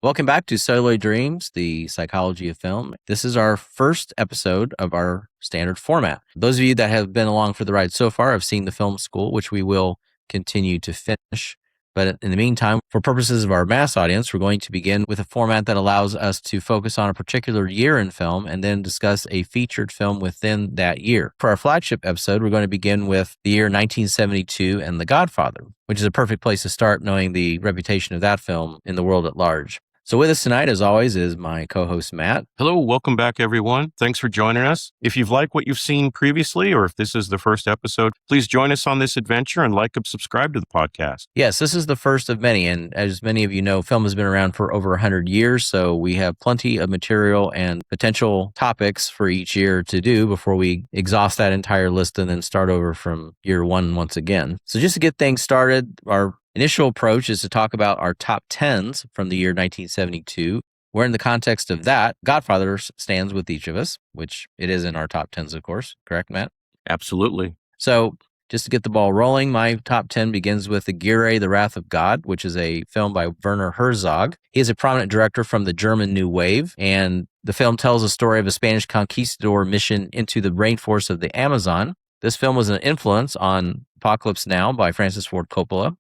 Welcome back to Celluloid Dreams, the psychology of film. This is our first episode of our standard format. Those of you that have been along for the ride so far have seen the film school, which we will continue to finish. But in the meantime, for purposes of our mass audience, we're going to begin with a format that allows us to focus on a particular year in film and then discuss a featured film within that year. For our flagship episode, we're going to begin with the year 1972 and The Godfather, which is a perfect place to start knowing the reputation of that film in the world at large. So with us tonight, as always, is my co-host, Matt. Hello, welcome back, everyone. Thanks for joining us. If you've liked what you've seen previously, or if this is the first episode, please join us on this adventure and like and subscribe to the podcast. Yes, this is the first of many. And as many of you know, film has been around for over 100 years. So we have plenty of material and potential topics for each year to do before we exhaust that entire list and then start over from year one once again. So just to get things started, our initial approach is to talk about our top 10s from the year 1972, where in the context of that, Godfather stands with each of us, which it is in our top 10s, of course. Correct, Matt? Absolutely. So just to get the ball rolling, my top 10 begins with Aguirre, The Wrath of God, which is a film by Werner Herzog. He is a prominent director from the German New Wave, and the film tells the story of a Spanish conquistador mission into the rainforest of the Amazon. This film was an influence on Apocalypse Now by Francis Ford Coppola,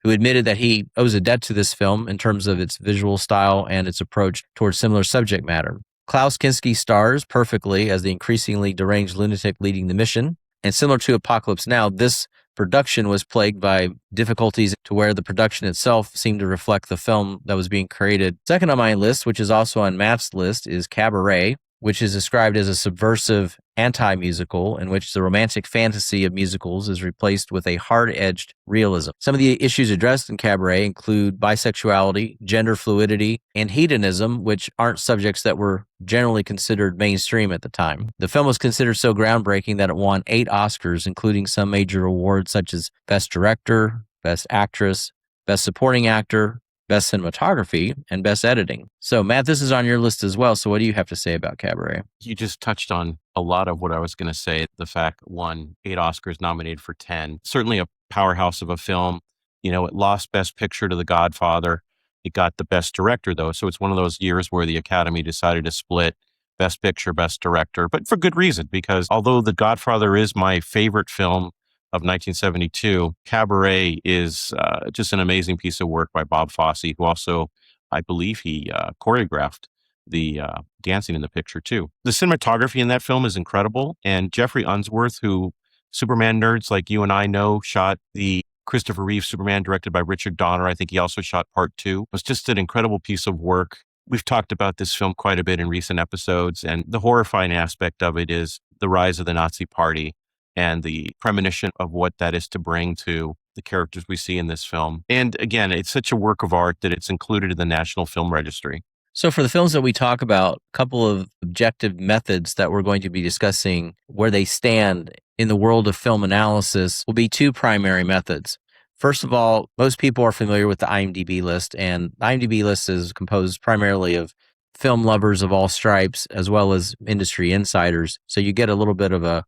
who admitted that he owes a debt to this film in terms of its visual style and its approach towards similar subject matter. Klaus Kinski stars perfectly as the increasingly deranged lunatic leading the mission. And similar to Apocalypse Now, this production was plagued by difficulties to where the production itself seemed to reflect the film that was being created. Second on my list, which is also on Matt's list, is Cabaret, which is described as a subversive anti-musical in which the romantic fantasy of musicals is replaced with a hard-edged realism. Some of the issues addressed in Cabaret include bisexuality, gender fluidity, and hedonism, which aren't subjects that were generally considered mainstream at the time. The film was considered so groundbreaking that it won 8 Oscars, including some major awards such as Best Director, Best Actress, Best Supporting Actor, Best Cinematography, and Best Editing. So, Matt, this is on your list as well. So what do you have to say about Cabaret? You just touched on a lot of what I was going to say. The fact won 8 Oscars, nominated for 10. Certainly a powerhouse of a film. You know, it lost Best Picture to The Godfather. It got the Best Director, though. So it's one of those years where the Academy decided to split Best Picture, Best Director, but for good reason, because although The Godfather is my favorite film of 1972, Cabaret is just an amazing piece of work by Bob Fosse, who also, I believe he choreographed the dancing in the picture too. The cinematography in that film is incredible. And Jeffrey Unsworth, who Superman nerds like you and I know, shot the Christopher Reeve Superman directed by Richard Donner. I think he also shot part 2. It was just an incredible piece of work. We've talked about this film quite a bit in recent episodes, and the horrifying aspect of it is the rise of the Nazi Party and the premonition of what that is to bring to the characters we see in this film. And again, it's such a work of art that it's included in the National Film Registry. So for the films that we talk about, a couple of objective methods that we're going to be discussing where they stand in the world of film analysis will be 2 primary methods. First of all, most people are familiar with the IMDb list, and the IMDb list is composed primarily of film lovers of all stripes as well as industry insiders. So you get a little bit of a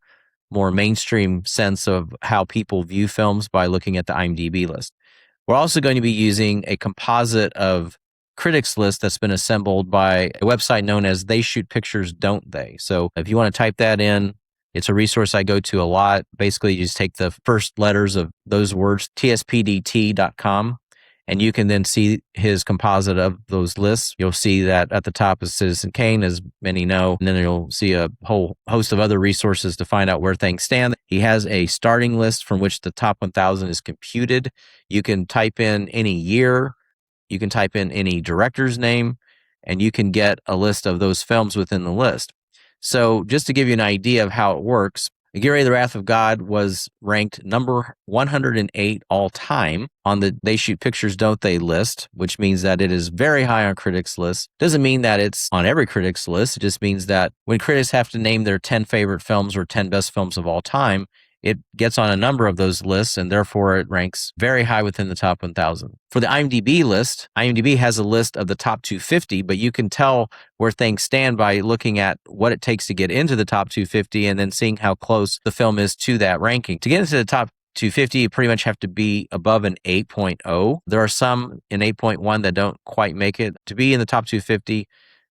more mainstream sense of how people view films by looking at the IMDb list. We're also going to be using a composite of critics list that's been assembled by a website known as They Shoot Pictures, Don't They? So if you want to type that in, it's a resource I go to a lot. Basically, you just take the first letters of those words, tspdt.com, and you can then see his composite of those lists. You'll see that at the top is Citizen Kane, as many know, and then you'll see a whole host of other resources to find out where things stand. He has a starting list from which the top 1,000 is computed. You can type in any year, you can type in any director's name, and you can get a list of those films within the list. So just to give you an idea of how it works, Aguirre, The Wrath of God was ranked number 108 all time on the They Shoot Pictures, Don't They list, which means that it is very high on critics' lists. Doesn't mean that it's on every critic's list. It just means that when critics have to name their 10 favorite films or 10 best films of all time, it gets on a number of those lists, and therefore it ranks very high within the top 1,000. For the IMDb list, IMDb has a list of the top 250, but you can tell where things stand by looking at what it takes to get into the top 250 and then seeing how close the film is to that ranking. To get into the top 250, you pretty much have to be above an 8.0. There are some in 8.1 that don't quite make it. To be in the top 250,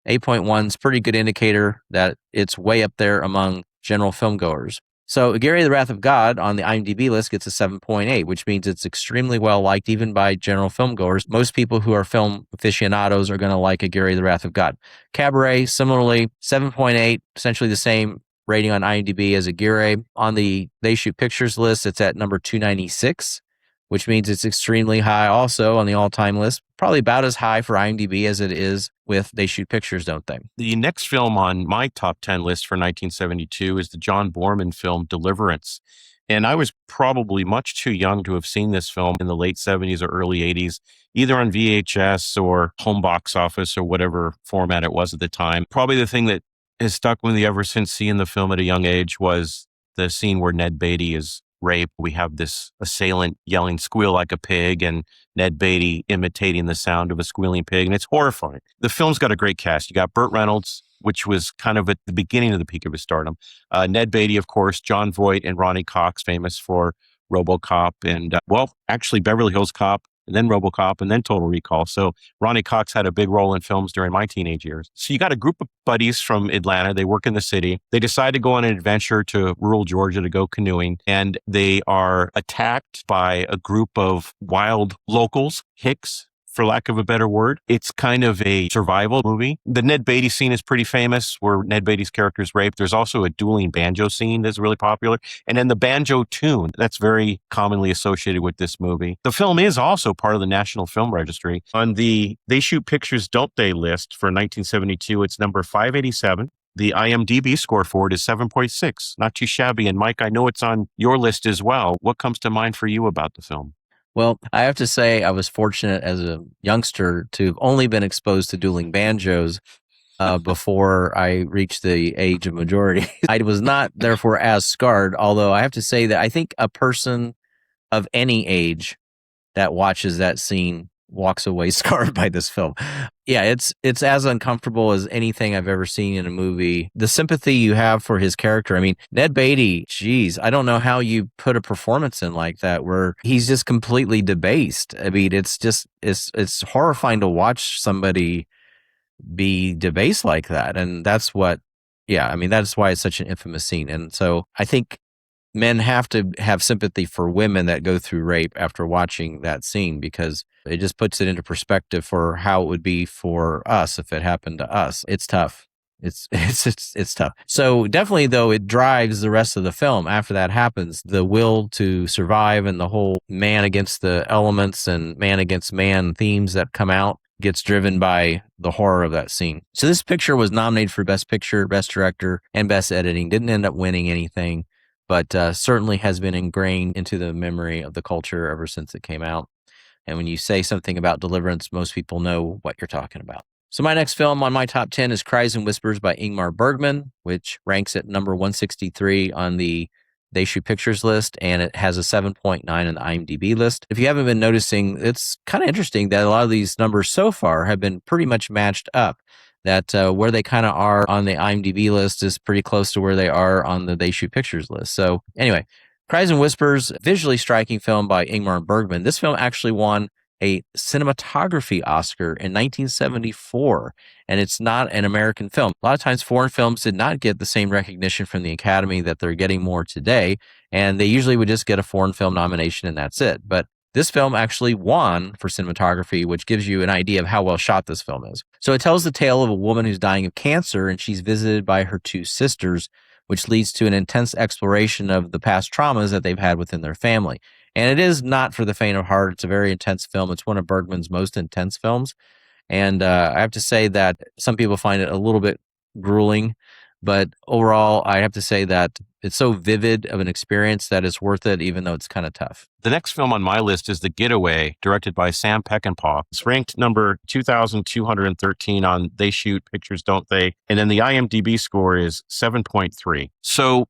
8.1 is a pretty good indicator that it's way up there among general filmgoers. So Gary the Wrath of God on the IMDb list gets a 7.8, which means it's extremely well liked even by general filmgoers. Most people who are film aficionados are going to like a Gary the Wrath of God. Cabaret, similarly, 7.8, essentially the same rating on IMDb as a Gary. On the They Shoot Pictures list, it's at number 296, which means it's extremely high also on the all-time list. Probably about as high for IMDb as it is with They Shoot Pictures, don't they? The next film on my top 10 list for 1972 is the John Boorman film Deliverance. And I was probably much too young to have seen this film in the late 70s or early 80s, either on VHS or home box office or whatever format it was at the time. Probably the thing that has stuck with me ever since seeing the film at a young age was the scene where Ned Beatty is raped. We have this assailant yelling, "Squeal like a pig," and Ned Beatty imitating the sound of a squealing pig. And it's horrifying. The film's got a great cast. You got Burt Reynolds, which was kind of at the beginning of the peak of his stardom. Ned Beatty, of course, John Voight and Ronnie Cox, famous for RoboCop and, actually Beverly Hills Cop, and then RoboCop, and then Total Recall. So Ronnie Cox had a big role in films during my teenage years. So you got a group of buddies from Atlanta. They work in the city. They decide to go on an adventure to rural Georgia to go canoeing, and they are attacked by a group of wild locals, hicks, for lack of a better word. It's kind of a survival movie. The Ned Beatty scene is pretty famous, where Ned Beatty's character is raped. There's also a dueling banjo scene that's really popular. And then the banjo tune, that's very commonly associated with this movie. The film is also part of the National Film Registry. On the They Shoot Pictures, Don't They list for 1972, it's number 587. The IMDb score for it is 7.6. Not too shabby. And Mike, I know it's on your list as well. What comes to mind for you about the film? Well, I have to say I was fortunate as a youngster to have only been exposed to dueling banjos before I reached the age of majority. I was not, therefore, as scarred, although I have to say that I think a person of any age that watches that scene walks away scarred by this film. Yeah, it's as uncomfortable as anything I've ever seen in a movie. The sympathy you have for his character. I mean, Ned Beatty, geez, I don't know how you put a performance in like that where he's just completely debased. I mean, it's horrifying to watch somebody be debased like that. And that's what, yeah, I mean, that's why it's such an infamous scene. And so I think men have to have sympathy for women that go through rape after watching that scene, because it just puts it into perspective for how it would be for us if it happened to us. It's tough. It's tough. So definitely, though, it drives the rest of the film. After that happens, the will to survive and the whole man against the elements and man against man themes that come out gets driven by the horror of that scene. So this picture was nominated for Best Picture, Best Director, and Best Editing. Didn't end up winning anything, but certainly has been ingrained into the memory of the culture ever since it came out. And when you say something about Deliverance, most people know what you're talking about. So my next film on my top 10 is Cries and Whispers by Ingmar Bergman, which ranks at number 163 on the They Shoot Pictures list, and it has a 7.9 on the IMDb list. If you haven't been noticing, it's kind of interesting that a lot of these numbers so far have been pretty much matched up. That where they kind of are on the IMDb list is pretty close to where they are on the They Shoot Pictures list. So anyway, Cries and Whispers, visually striking film by Ingmar Bergman. This film actually won a cinematography Oscar in 1974, and it's not an American film. A lot of times foreign films did not get the same recognition from the Academy that they're getting more today, and they usually would just get a foreign film nomination and that's it. But this film actually won for cinematography, which gives you an idea of how well shot this film is. So it tells the tale of a woman who's dying of cancer, and she's visited by her two sisters, which leads to an intense exploration of the past traumas that they've had within their family. And it is not for the faint of heart. It's a very intense film. It's one of Bergman's most intense films. And I have to say that some people find it a little bit grueling, but overall, I have to say that it's so vivid of an experience that it's worth it, even though it's kind of tough. The next film on my list is The Getaway, directed by Sam Peckinpah. It's ranked number 2,213 on They Shoot Pictures, Don't They? And then the IMDb score is 7.3. So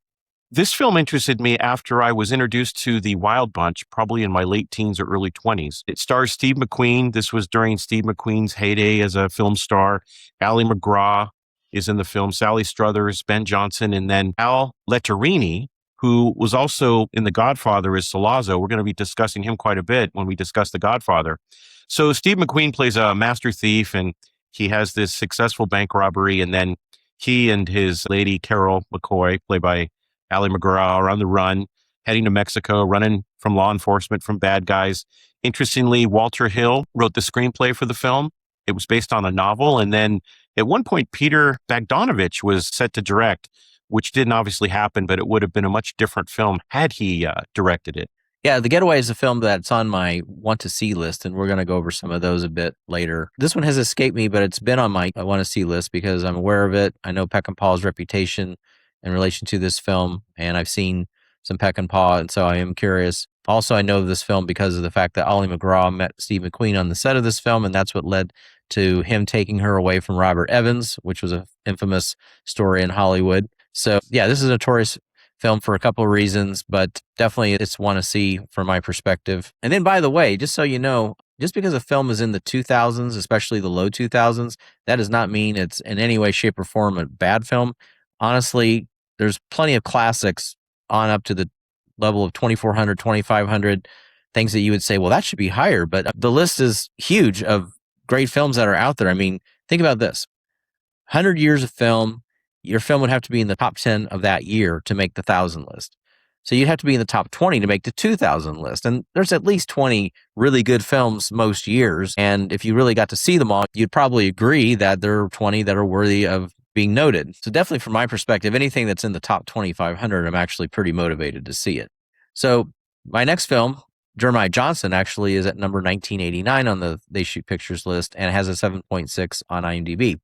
this film interested me after I was introduced to The Wild Bunch, probably in my late teens or early 20s. It stars Steve McQueen. This was during Steve McQueen's heyday as a film star. Ali MacGraw is in the film, Sally Struthers, Ben Johnson, and then Al Letterini, who was also in The Godfather as Sollozzo. We're going to be discussing him quite a bit when we discuss The Godfather. So Steve McQueen plays a master thief, and he has this successful bank robbery, and then he and his lady, Carol McCoy, played by Ali McGraw, are on the run, heading to Mexico, running from law enforcement, from bad guys. Interestingly, Walter Hill wrote the screenplay for the film. It was based on a novel. And then at one point, Peter Bogdanovich was set to direct, which didn't obviously happen, but it would have been a much different film had he directed it. Yeah, The Getaway is a film that's on my want-to-see list, and we're going to go over some of those a bit later. This one has escaped me, but it's been on my want-to-see list because I'm aware of it. I know Peckinpah's reputation in relation to this film, and I've seen some Peckinpah, and so I am curious. Also, I know this film because of the fact that Ali McGraw met Steve McQueen on the set of this film, and that's what led to him taking her away from Robert Evans, which was an infamous story in Hollywood. So, yeah, this is a notorious film for a couple of reasons, but definitely it's one to see from my perspective. And then, by the way, just so you know, just because a film is in the 2000s, especially the low 2000s, that does not mean it's in any way, shape, or form a bad film. Honestly, there's plenty of classics on up to the level of 2400, 2500, things that you would say, well, that should be higher. But the list is huge of great films that are out there. I mean, think about this. 100 years of film, your film would have to be in the top 10 of that year to make the 1,000 list. So you'd have to be in the top 20 to make the 2,000 list. And there's at least 20 really good films most years. And if you really got to see them all, you'd probably agree that there are 20 that are worthy of being noted. So definitely from my perspective, anything that's in the top 2,500, I'm actually pretty motivated to see it. So my next film, Jeremiah Johnson, actually is at number 1989 on the They Shoot Pictures list and has a 7.6 on IMDb.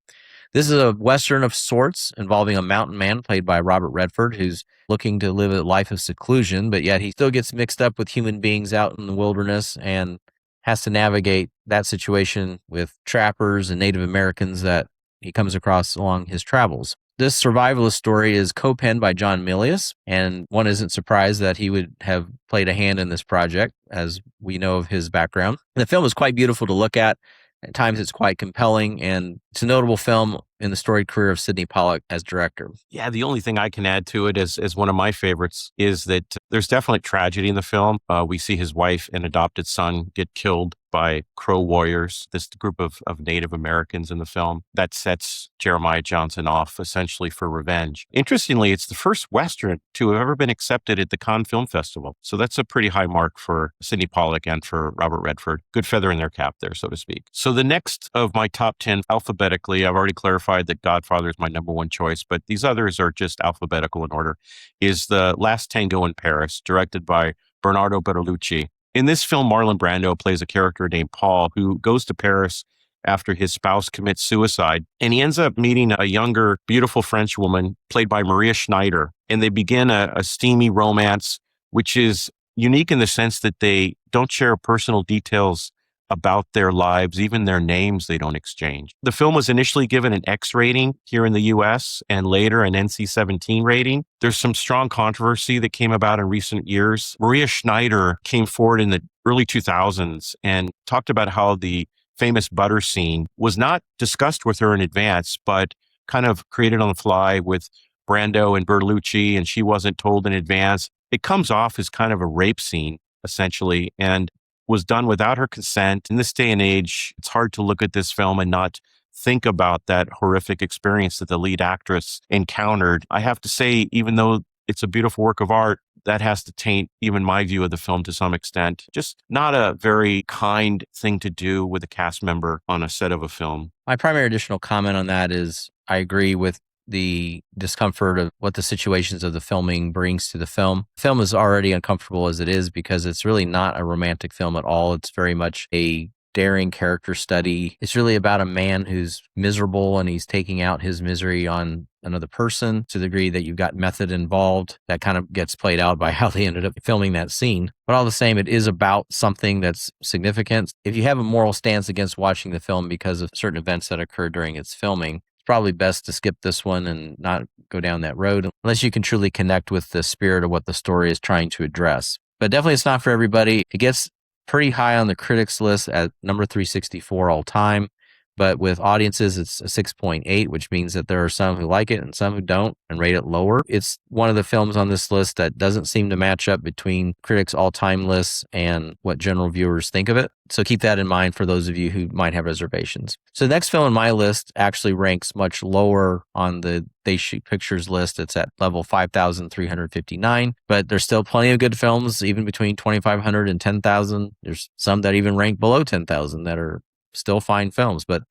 This is a Western of sorts involving a mountain man played by Robert Redford, who's looking to live a life of seclusion, but yet he still gets mixed up with human beings out in the wilderness and has to navigate that situation with trappers and Native Americans that he comes across along his travels. This survivalist story is co-penned by John Milius, and one isn't surprised that he would have played a hand in this project, as we know of his background. The film is quite beautiful to look at. At times it's quite compelling, and it's a notable film in the storied career of Sidney Pollack as director. Yeah, the only thing I can add to it as one of my favorites is that there's definitely tragedy in the film. We see his wife and adopted son get killed by Crow warriors, this group of Native Americans in the film. That sets Jeremiah Johnson off essentially for revenge. Interestingly, it's the first Western to have ever been accepted at the Cannes Film Festival. So that's a pretty high mark for Sidney Pollack and for Robert Redford. Good feather in their cap there, so to speak. So the next of my top 10 alphabetically, I've already clarified that Godfather is my number one choice, but these others are just alphabetical in order, is The Last Tango in Paris, directed by Bernardo Bertolucci. In this film, Marlon Brando plays a character named Paul who goes to Paris after his spouse commits suicide, and he ends up meeting a younger, beautiful French woman played by Maria Schneider, and they begin a steamy romance, which is unique in the sense that they don't share personal details about their lives, even their names they don't exchange. The film was initially given an X rating here in the US and later an NC-17 rating. There's some strong controversy that came about in recent years. Maria Schneider came forward in the early 2000s and talked about how the famous butter scene was not discussed with her in advance, but kind of created on the fly with Brando and Bertolucci, and she wasn't told in advance. It comes off as kind of a rape scene, essentially, and was done without her consent. In this day and age, it's hard to look at this film and not think about that horrific experience that the lead actress encountered. I have to say, even though it's a beautiful work of art, that has to taint even my view of the film to some extent. Just not a very kind thing to do with a cast member on a set of a film. My primary additional comment on that is I agree with the discomfort of what the situations of the filming brings to the film. The film is already uncomfortable as it is because it's really not a romantic film at all. It's very much a daring character study. It's really about a man who's miserable and he's taking out his misery on another person to the degree that you've got method involved. That kind of gets played out by how they ended up filming that scene. But all the same, it is about something that's significant. If you have a moral stance against watching the film because of certain events that occurred during its filming, it's probably best to skip this one and not go down that road unless you can truly connect with the spirit of what the story is trying to address. But definitely it's not for everybody. It gets pretty high on the critics list at number 364 all time, but with audiences, it's a 6.8, which means that there are some who like it and some who don't and rate it lower. It's one of the films on this list that doesn't seem to match up between critics' all-time lists and what general viewers think of it. So keep that in mind for those of you who might have reservations. So the next film on my list actually ranks much lower on the They Shoot Pictures list. It's at level 5,359, but there's still plenty of good films, even between 2,500 and 10,000. There's some that even rank below 10,000 that are still fine films. But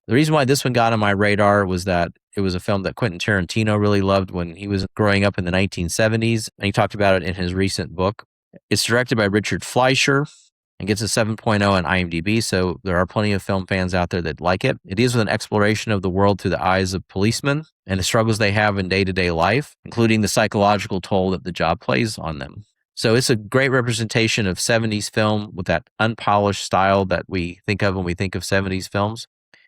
the reason why this one got on my radar was that it was a film that Quentin Tarantino really loved when he was growing up in the 1970s, and he talked about it in his recent book. It's directed by Richard Fleischer and gets a 7.0 on IMDb, so there are plenty of film fans out there that like it. It deals with an exploration of the world through the eyes of policemen and the struggles they have in day-to-day life, including the psychological toll that the job plays on them. So it's a great representation of 70s film with that unpolished style that we think of when we think of 70s films.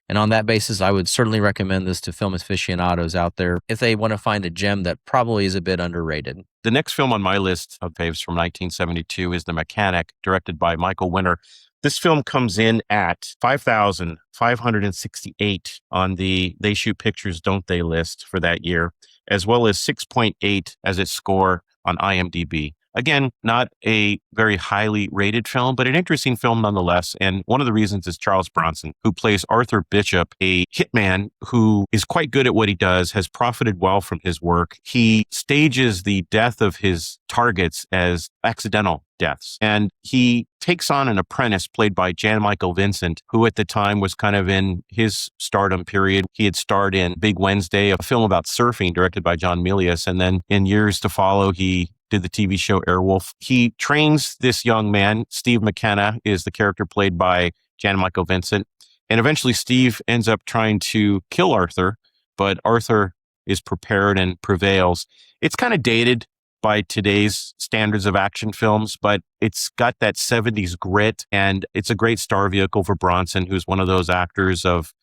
And on that basis, I would certainly recommend this to film aficionados out there if they want to find a gem that probably is a bit underrated. The next film on my list of faves from 1972 is The Mechanic, directed by Michael Winner. This film comes in at 5,568 on the They Shoot Pictures, Don't They list for that year, as well as 6.8 as its score on IMDb. Again, not a very highly rated film, but an interesting film nonetheless. And one of the reasons is Charles Bronson, who plays Arthur Bishop, a hitman who is quite good at what he does, has profited well from his work. He stages the death of his targets as accidental deaths. And he takes on an apprentice played by Jan Michael Vincent, who at the time was kind of in his stardom period. He had starred in Big Wednesday, a film about surfing directed by John Milius. And then in years to follow, he did the TV show Airwolf. He trains this young man. Steve McKenna is the character played by Jan Michael Vincent. And eventually Steve ends up trying to kill Arthur, but Arthur is prepared and prevails. It's kind of dated by today's standards of action films, but it's got that 70s grit, and it's a great star vehicle for Bronson, who's one of those actors of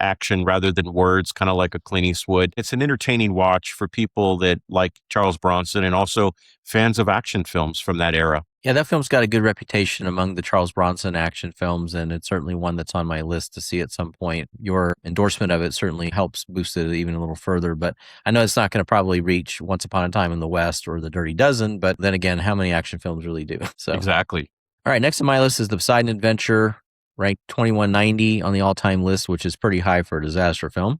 action rather than words, kind of like a Clint Eastwood. It's an entertaining watch for people that like Charles Bronson and also fans of action films from that era. Yeah, that film's got a good reputation among the Charles Bronson action films, and it's certainly one that's on my list to see at some point. Your endorsement of it certainly helps boost it even a little further, but I know it's not going to probably reach Once Upon a Time in the West or The Dirty Dozen, but then again, how many action films really do? So Exactly. All right, next on my list is The Poseidon Adventure, ranked 2190 on the all-time list, which is pretty high for a disaster film,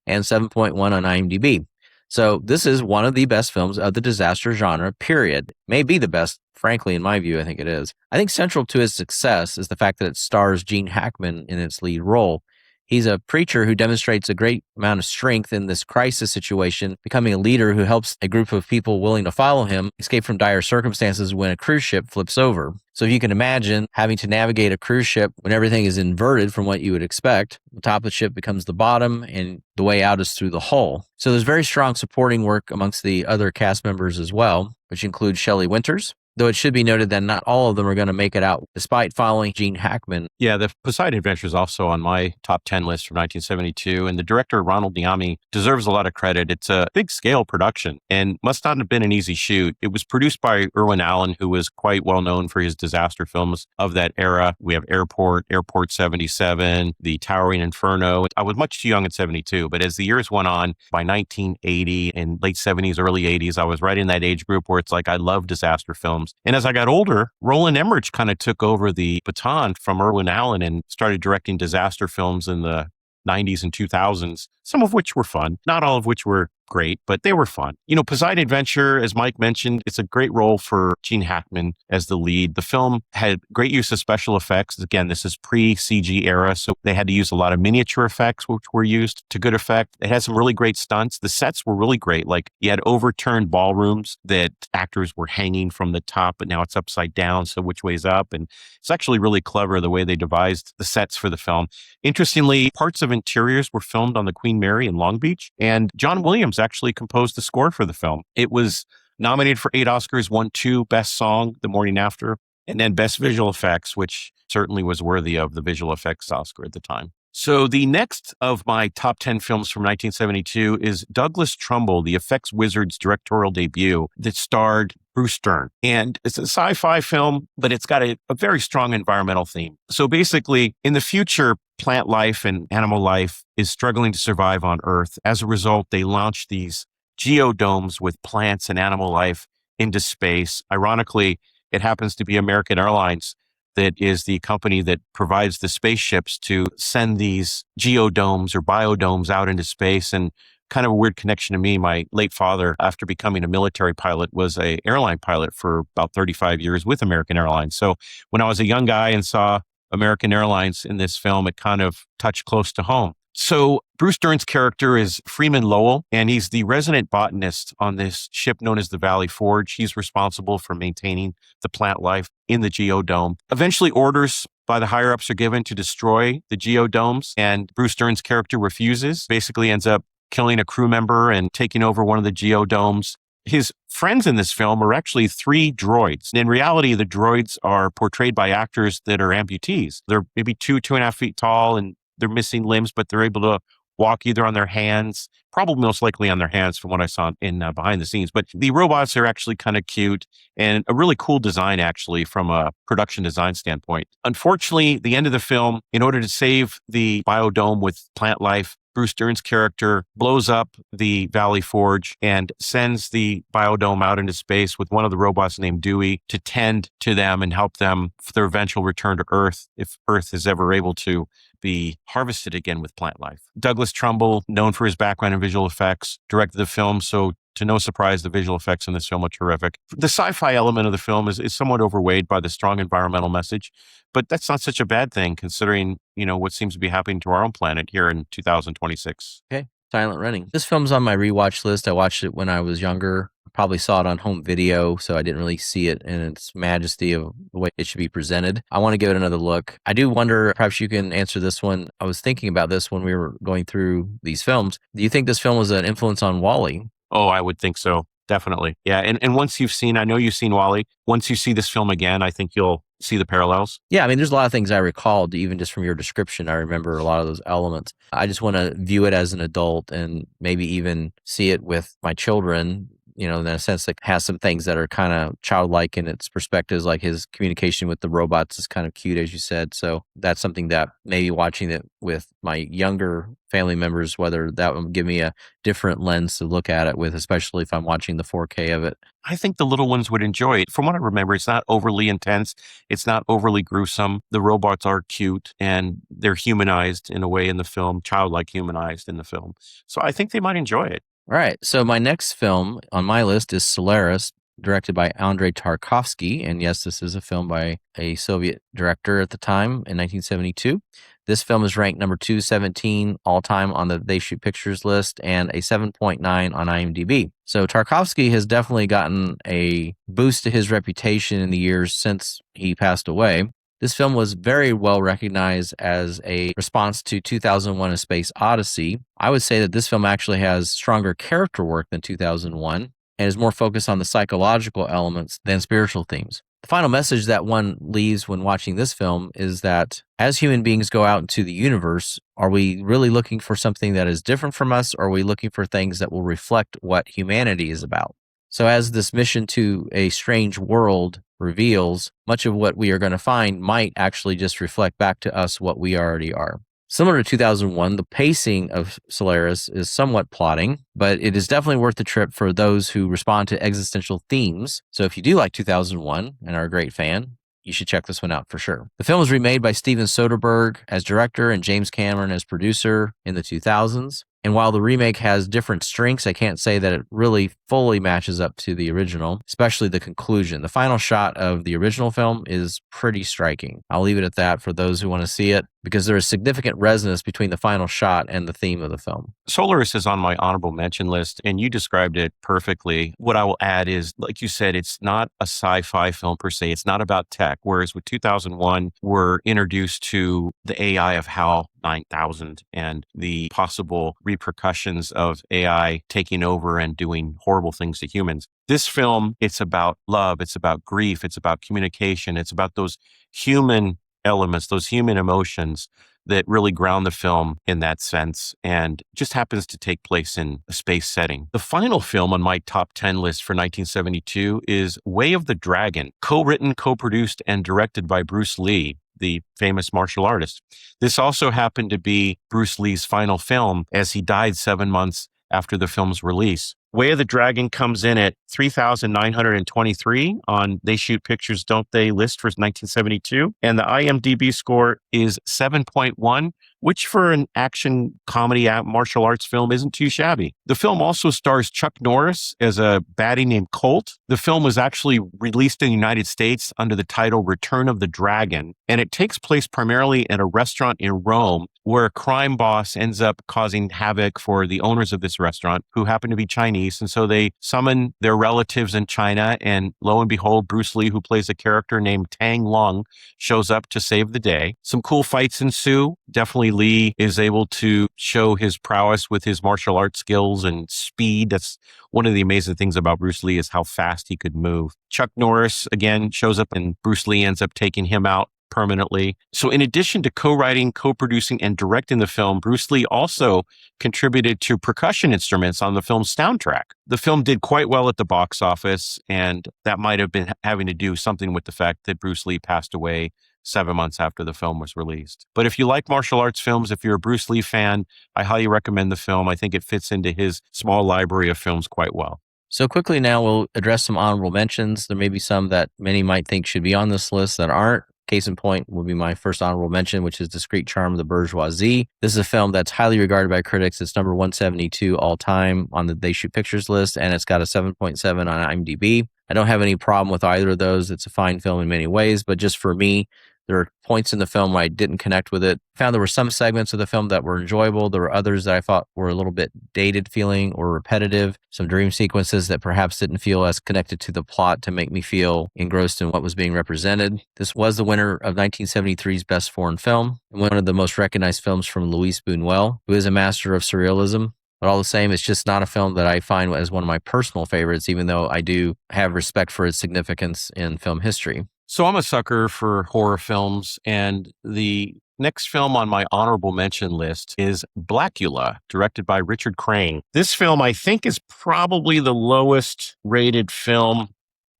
and 7.1 on IMDb. So this is one of the best films of the disaster genre, period. Maybe the best, frankly, in my view, I think it is. I think central to its success is the fact that it stars Gene Hackman in its lead role. He's a preacher who demonstrates a great amount of strength in this crisis situation, becoming a leader who helps a group of people willing to follow him escape from dire circumstances when a cruise ship flips over. So if you can imagine having to navigate a cruise ship when everything is inverted from what you would expect, the top of the ship becomes the bottom and the way out is through the hull. So there's very strong supporting work amongst the other cast members as well, which includes Shelley Winters, though it should be noted that not all of them are going to make it out, despite following Gene Hackman. Yeah, the Poseidon Adventure is also on my top 10 list from 1972, and the director, Ronald Niami, deserves a lot of credit. It's a big-scale production and must not have been an easy shoot. It was produced by Irwin Allen, who was quite well known for his disaster films of that era. We have Airport 77, The Towering Inferno. I was much too young in 72, but as the years went on, by 1980 and late 70s, early 80s, I was right in that age group where it's like, I love disaster films. And as I got older, Roland Emmerich kind of took over the baton from Irwin Allen and started directing disaster films in the 90s and 2000s, some of which were fun, not all of which were great, but they were fun. You know, Poseidon Adventure, as Mike mentioned, it's a great role for Gene Hackman as the lead. The film had great use of special effects. Again, this is pre-CG era, so they had to use a lot of miniature effects, which were used to good effect. It had some really great stunts. The sets were really great. Like, you had overturned ballrooms that actors were hanging from the top, but now it's upside down, so which way's up? And it's actually really clever the way they devised the sets for the film. Interestingly, parts of interiors were filmed on the Queen Mary in Long Beach, and John Williams actually composed the score for the film. It was nominated for 8 Oscars, won 2, Best Song, The Morning After, and then Best Visual Effects, which certainly was worthy of the visual effects Oscar at the time. So the next of my top 10 films from 1972 is Douglas Trumbull, the effects wizard's directorial debut that starred Bruce Dern. And it's a sci-fi film, but it's got a very strong environmental theme. So basically, in the future, plant life and animal life is struggling to survive on Earth. As a result, they launch these geodomes with plants and animal life into space. Ironically, it happens to be American Airlines that is the company that provides the spaceships to send these geodomes or biodomes out into space. And kind of a weird connection to me. My late father, after becoming a military pilot, was a airline pilot for about 35 years with American Airlines. So when I was a young guy and saw American Airlines in this film, it kind of touched close to home. So Bruce Dern's character is Freeman Lowell, and he's the resident botanist on this ship known as the Valley Forge. He's responsible for maintaining the plant life in the geodome. Eventually, orders by the higher-ups are given to destroy the geodomes, and Bruce Dern's character refuses, basically ends up killing a crew member and taking over one of the geodomes. His friends in this film are actually 3 droids. And in reality, the droids are portrayed by actors that are amputees. They're maybe 2.5 feet tall, and they're missing limbs, but they're able to walk either on their hands, probably most likely on their hands from what I saw in behind the scenes. But the robots are actually kind of cute and a really cool design, actually, from a production design standpoint. Unfortunately, the end of the film, in order to save the biodome with plant life, Bruce Dern's character blows up the Valley Forge and sends the biodome out into space with one of the robots named Dewey to tend to them and help them for their eventual return to Earth, if Earth is ever able to be harvested again with plant life. Douglas Trumbull, known for his background in visual effects, directed the film, so to no surprise, the visual effects in this film are terrific. The sci-fi element of the film is somewhat overweighed by the strong environmental message, but that's not such a bad thing considering, what seems to be happening to our own planet here in 2026. Okay. Silent Running. This film's on my rewatch list. I watched it when I was younger. Probably saw it on home video, so I didn't really see it in its majesty of the way it should be presented. I want to give it another look. I do wonder, perhaps you can answer this one. I was thinking about this when we were going through these films. Do you think this film was an influence on WALL-E? Oh, I would think so. Definitely. Yeah. And once I know you've seen WALL-E, once you see this film again, I think you'll see the parallels. Yeah. I mean, there's a lot of things I recalled, even just from your description. I remember a lot of those elements. I just want to view it as an adult and maybe even see it with my children, in a sense that has some things that are kind of childlike in its perspectives, like his communication with the robots is kind of cute, as you said. So that's something that maybe watching it with my younger family members, whether that would give me a different lens to look at it with, especially if I'm watching the 4K of it. I think the little ones would enjoy it. From what I remember, it's not overly intense. It's not overly gruesome. The robots are cute and they're humanized in a way in the film, childlike humanized in the film. So I think they might enjoy it. All right. So my next film on my list is Solaris, directed by Andrei Tarkovsky. And yes, this is a film by a Soviet director at the time in 1972. This film is ranked number 217 all time on the They Shoot Pictures list and a 7.9 on IMDb. So Tarkovsky has definitely gotten a boost to his reputation in the years since he passed away. This film was very well recognized as a response to 2001: A Space Odyssey. I would say that this film actually has stronger character work than 2001 and is more focused on the psychological elements than spiritual themes. The final message that one leaves when watching this film is that as human beings go out into the universe, are we really looking for something that is different from us, or are we looking for things that will reflect what humanity is about? So as this mission to a strange world reveals, much of what we are going to find might actually just reflect back to us what we already are. Similar to 2001, the pacing of Solaris is somewhat plotting, but it is definitely worth the trip for those who respond to existential themes. So if you do like 2001 and are a great fan, you should check this one out for sure. The film was remade by Steven Soderbergh as director and James Cameron as producer in the 2000s. And while the remake has different strengths, I can't say that it really fully matches up to the original, especially the conclusion. The final shot of the original film is pretty striking. I'll leave it at that for those who want to see it, because there is significant resonance between the final shot and the theme of the film. Solaris is on my honorable mention list, and you described it perfectly. What I will add is, like you said, it's not a sci-fi film per se. It's not about tech, whereas with 2001, we're introduced to the AI of HAL 9000 and the possible repercussions of AI taking over and doing horrible things to humans. This film, it's about love, it's about grief, it's about communication, it's about those human elements, those human emotions that really ground the film in that sense, and just happens to take place in a space setting. The final film on my top 10 list for 1972 is Way of the Dragon, co-written, co-produced, and directed by Bruce Lee, the famous martial artist. This also happened to be Bruce Lee's final film, as he died 7 months after the film's release. Way of the Dragon comes in at 3,923 on They Shoot Pictures, Don't They list for 1972. And the IMDb score is 7.1, which for an action comedy martial arts film isn't too shabby. The film also stars Chuck Norris as a baddie named Colt. The film was actually released in the United States under the title Return of the Dragon, and it takes place primarily at a restaurant in Rome where a crime boss ends up causing havoc for the owners of this restaurant, who happen to be Chinese. And so they summon their relatives in China, and lo and behold, Bruce Lee, who plays a character named Tang Lung, shows up to save the day. Some cool fights ensue. Definitely Lee is able to show his prowess with his martial arts skills and speed. That's one of the amazing things about Bruce Lee, is how fast he could move. Chuck Norris, again, shows up, and Bruce Lee ends up taking him out permanently. So in addition to co-writing, co-producing, and directing the film, Bruce Lee also contributed to percussion instruments on the film's soundtrack. The film did quite well at the box office, and that might have been having to do something with the fact that Bruce Lee passed away 7 months after the film was released. But if you like martial arts films, if you're a Bruce Lee fan, I highly recommend the film. I think it fits into his small library of films quite well. So quickly now, we'll address some honorable mentions. There may be some that many might think should be on this list that aren't. Case in point will be my first honorable mention, which is Discreet Charm of the Bourgeoisie. This is a film that's highly regarded by critics. It's number 172 all time on the They Shoot Pictures list, and it's got a 7.7 on IMDb. I don't have any problem with either of those. It's a fine film in many ways, but just for me, there are points in the film where I didn't connect with it. I found there were some segments of the film that were enjoyable. There were others that I thought were a little bit dated feeling or repetitive. Some dream sequences that perhaps didn't feel as connected to the plot to make me feel engrossed in what was being represented. This was the winner of 1973's Best Foreign Film, and one of the most recognized films from Luis Buñuel, who is a master of surrealism. But all the same, it's just not a film that I find as one of my personal favorites, even though I do have respect for its significance in film history. So I'm a sucker for horror films, and the next film on my honorable mention list is Blackula, directed by Richard Crane. This film, I think, is probably the lowest rated film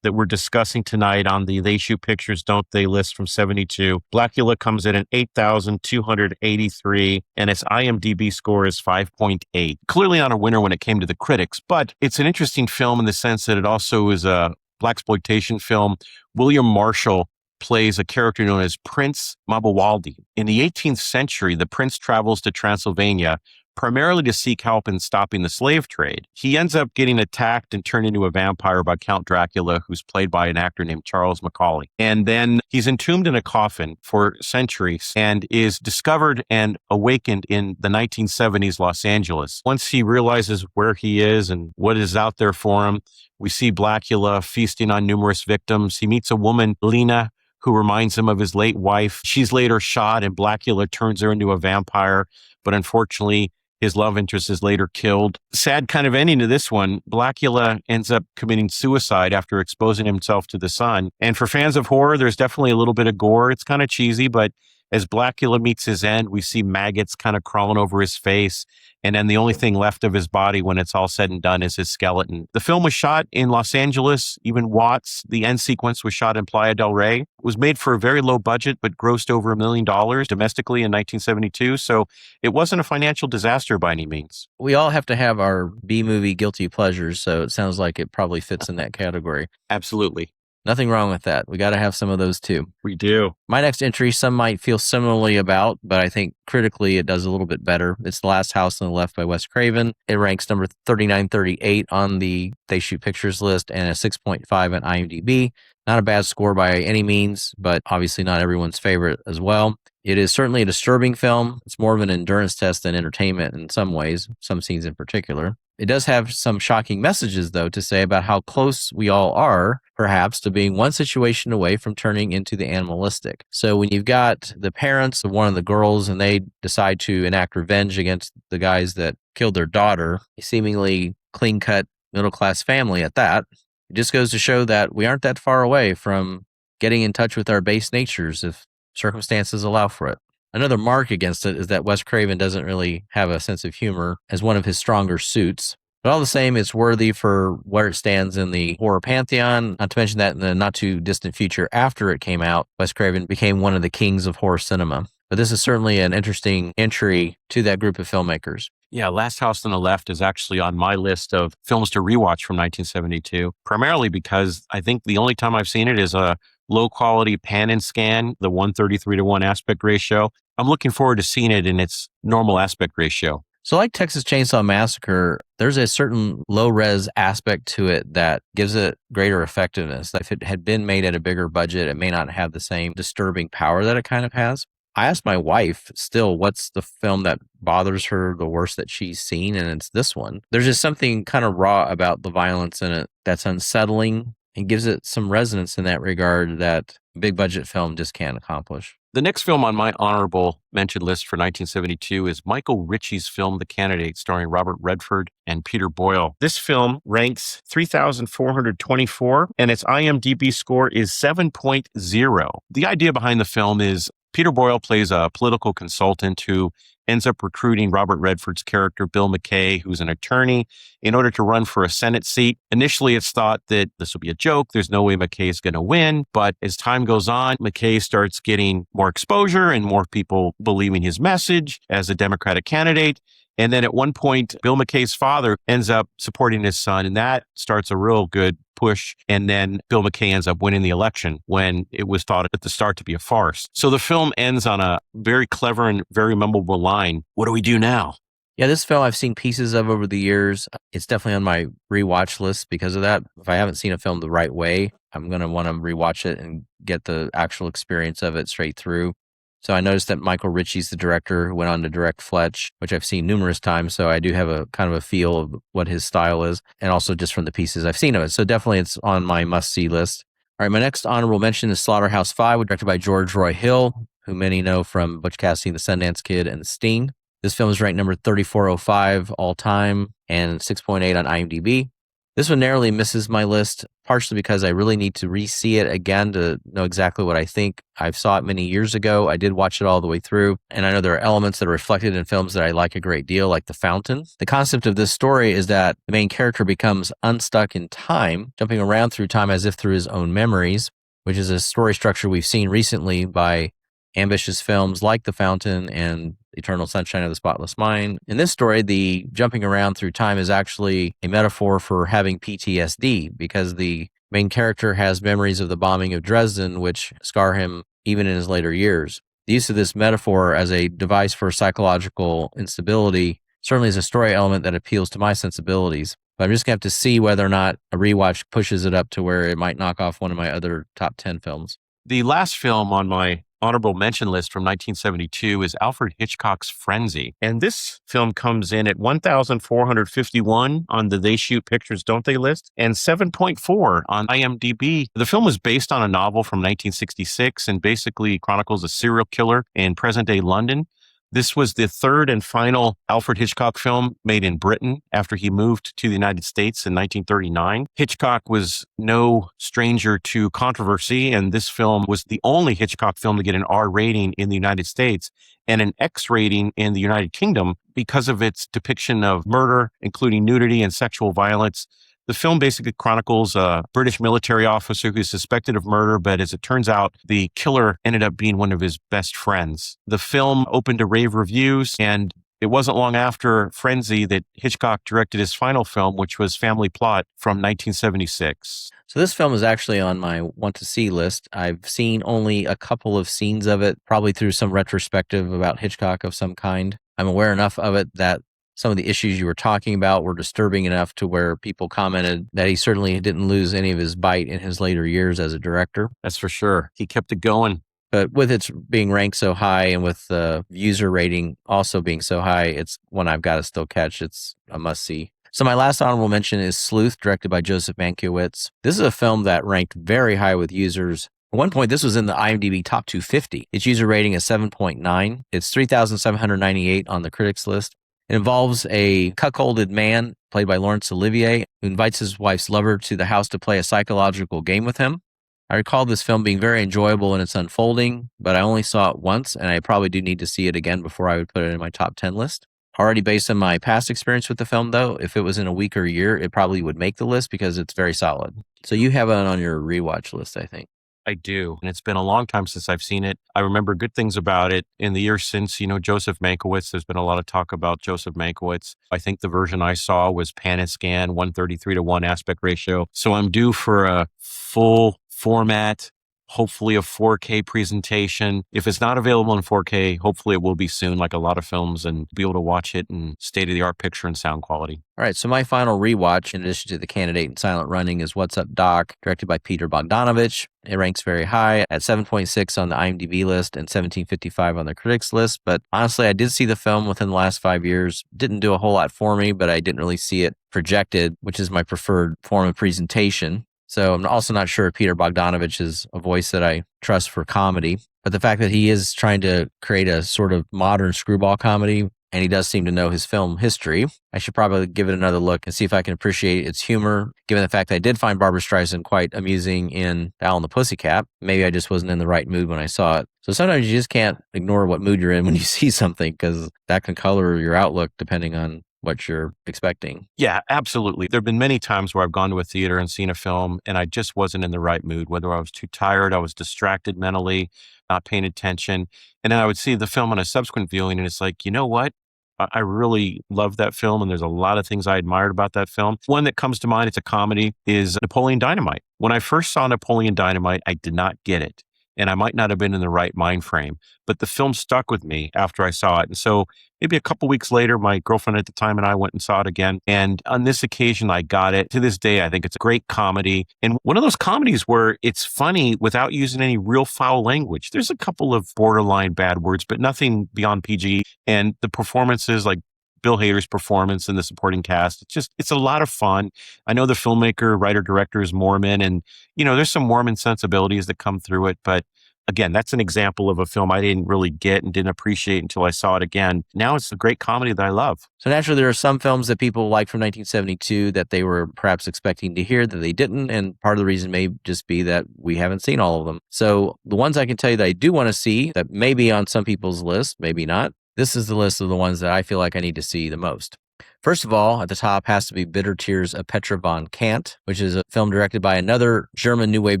that we're discussing tonight on the They Shoot Pictures, Don't They list from 72. Blackula comes in at 8,283, and its IMDb score is 5.8. Clearly not a winner when it came to the critics, but it's an interesting film in the sense that it also is a blaxploitation film. William Marshall plays a character known as Prince Mabawaldi. In the 18th century, the prince travels to Transylvania primarily to seek help in stopping the slave trade. He ends up getting attacked and turned into a vampire by Count Dracula, who's played by an actor named Charles Macaulay. And then he's entombed in a coffin for centuries and is discovered and awakened in the 1970s Los Angeles. Once he realizes where he is and what is out there for him, we see Blackula feasting on numerous victims. He meets a woman, Lena, who reminds him of his late wife. She's later shot, and Blackula turns her into a vampire, but unfortunately, his love interest is later killed. Sad kind of ending to this one. Blackula ends up committing suicide after exposing himself to the sun. And for fans of horror, there's definitely a little bit of gore. It's kind of cheesy, but as Blackula meets his end, we see maggots kind of crawling over his face. And then the only thing left of his body when it's all said and done is his skeleton. The film was shot in Los Angeles, even Watts. The end sequence was shot in Playa del Rey. It was made for a very low budget, but grossed over $1 million domestically in 1972. So it wasn't a financial disaster by any means. We all have to have our B-movie guilty pleasures, so it sounds like it probably fits in that category. Absolutely. Nothing wrong with that. We got to have some of those too. We do. My next entry, some might feel similarly about, but I think critically it does a little bit better. It's The Last House on the Left by Wes Craven. It ranks number 3938 on the They Shoot Pictures list and a 6.5 on IMDb. Not a bad score by any means, but obviously not everyone's favorite as well. It is certainly a disturbing film. It's more of an endurance test than entertainment in some ways, some scenes in particular. It does have some shocking messages, though, to say about how close we all are, perhaps, to being one situation away from turning into the animalistic. So when you've got the parents of one of the girls and they decide to enact revenge against the guys that killed their daughter, a seemingly clean-cut middle-class family at that, it just goes to show that we aren't that far away from getting in touch with our base natures of circumstances allow for it. Another mark against it is that Wes Craven doesn't really have a sense of humor as one of his stronger suits. But all the same, it's worthy for where it stands in the horror pantheon. Not to mention that in the not too distant future after it came out, Wes Craven became one of the kings of horror cinema. But this is certainly an interesting entry to that group of filmmakers. Yeah, Last House on the Left is actually on my list of films to rewatch from 1972, primarily because I think the only time I've seen it is a low quality pan and scan, the 133:1 aspect ratio. I'm looking forward to seeing it in its normal aspect ratio. So like Texas Chainsaw Massacre, there's a certain low-res aspect to it that gives it greater effectiveness. If it had been made at a bigger budget, it may not have the same disturbing power that it kind of has. I asked my wife still what's the film that bothers her the worst that she's seen, and it's this one. There's just something kind of raw about the violence in it that's unsettling and gives it some resonance in that regard that a big budget film just can't accomplish. The next film on my honorable mention list for 1972 is Michael Ritchie's film The Candidate, starring Robert Redford and Peter Boyle. This film ranks 3,424, and its IMDb score is 7.0. The idea behind the film is Peter Boyle plays a political consultant who ends up recruiting Robert Redford's character, Bill McKay, who's an attorney, in order to run for a Senate seat. Initially, it's thought that this will be a joke. There's no way McKay is going to win. But as time goes on, McKay starts getting more exposure and more people believing his message as a Democratic candidate. And then at one point, Bill McKay's father ends up supporting his son, and that starts a real good push. And then Bill McKay ends up winning the election when it was thought at the start to be a farce. So the film ends on a very clever and very memorable line. What do we do now? Yeah, this film I've seen pieces of over the years. It's definitely on my rewatch list because of that. If I haven't seen a film the right way, I'm going to want to rewatch it and get the actual experience of it straight through. So I noticed that Michael Ritchie's the director who went on to direct Fletch, which I've seen numerous times. So I do have a kind of a feel of what his style is, and also just from the pieces I've seen of it. So definitely it's on my must-see list. All right, my next honorable mention is Slaughterhouse-Five, directed by George Roy Hill, who many know from Butch Cassidy and the Sundance Kid and Sting. This film is ranked number 3405 all time and 6.8 on IMDb. This one narrowly misses my list, partially because I really need to re-see it again to know exactly what I think. I saw it many years ago. I did watch it all the way through, and I know there are elements that are reflected in films that I like a great deal, like The Fountain. The concept of this story is that the main character becomes unstuck in time, jumping around through time as if through his own memories, which is a story structure we've seen recently by ambitious films like The Fountain and Eternal Sunshine of the Spotless Mind. In this story, the jumping around through time is actually a metaphor for having PTSD because the main character has memories of the bombing of Dresden, which scar him even in his later years. The use of this metaphor as a device for psychological instability certainly is a story element that appeals to my sensibilities. But I'm just going to have to see whether or not a rewatch pushes it up to where it might knock off one of my other top 10 films. The last film on my honorable mention list from 1972 is Alfred Hitchcock's Frenzy. And this film comes in at 1,451 on the They Shoot Pictures, Don't They list, and 7.4 on IMDb. The film was based on a novel from 1966 and basically chronicles a serial killer in present-day London. This was the third and final Alfred Hitchcock film made in Britain after he moved to the United States in 1939. Hitchcock was no stranger to controversy, and this film was the only Hitchcock film to get an R rating in the United States and an X rating in the United Kingdom because of its depiction of murder, including nudity and sexual violence. The film basically chronicles a British military officer who's suspected of murder, but as it turns out, the killer ended up being one of his best friends. The film opened to rave reviews, and it wasn't long after Frenzy that Hitchcock directed his final film, which was Family Plot from 1976. So this film is actually on my want-to-see list. I've seen only a couple of scenes of it, probably through some retrospective about Hitchcock of some kind. I'm aware enough of it that some of the issues you were talking about were disturbing enough to where people commented that he certainly didn't lose any of his bite in his later years as a director. That's for sure. He kept it going. But with its being ranked so high and with the user rating also being so high, it's one I've got to still catch. It's a must-see. So my last honorable mention is Sleuth, directed by Joseph Mankiewicz. This is a film that ranked very high with users. At one point, this was in the IMDb Top 250. Its user rating is 7.9. It's 3,798 on the critics list. It involves a cuckolded man, played by Laurence Olivier, who invites his wife's lover to the house to play a psychological game with him. I recall this film being very enjoyable in its unfolding, but I only saw it once, and I probably do need to see it again before I would put it in my top 10 list. Already based on my past experience with the film, though, if it was in a week or a year, it probably would make the list because it's very solid. So you have it on your rewatch list, I think. I do. And it's been a long time since I've seen it. I remember good things about it. In the years since, Joseph Mankiewicz, there's been a lot of talk about Joseph Mankiewicz. I think the version I saw was pan and scan, 133:1 aspect ratio. So I'm due for a full format, hopefully a 4K presentation. If it's not available in 4K, hopefully it will be soon, like a lot of films, and be able to watch it in state-of-the-art picture and sound quality. All right, so my final rewatch, in addition to The Candidate and Silent Running, is What's Up, Doc, directed by Peter Bogdanovich. It ranks very high at 7.6 on the IMDb list and 1755 on the critics list. But honestly, I did see the film within the last 5 years. Didn't do a whole lot for me, but I didn't really see it projected, which is my preferred form of presentation. So I'm also not sure Peter Bogdanovich is a voice that I trust for comedy. But the fact that he is trying to create a sort of modern screwball comedy, and he does seem to know his film history, I should probably give it another look and see if I can appreciate its humor, given the fact that I did find Barbra Streisand quite amusing in Al and the Pussycat. Maybe I just wasn't in the right mood when I saw it. So sometimes you just can't ignore what mood you're in when you see something, because that can color your outlook depending on what you're expecting. Yeah, absolutely. There have been many times where I've gone to a theater and seen a film and I just wasn't in the right mood, whether I was too tired, I was distracted mentally, not paying attention. And then I would see the film on a subsequent viewing and it's like, you know what? I really love that film, and there's a lot of things I admired about that film. One that comes to mind, it's a comedy, is Napoleon Dynamite. When I first saw Napoleon Dynamite, I did not get it, and I might not have been in the right mind frame, but the film stuck with me after I saw it. And so maybe a couple weeks later, my girlfriend at the time and I went and saw it again. And on this occasion, I got it. To this day, I think it's a great comedy. And one of those comedies where it's funny without using any real foul language. There's a couple of borderline bad words, but nothing beyond PG. And the performances, like Bill Hader's performance and the supporting cast, it's a lot of fun. I know the filmmaker, writer, director is Mormon, and, there's some Mormon sensibilities that come through it. But again, that's an example of a film I didn't really get and didn't appreciate until I saw it again. Now it's a great comedy that I love. So naturally, there are some films that people like from 1972 that they were perhaps expecting to hear that they didn't. And part of the reason may just be that we haven't seen all of them. So the ones I can tell you that I do want to see that may be on some people's list, maybe not. This is the list of the ones that I feel like I need to see the most. First of all, at the top has to be Bitter Tears of Petra von Kant, which is a film directed by another German New Wave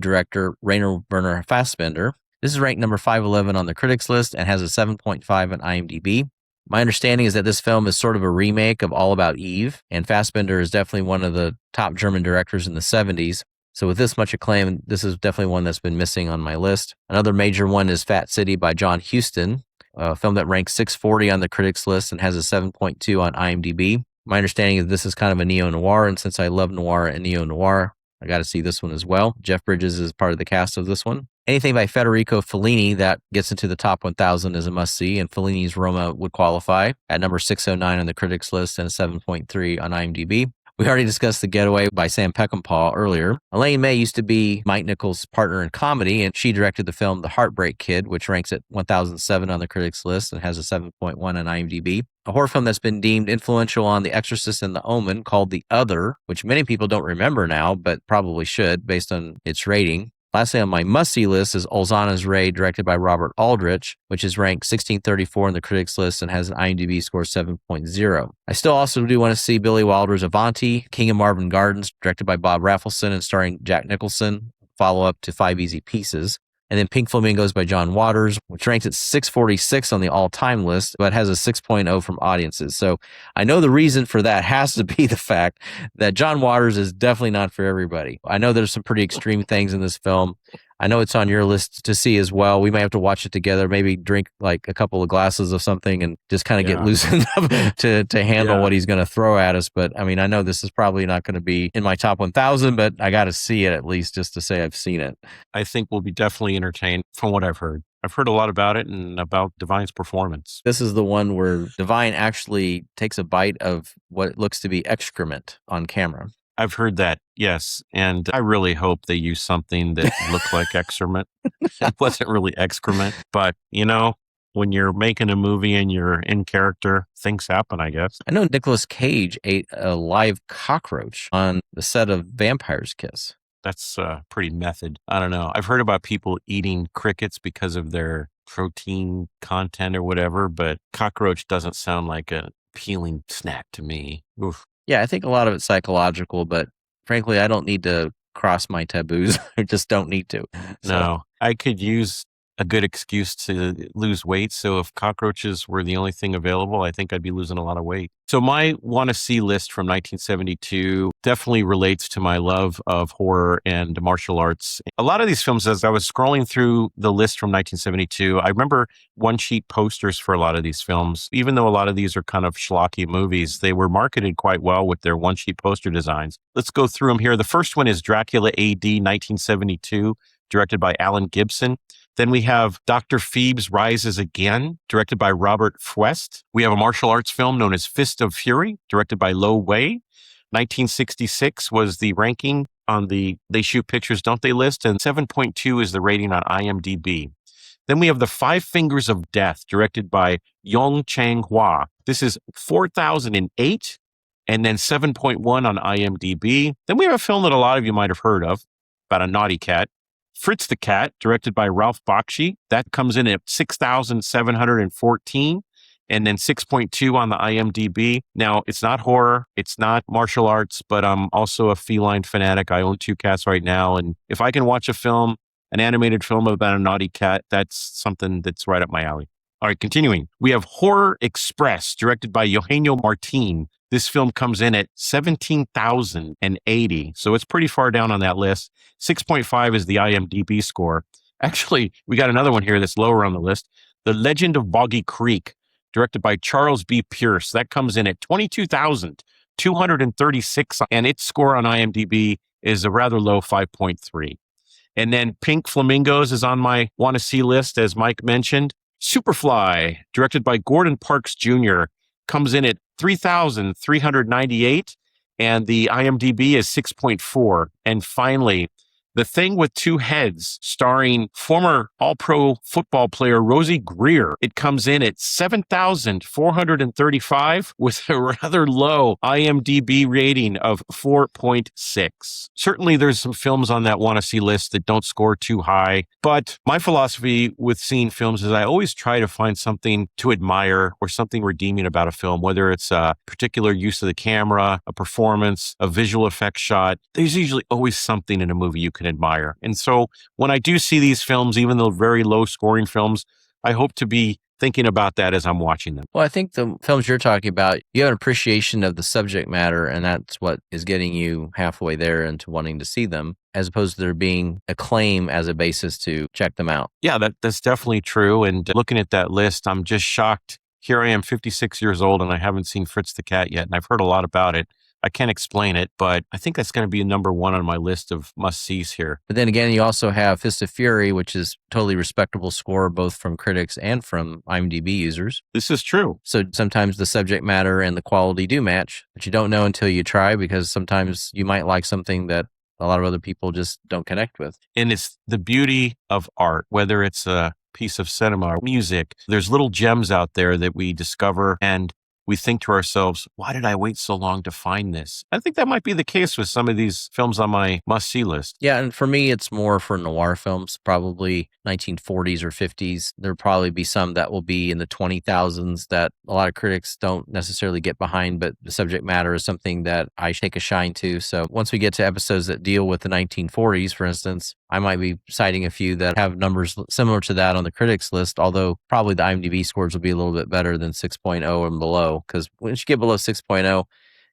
director, Rainer Werner Fassbinder. This is ranked number 511 on the critics list and has a 7.5 on IMDb. My understanding is that this film is sort of a remake of All About Eve, and Fassbinder is definitely one of the top German directors in the 70s. So with this much acclaim, this is definitely one that's been missing on my list. Another major one is Fat City by John Huston, a film that ranks 640 on the critics list and has a 7.2 on IMDb. My understanding is this is kind of a neo-noir, and since I love noir and neo-noir, I got to see this one as well. Jeff Bridges is part of the cast of this one. Anything by Federico Fellini that gets into the top 1,000 is a must-see, and Fellini's Roma would qualify at number 609 on the critics list and a 7.3 on IMDb. We already discussed The Getaway by Sam Peckinpah earlier. Elaine May used to be Mike Nichols' partner in comedy, and she directed the film The Heartbreak Kid, which ranks at 1007 on the critics list and has a 7.1 on IMDb. A horror film that's been deemed influential on The Exorcist and The Omen called The Other, which many people don't remember now, but probably should based on its rating. Lastly, on my must-see list is Olzana's Ray, directed by Robert Aldrich, which is ranked 1634 on the critics list and has an IMDb score of 7.0. I still also do want to see Billy Wilder's Avanti, King of Marvin Gardens, directed by Bob Rafelson and starring Jack Nicholson, follow-up to Five Easy Pieces. And then Pink Flamingos by John Waters, which ranks at 646 on the all-time list, but has a 6.0 from audiences. So I know the reason for that has to be the fact that John Waters is definitely not for everybody. I know there's some pretty extreme things in this film. I know it's on your list to see as well. We may have to watch it together, maybe drink like a couple of glasses of something and just kind of get loosened up to handle what he's going to throw at us. But I mean, I know this is probably not going to be in my top 1,000, but I got to see it at least just to say I've seen it. I think we'll be definitely entertained from what I've heard. I've heard a lot about it and about Divine's performance. This is the one where Divine actually takes a bite of what looks to be excrement on camera. I've heard that, yes. And I really hope they use something that looked like excrement. It wasn't really excrement. But, when you're making a movie and you're in character, things happen, I guess. I know Nicolas Cage ate a live cockroach on the set of Vampire's Kiss. That's pretty method. I don't know. I've heard about people eating crickets because of their protein content or whatever, but cockroach doesn't sound like a appealing snack to me. Oof. Yeah, I think a lot of it's psychological, but frankly, I don't need to cross my taboos. I just don't need to. So, No, I could use a good excuse to lose weight. So if cockroaches were the only thing available, I think I'd be losing a lot of weight. So my want to see list from 1972 definitely relates to my love of horror and martial arts. A lot of these films, as I was scrolling through the list from 1972, I remember one sheet posters for a lot of these films. Even though a lot of these are kind of schlocky movies, they were marketed quite well with their one sheet poster designs. Let's go through them here. The first one is Dracula AD 1972, directed by Alan Gibson. Then we have Dr. Phoebes Rises Again, directed by Robert Fuest. We have a martial arts film known as Fist of Fury, directed by Lo Wei. 1966 was the ranking on the They Shoot Pictures, Don't They list, and 7.2 is the rating on IMDb. Then we have The Five Fingers of Death, directed by Yong Chang Hua. This is 4008 and then 7.1 on IMDb. Then we have a film that a lot of you might have heard of, about a naughty cat. Fritz the Cat, directed by Ralph Bakshi. That comes in at 6,714 and then 6.2 on the IMDb. Now, it's not horror, it's not martial arts, but I'm also a feline fanatic. I own 2 cats right now. And if I can watch a film, an animated film about a naughty cat, that's something that's right up my alley. All right, continuing. We have Horror Express, directed by Eugenio Martin. This film comes in at 17,080. So it's pretty far down on that list. 6.5 is the IMDb score. Actually, we got another one here that's lower on the list. The Legend of Boggy Creek, directed by Charles B. Pierce. That comes in at 22,236. And its score on IMDb is a rather low 5.3. And then Pink Flamingos is on my want to see list, as Mike mentioned. Superfly, directed by Gordon Parks Jr., comes in at 3,398, and the IMDb is 6.4. And finally, The Thing with Two Heads, starring former All-Pro football player Rosie Greer. It comes in at 7,435 with a rather low IMDb rating of 4.6. Certainly, there's some films on that want-to-see list that don't score too high, but my philosophy with seeing films is I always try to find something to admire or something redeeming about a film, whether it's a particular use of the camera, a performance, a visual effect shot. There's usually always something in a movie you can admire. And so when I do see these films, even though very low scoring films, I hope to be thinking about that as I'm watching them. Well, I think the films you're talking about, you have an appreciation of the subject matter, and that's what is getting you halfway there into wanting to see them, as opposed to there being a claim as a basis to check them out. Yeah, that's definitely true. And looking at that list, I'm just shocked. Here I am, 56 years old, and I haven't seen Fritz the Cat yet, and I've heard a lot about it. I can't explain it, but I think that's going to be number 1 on my list of must-sees here. But then again, you also have Fist of Fury, which is totally respectable score, both from critics and from IMDb users. This is true. So sometimes the subject matter and the quality do match, but you don't know until you try, because sometimes you might like something that a lot of other people just don't connect with. And it's the beauty of art, whether it's a piece of cinema or music. There's little gems out there that we discover, and we think to ourselves, why did I wait so long to find this? I think that might be the case with some of these films on my must-see list. Yeah, and for me, it's more for noir films, probably 1940s or 50s. There'll probably be some that will be in the 20,000s that a lot of critics don't necessarily get behind, but the subject matter is something that I take a shine to. So once we get to episodes that deal with the 1940s, for instance, I might be citing a few that have numbers similar to that on the critics list, although probably the IMDb scores will be a little bit better than 6.0 and below, because once you get below 6.0,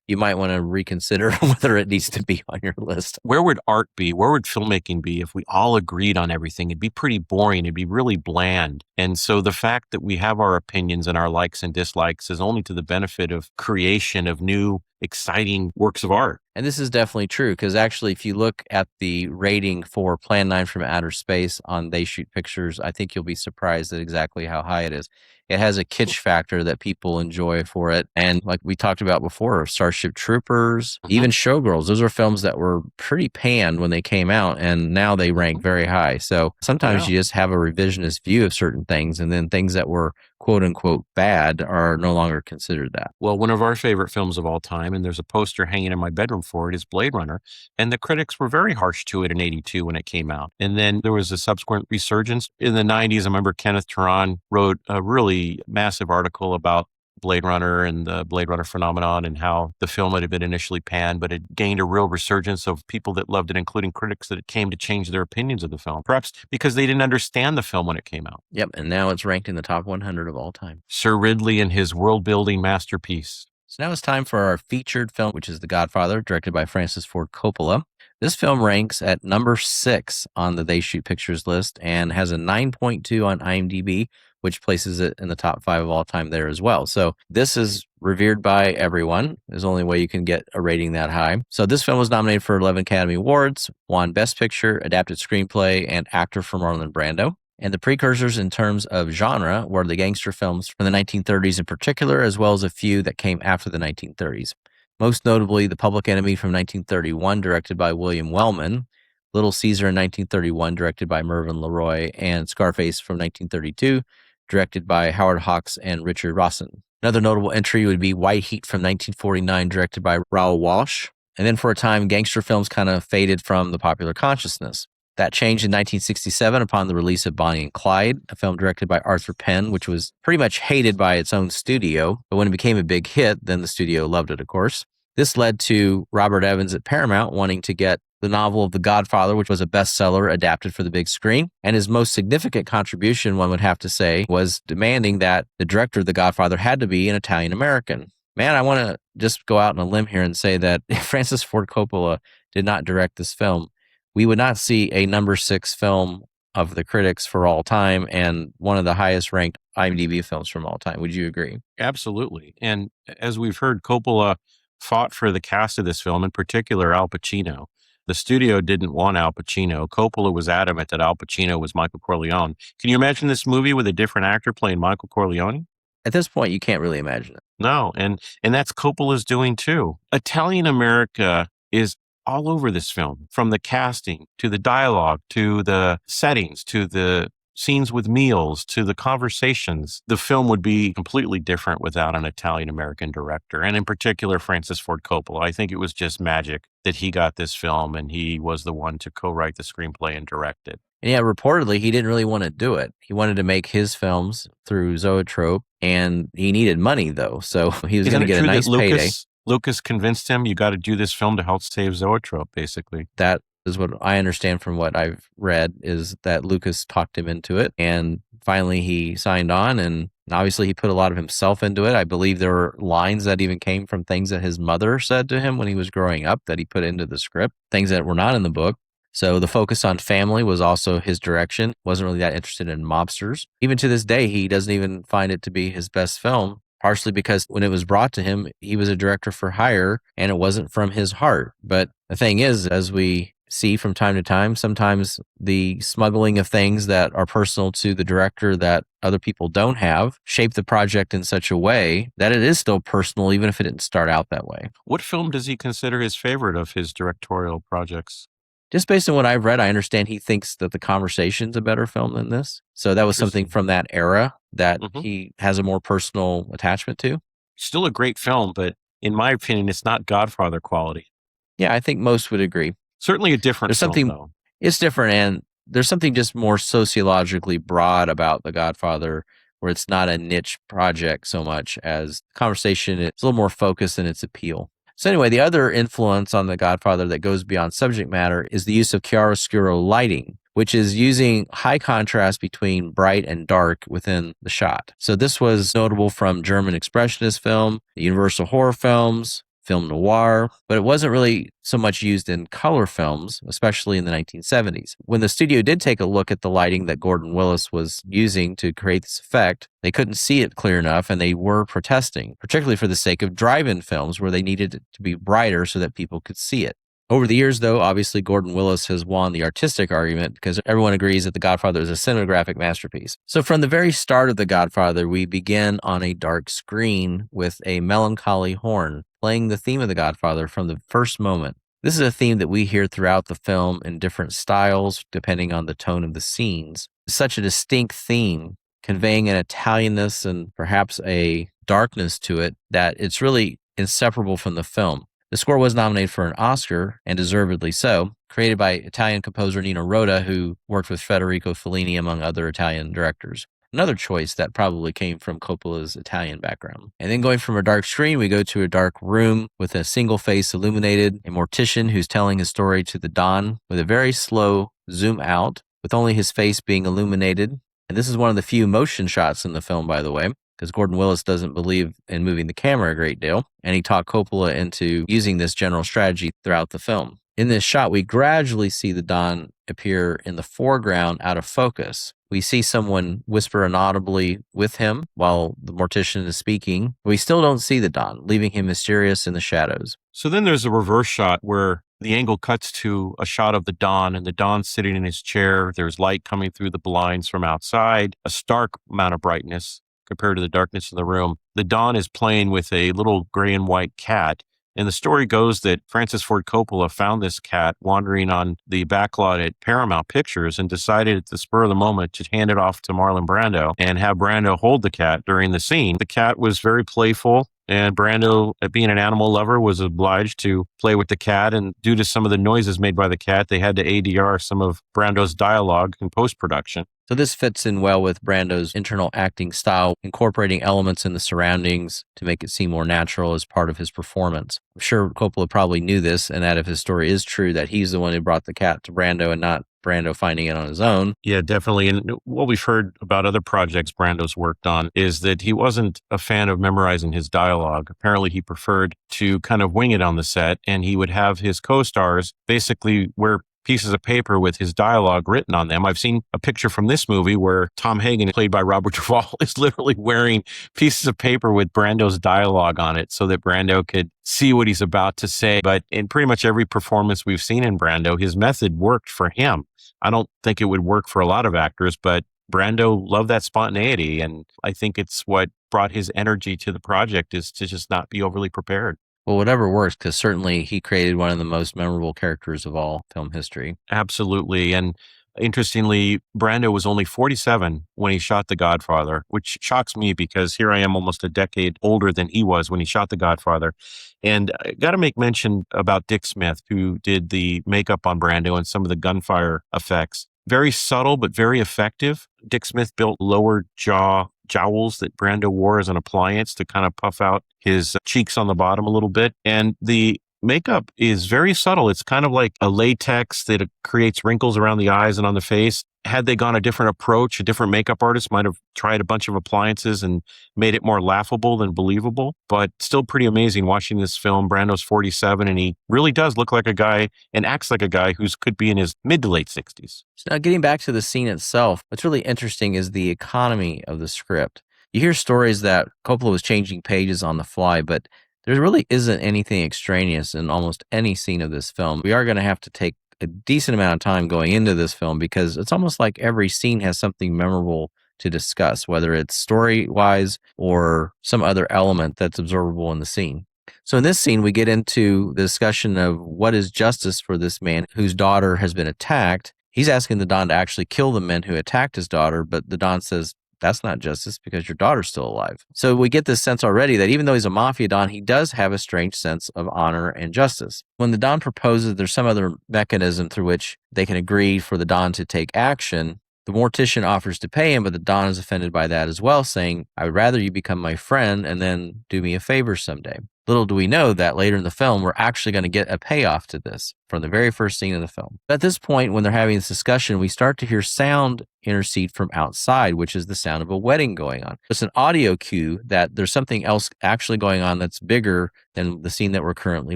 you might want to reconsider whether it needs to be on your list. Where would art be? Where would filmmaking be if we all agreed on everything? It'd be pretty boring. It'd be really bland. And so the fact that we have our opinions and our likes and dislikes is only to the benefit of creation of new, exciting works of art. And this is definitely true, because actually, if you look at the rating for Plan 9 from Outer Space on They Shoot Pictures, I think you'll be surprised at exactly how high it is. It has a kitsch factor that people enjoy for it. And like we talked about before, Starship Troopers, even Showgirls, those are films that were pretty panned when they came out, and now they rank very high. So sometimes you just have a revisionist view of certain certain things, and then things that were quote unquote bad are no longer considered that. Well, one of our favorite films of all time, and there's a poster hanging in my bedroom for it, is Blade Runner. And the critics were very harsh to it in 82 when it came out. And then there was a subsequent resurgence in the 90s. I remember Kenneth Turan wrote a really massive article about Blade Runner and the Blade Runner phenomenon and how the film had been initially panned, but it gained a real resurgence of people that loved it, including critics that it came to change their opinions of the film, perhaps because they didn't understand the film when it came out. Yep, and now it's ranked in the top 100 of all time. Sir Ridley and his world-building masterpiece. So now it's time for our featured film, which is The Godfather, directed by Francis Ford Coppola. This film ranks at number 6 on the They Shoot Pictures list and has a 9.2 on IMDb, which places it in the top 5 of all time there as well. So this is revered by everyone. There's the only way you can get a rating that high. So this film was nominated for 11 Academy Awards, won Best Picture, Adapted Screenplay, and Actor for Marlon Brando. And the precursors in terms of genre were the gangster films from the 1930s in particular, as well as a few that came after the 1930s. Most notably, The Public Enemy from 1931, directed by William Wellman, Little Caesar in 1931, directed by Mervyn LeRoy, and Scarface from 1932, directed by Howard Hawks and Richard Rawson. Another notable entry would be White Heat from 1949, directed by Raoul Walsh. And then for a time, gangster films kind of faded from the popular consciousness. That changed in 1967 upon the release of Bonnie and Clyde, a film directed by Arthur Penn, which was pretty much hated by its own studio. But when it became a big hit, then the studio loved it, of course. This led to Robert Evans at Paramount wanting to get the novel of The Godfather, which was a bestseller, adapted for the big screen. And his most significant contribution, one would have to say, was demanding that the director of The Godfather had to be an Italian-American. Man, I want to just go out on a limb here and say that if Francis Ford Coppola did not direct this film, we would not see a number 6 film of the critics for all time and one of the highest ranked IMDb films from all time. Would you agree? Absolutely. And as we've heard, Coppola fought for the cast of this film, in particular Al Pacino. The studio didn't want Al Pacino. Coppola was adamant that Al Pacino was Michael Corleone. Can you imagine this movie with a different actor playing Michael Corleone? At this point, you can't really imagine it. No, and that's Coppola's doing too. Italian America is all over this film, from the casting to the dialogue to the settings to the scenes with meals to the conversations. The film would be completely different without an Italian-American director, and in particular, Francis Ford Coppola. I think it was just magic that he got this film and he was the one to co-write the screenplay and direct it. And yeah, reportedly, he didn't really want to do it. He wanted to make his films through Zoetrope, and he needed money, though. So he was going to get a nice payday. Lucas convinced him, you got to do this film to help save Zoetrope, basically. That is what I understand from what I've read, is that Lucas talked him into it. And finally, he signed on, and obviously he put a lot of himself into it. I believe there were lines that even came from things that his mother said to him when he was growing up that he put into the script, things that were not in the book. So the focus on family was also his direction. Wasn't really that interested in mobsters. Even to this day, he doesn't even find it to be his best film, partially because when it was brought to him, he was a director for hire and it wasn't from his heart. But the thing is, as we see from time to time, sometimes the smuggling of things that are personal to the director that other people don't have shape the project in such a way that it is still personal, even if it didn't start out that way. What film does he consider his favorite of his directorial projects? Just based on what I've read, I understand he thinks that The Conversation's a better film than this. So that was something from that era that he has a more personal attachment to. Still a great film, but in my opinion, it's not Godfather quality. Yeah, I think most would agree. Certainly a different There's something, film, though. It's different, and there's something just more sociologically broad about The Godfather, where it's not a niche project so much as Conversation. It's a little more focused in its appeal. So anyway, the other influence on The Godfather that goes beyond subject matter is the use of chiaroscuro lighting, which is using high contrast between bright and dark within the shot. So this was notable from German Expressionist film, the Universal horror films, film noir, but it wasn't really so much used in color films, especially in the 1970s. When the studio did take a look at the lighting that Gordon Willis was using to create this effect, they couldn't see it clear enough and they were protesting, particularly for the sake of drive-in films where they needed it to be brighter so that people could see it. Over the years, though, obviously Gordon Willis has won the artistic argument because everyone agrees that The Godfather is a cinematographic masterpiece. So from the very start of The Godfather, we begin on a dark screen with a melancholy horn playing the theme of The Godfather from the first moment. This is a theme that we hear throughout the film in different styles depending on the tone of the scenes. Such a distinct theme conveying an Italianness and perhaps a darkness to it that it's really inseparable from the film. The score was nominated for an Oscar, and deservedly so, created by Italian composer Nino Rota, who worked with Federico Fellini, among other Italian directors. Another choice that probably came from Coppola's Italian background. And then going from a dark screen, we go to a dark room with a single face illuminated, a mortician who's telling his story to the dawn with a very slow zoom out, with only his face being illuminated. And this is one of the few motion shots in the film, by the way, because Gordon Willis doesn't believe in moving the camera a great deal, and he talked Coppola into using this general strategy throughout the film. In this shot, we gradually see the dawn appear in the foreground out of focus. We see someone whisper inaudibly with him while the mortician is speaking. We still don't see the dawn, leaving him mysterious in the shadows. So then there's a reverse shot where the angle cuts to a shot of the Don, and the Don's sitting in his chair. There's light coming through the blinds from outside, a stark amount of brightness compared to the darkness in the room. The Don is playing with a little gray and white cat. And the story goes that Francis Ford Coppola found this cat wandering on the backlot at Paramount Pictures and decided at the spur of the moment to hand it off to Marlon Brando and have Brando hold the cat during the scene. The cat was very playful, and Brando, being an animal lover, was obliged to play with the cat. And due to some of the noises made by the cat, they had to ADR some of Brando's dialogue in post-production. So this fits in well with Brando's internal acting style, incorporating elements in the surroundings to make it seem more natural as part of his performance. I'm sure Coppola probably knew this, and that if his story is true, that he's the one who brought the cat to Brando and not Brando finding it on his own. Yeah, definitely. And what we've heard about other projects Brando's worked on is that he wasn't a fan of memorizing his dialogue. Apparently, he preferred to kind of wing it on the set, and he would have his co-stars basically wear pieces of paper with his dialogue written on them. I've seen a picture from this movie where Tom Hagen, played by Robert Duvall, is literally wearing pieces of paper with Brando's dialogue on it so that Brando could see what he's about to say. But in pretty much every performance we've seen in Brando, his method worked for him. I don't think it would work for a lot of actors, but Brando loved that spontaneity. And I think it's what brought his energy to the project, is to just not be overly prepared. Well, whatever works, because certainly he created one of the most memorable characters of all film history. Absolutely. And interestingly, Brando was only 47 when he shot The Godfather, which shocks me because here I am almost a decade older than he was when he shot The Godfather. And I got to make mention about Dick Smith, who did the makeup on Brando and some of the gunfire effects. Very subtle, but very effective. Dick Smith built lower jaw jowls that Brando wore as an appliance to kind of puff out his cheeks on the bottom a little bit. And the makeup is very subtle. It's kind of like a latex that creates wrinkles around the eyes and on the face. Had they gone a different approach, a different makeup artist might have tried a bunch of appliances and made it more laughable than believable, but still pretty amazing watching this film. Brando's 47, and he really does look like a guy and acts like a guy who could be in his mid to late 60s. So now getting back to the scene itself, what's really interesting is the economy of the script. You hear stories that Coppola was changing pages on the fly, but there really isn't anything extraneous in almost any scene of this film. We are going to have to take a decent amount of time going into this film because it's almost like every scene has something memorable to discuss, whether it's story-wise or some other element that's observable in the scene. So in this scene, we get into the discussion of what is justice for this man whose daughter has been attacked. He's asking the Don to actually kill the men who attacked his daughter, but the Don says, that's not justice because your daughter's still alive. So we get this sense already that even though he's a mafia Don, he does have a strange sense of honor and justice. When the Don proposes there's some other mechanism through which they can agree for the Don to take action, the mortician offers to pay him, but the Don is offended by that as well, saying, I would rather you become my friend and then do me a favor someday. Little do we know that later in the film, we're actually going to get a payoff to this from the very first scene of the film. But at this point, when they're having this discussion, we start to hear sound intercede from outside, which is the sound of a wedding going on. It's an audio cue that there's something else actually going on that's bigger than the scene that we're currently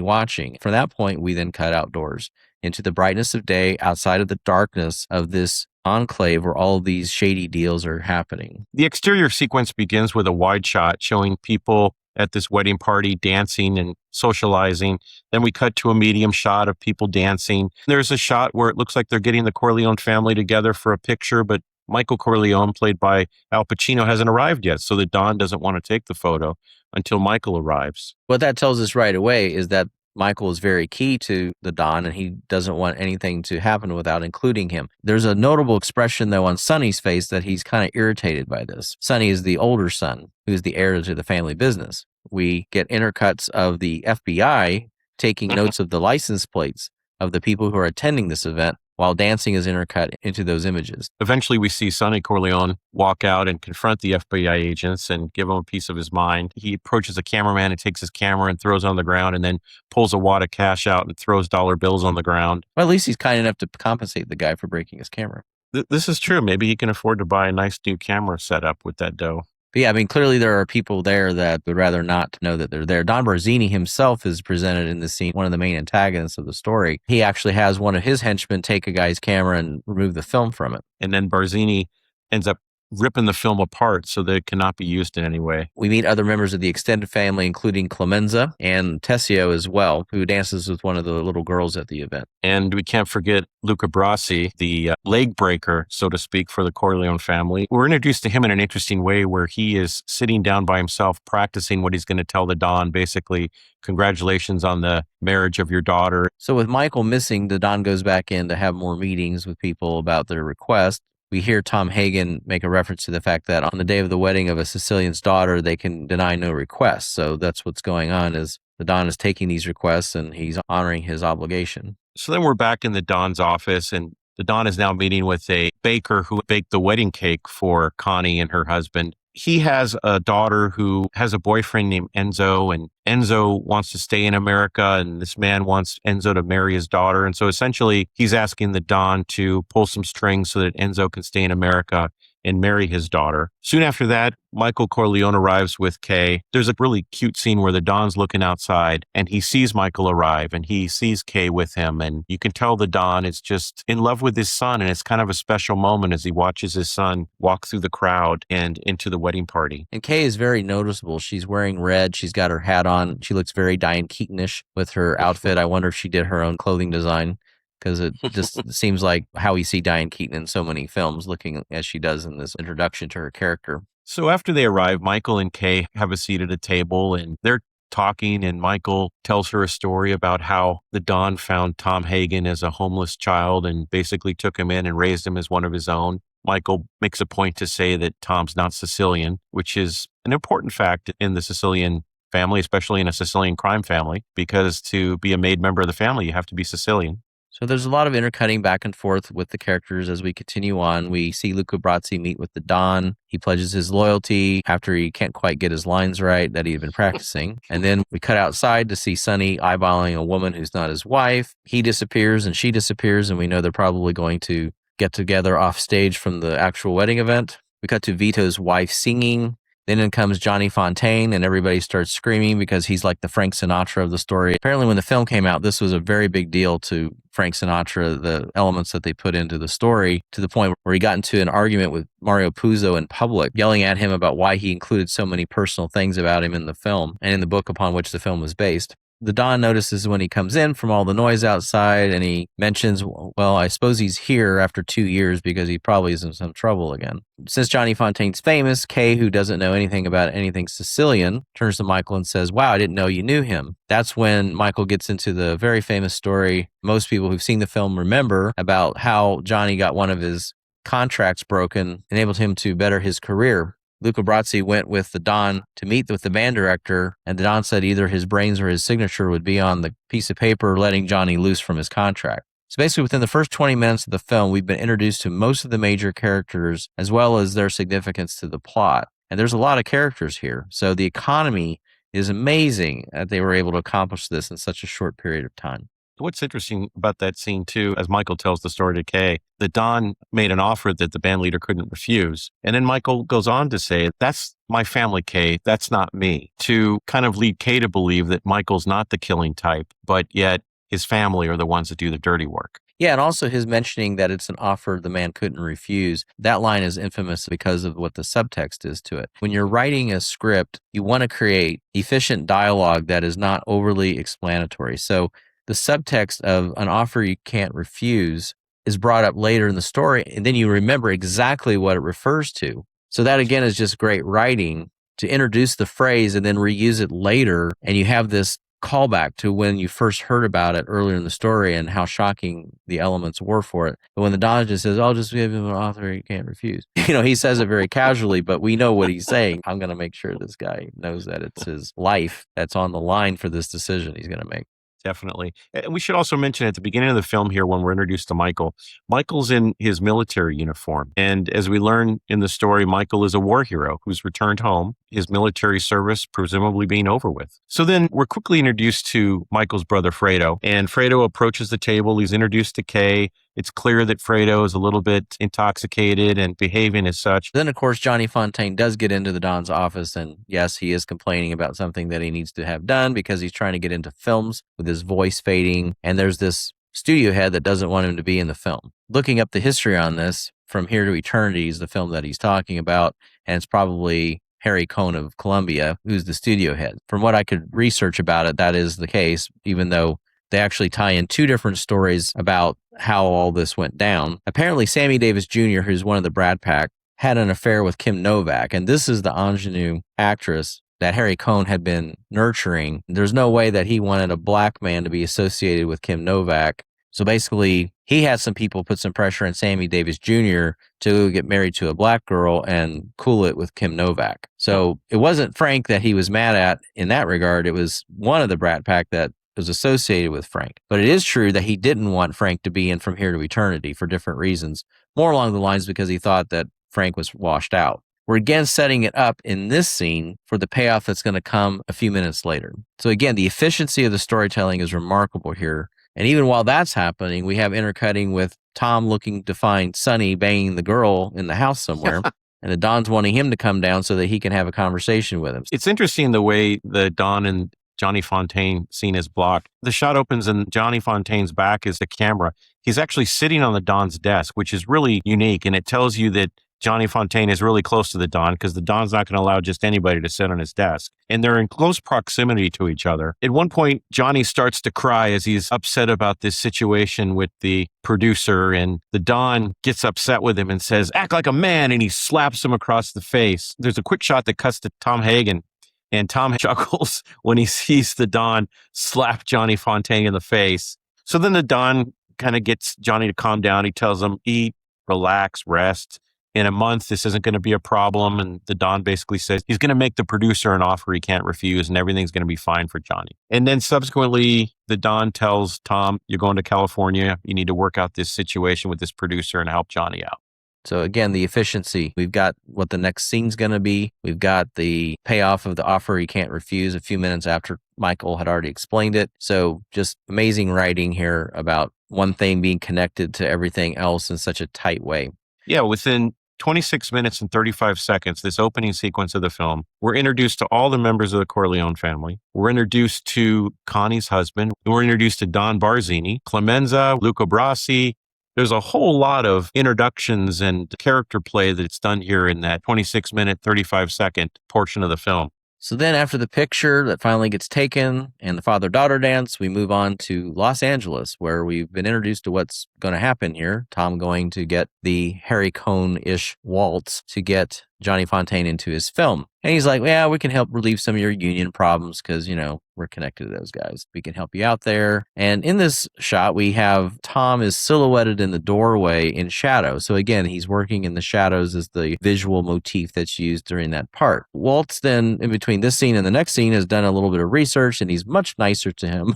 watching. From that point, we then cut outdoors into the brightness of day outside of the darkness of this enclave where all of these shady deals are happening. The exterior sequence begins with a wide shot showing people at this wedding party dancing and socializing. Then we cut to a medium shot of people dancing. There's a shot where it looks like they're getting the Corleone family together for a picture, but Michael Corleone, played by Al Pacino, hasn't arrived yet, so that Don doesn't want to take the photo until Michael arrives. What that tells us right away is that Michael is very key to the Don, and he doesn't want anything to happen without including him. There's a notable expression, though, on Sonny's face that he's kind of irritated by this. Sonny is the older son, who's the heir to the family business. We get intercuts of the FBI taking notes of the license plates of the people who are attending this event, while dancing is intercut into those images. Eventually, we see Sonny Corleone walk out and confront the FBI agents and give them a piece of his mind. He approaches a cameraman and takes his camera and throws it on the ground, and then pulls a wad of cash out and throws dollar bills on the ground. Well, at least he's kind enough to compensate the guy for breaking his camera. This is true. Maybe he can afford to buy a nice new camera setup with that dough. But yeah, I mean, clearly there are people there that would rather not know that they're there. Don Barzini himself is presented in the scene, one of the main antagonists of the story. He actually has one of his henchmen take a guy's camera and remove the film from it. And then Barzini ends up ripping the film apart so that it cannot be used in any way. We meet other members of the extended family, including Clemenza and Tessio as well, who dances with one of the little girls at the event. And we can't forget Luca Brasi, the leg breaker, so to speak, for the Corleone family. We're introduced to him in an interesting way where he is sitting down by himself, practicing what he's going to tell the Don, basically, congratulations on the marriage of your daughter. So with Michael missing, the Don goes back in to have more meetings with people about their request. We hear Tom Hagen make a reference to the fact that on the day of the wedding of a Sicilian's daughter, they can deny no requests. So that's what's going on, is the Don is taking these requests and he's honoring his obligation. So then we're back in the Don's office, and the Don is now meeting with a baker who baked the wedding cake for Connie and her husband. He has a daughter who has a boyfriend named Enzo, and Enzo wants to stay in America, and this man wants Enzo to marry his daughter. And so essentially, he's asking the Don to pull some strings so that Enzo can stay in America and marry his daughter. Soon after that, Michael Corleone arrives with Kay. There's a really cute scene where the Don's looking outside and he sees Michael arrive and he sees Kay with him. And you can tell the Don is just in love with his son. And it's kind of a special moment as he watches his son walk through the crowd and into the wedding party. And Kay is very noticeable. She's wearing red. She's got her hat on. She looks very Diane Keatonish with her outfit. I wonder if she did her own clothing design, because it just seems like how we see Diane Keaton in so many films, looking as she does in this introduction to her character. So after they arrive, Michael and Kay have a seat at a table and they're talking, and Michael tells her a story about how the Don found Tom Hagen as a homeless child and basically took him in and raised him as one of his own. Michael makes a point to say that Tom's not Sicilian, which is an important fact in the Sicilian family, especially in a Sicilian crime family, because to be a made member of the family, you have to be Sicilian. So there's a lot of intercutting back and forth with the characters as we continue on. We see Luca Brasi meet with the Don. He pledges his loyalty after he can't quite get his lines right that he had been practicing. And then we cut outside to see Sonny eyeballing a woman who's not his wife. He disappears and she disappears, and we know they're probably going to get together off stage from the actual wedding event. We cut to Vito's wife singing. Then in comes Johnny Fontaine, and everybody starts screaming because he's like the Frank Sinatra of the story. Apparently, when the film came out, this was a very big deal to Frank Sinatra, the elements that they put into the story, to the point where he got into an argument with Mario Puzo in public, yelling at him about why he included so many personal things about him in the film and in the book upon which the film was based. The Don notices when he comes in from all the noise outside, and he mentions, well, I suppose he's here after 2 years because he probably is in some trouble again. Since Johnny Fontaine's famous, Kay, who doesn't know anything about anything Sicilian, turns to Michael and says, wow, I didn't know you knew him. That's when Michael gets into the very famous story most people who've seen the film remember about how Johnny got one of his contracts broken, enabled him to better his career. Luca Brasi went with the Don to meet with the band director, and the Don said either his brains or his signature would be on the piece of paper letting Johnny loose from his contract. So basically, within the first 20 minutes of the film, we've been introduced to most of the major characters as well as their significance to the plot. And there's a lot of characters here. So the economy is amazing that they were able to accomplish this in such a short period of time. What's interesting about that scene, too, as Michael tells the story to Kay, the Don made an offer that the band leader couldn't refuse. And then Michael goes on to say, that's my family, Kay, that's not me, to kind of lead Kay to believe that Michael's not the killing type, but yet his family are the ones that do the dirty work. Yeah, and also his mentioning that it's an offer the man couldn't refuse. That line is infamous because of what the subtext is to it. When you're writing a script, you want to create efficient dialogue that is not overly explanatory. So the subtext of an offer you can't refuse is brought up later in the story, and then you remember exactly what it refers to. So that, again, is just great writing to introduce the phrase and then reuse it later, and you have this callback to when you first heard about it earlier in the story and how shocking the elements were for it. But when the Don just says, I'll just give him an offer he can't refuse. He says it very casually, but we know what he's saying. I'm going to make sure this guy knows that it's his life that's on the line for this decision he's going to make. Definitely. And we should also mention at the beginning of the film here, when we're introduced to Michael, Michael's in his military uniform. And as we learn in the story, Michael is a war hero who's returned home, his military service presumably being over with. So then we're quickly introduced to Michael's brother, Fredo. And Fredo approaches the table. He's introduced to Kay. It's clear that Fredo is a little bit intoxicated and behaving as such. Then, of course, Johnny Fontane does get into the Don's office, and yes, he is complaining about something that he needs to have done because he's trying to get into films with his voice fading, and there's this studio head that doesn't want him to be in the film. Looking up the history on this, From Here to Eternity is the film that he's talking about, and it's probably Harry Cohn of Columbia, who's the studio head. From what I could research about it, that is the case, even though they actually tie in two different stories about how all this went down. Apparently, Sammy Davis Jr., who's one of the Brat Pack, had an affair with Kim Novak, and this is the ingenue actress that Harry Cohn had been nurturing. There's no way that he wanted a black man to be associated with Kim Novak. So basically, he had some people put some pressure on Sammy Davis Jr. to get married to a black girl and cool it with Kim Novak. So it wasn't Frank that he was mad at in that regard. It was one of the Brat Pack that was associated with Frank. But it is true that he didn't want Frank to be in From Here to Eternity for different reasons, more along the lines because he thought that Frank was washed out. We're again setting it up in this scene for the payoff that's going to come a few minutes later. So again, the efficiency of the storytelling is remarkable here. And even while that's happening, we have intercutting with Tom looking to find Sonny banging the girl in the house somewhere. And the Don's wanting him to come down so that he can have a conversation with him. It's interesting the way the Don and Johnny Fontane scene is blocked. The shot opens and Johnny Fontane's back is the camera. He's actually sitting on the Don's desk, which is really unique. And it tells you that Johnny Fontane is really close to the Don because the Don's not going to allow just anybody to sit on his desk. And they're in close proximity to each other. At one point, Johnny starts to cry as he's upset about this situation with the producer. And the Don gets upset with him and says, act like a man. And he slaps him across the face. There's a quick shot that cuts to Tom Hagen. And Tom chuckles when he sees the Don slap Johnny Fontane in the face. So then the Don kind of gets Johnny to calm down. He tells him, eat, relax, rest. In a month, this isn't going to be a problem. And the Don basically says he's going to make the producer an offer he can't refuse and everything's going to be fine for Johnny. And then subsequently, the Don tells Tom, you're going to California. You need to work out this situation with this producer and help Johnny out. So again, the efficiency. We've got what the next scene's going to be. We've got the payoff of the offer he can't refuse a few minutes after Michael had already explained it. So just amazing writing here about one thing being connected to everything else in such a tight way. Yeah, within 26 minutes and 35 seconds, this opening sequence of the film, we're introduced to all the members of the Corleone family. We're introduced to Connie's husband. We're introduced to Don Barzini, Clemenza, Luca Brasi. There's a whole lot of introductions and character play that's done here in that 26-minute, 35-second portion of the film. So then after the picture that finally gets taken and the father-daughter dance, we move on to Los Angeles, where we've been introduced to what's going to happen here. Tom going to get the Harry Cohn-ish waltz to get Johnny Fontane into his film. And he's like, yeah, we can help relieve some of your union problems because, we're connected to those guys. We can help you out there. And in this shot, we have Tom is silhouetted in the doorway in shadow. So again, he's working in the shadows as the visual motif that's used during that part. Waltz then, in between this scene and the next scene, has done a little bit of research, and he's much nicer to him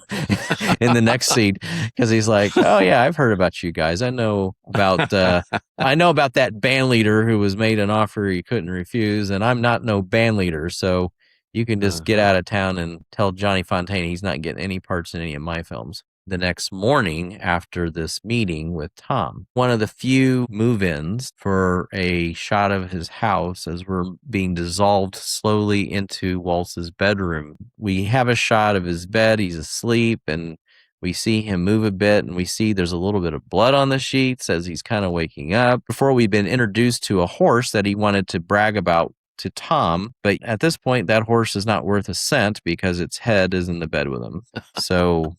in the next scene because he's like, oh yeah, I've heard about you guys. I know about that band leader who was made an offer he couldn't refuse, and I'm not no band leader, so you can just get out of town and tell Johnny Fontane he's not getting any parts in any of my films. The next morning after this meeting with Tom, one of the few move-ins for a shot of his house as we're being dissolved slowly into Waltz's bedroom. We have a shot of his bed. He's asleep, and we see him move a bit, and we see there's a little bit of blood on the sheets as he's kind of waking up. Before we've been introduced to a horse that he wanted to brag about to Tom, but at this point, that horse is not worth a cent because its head is in the bed with him. So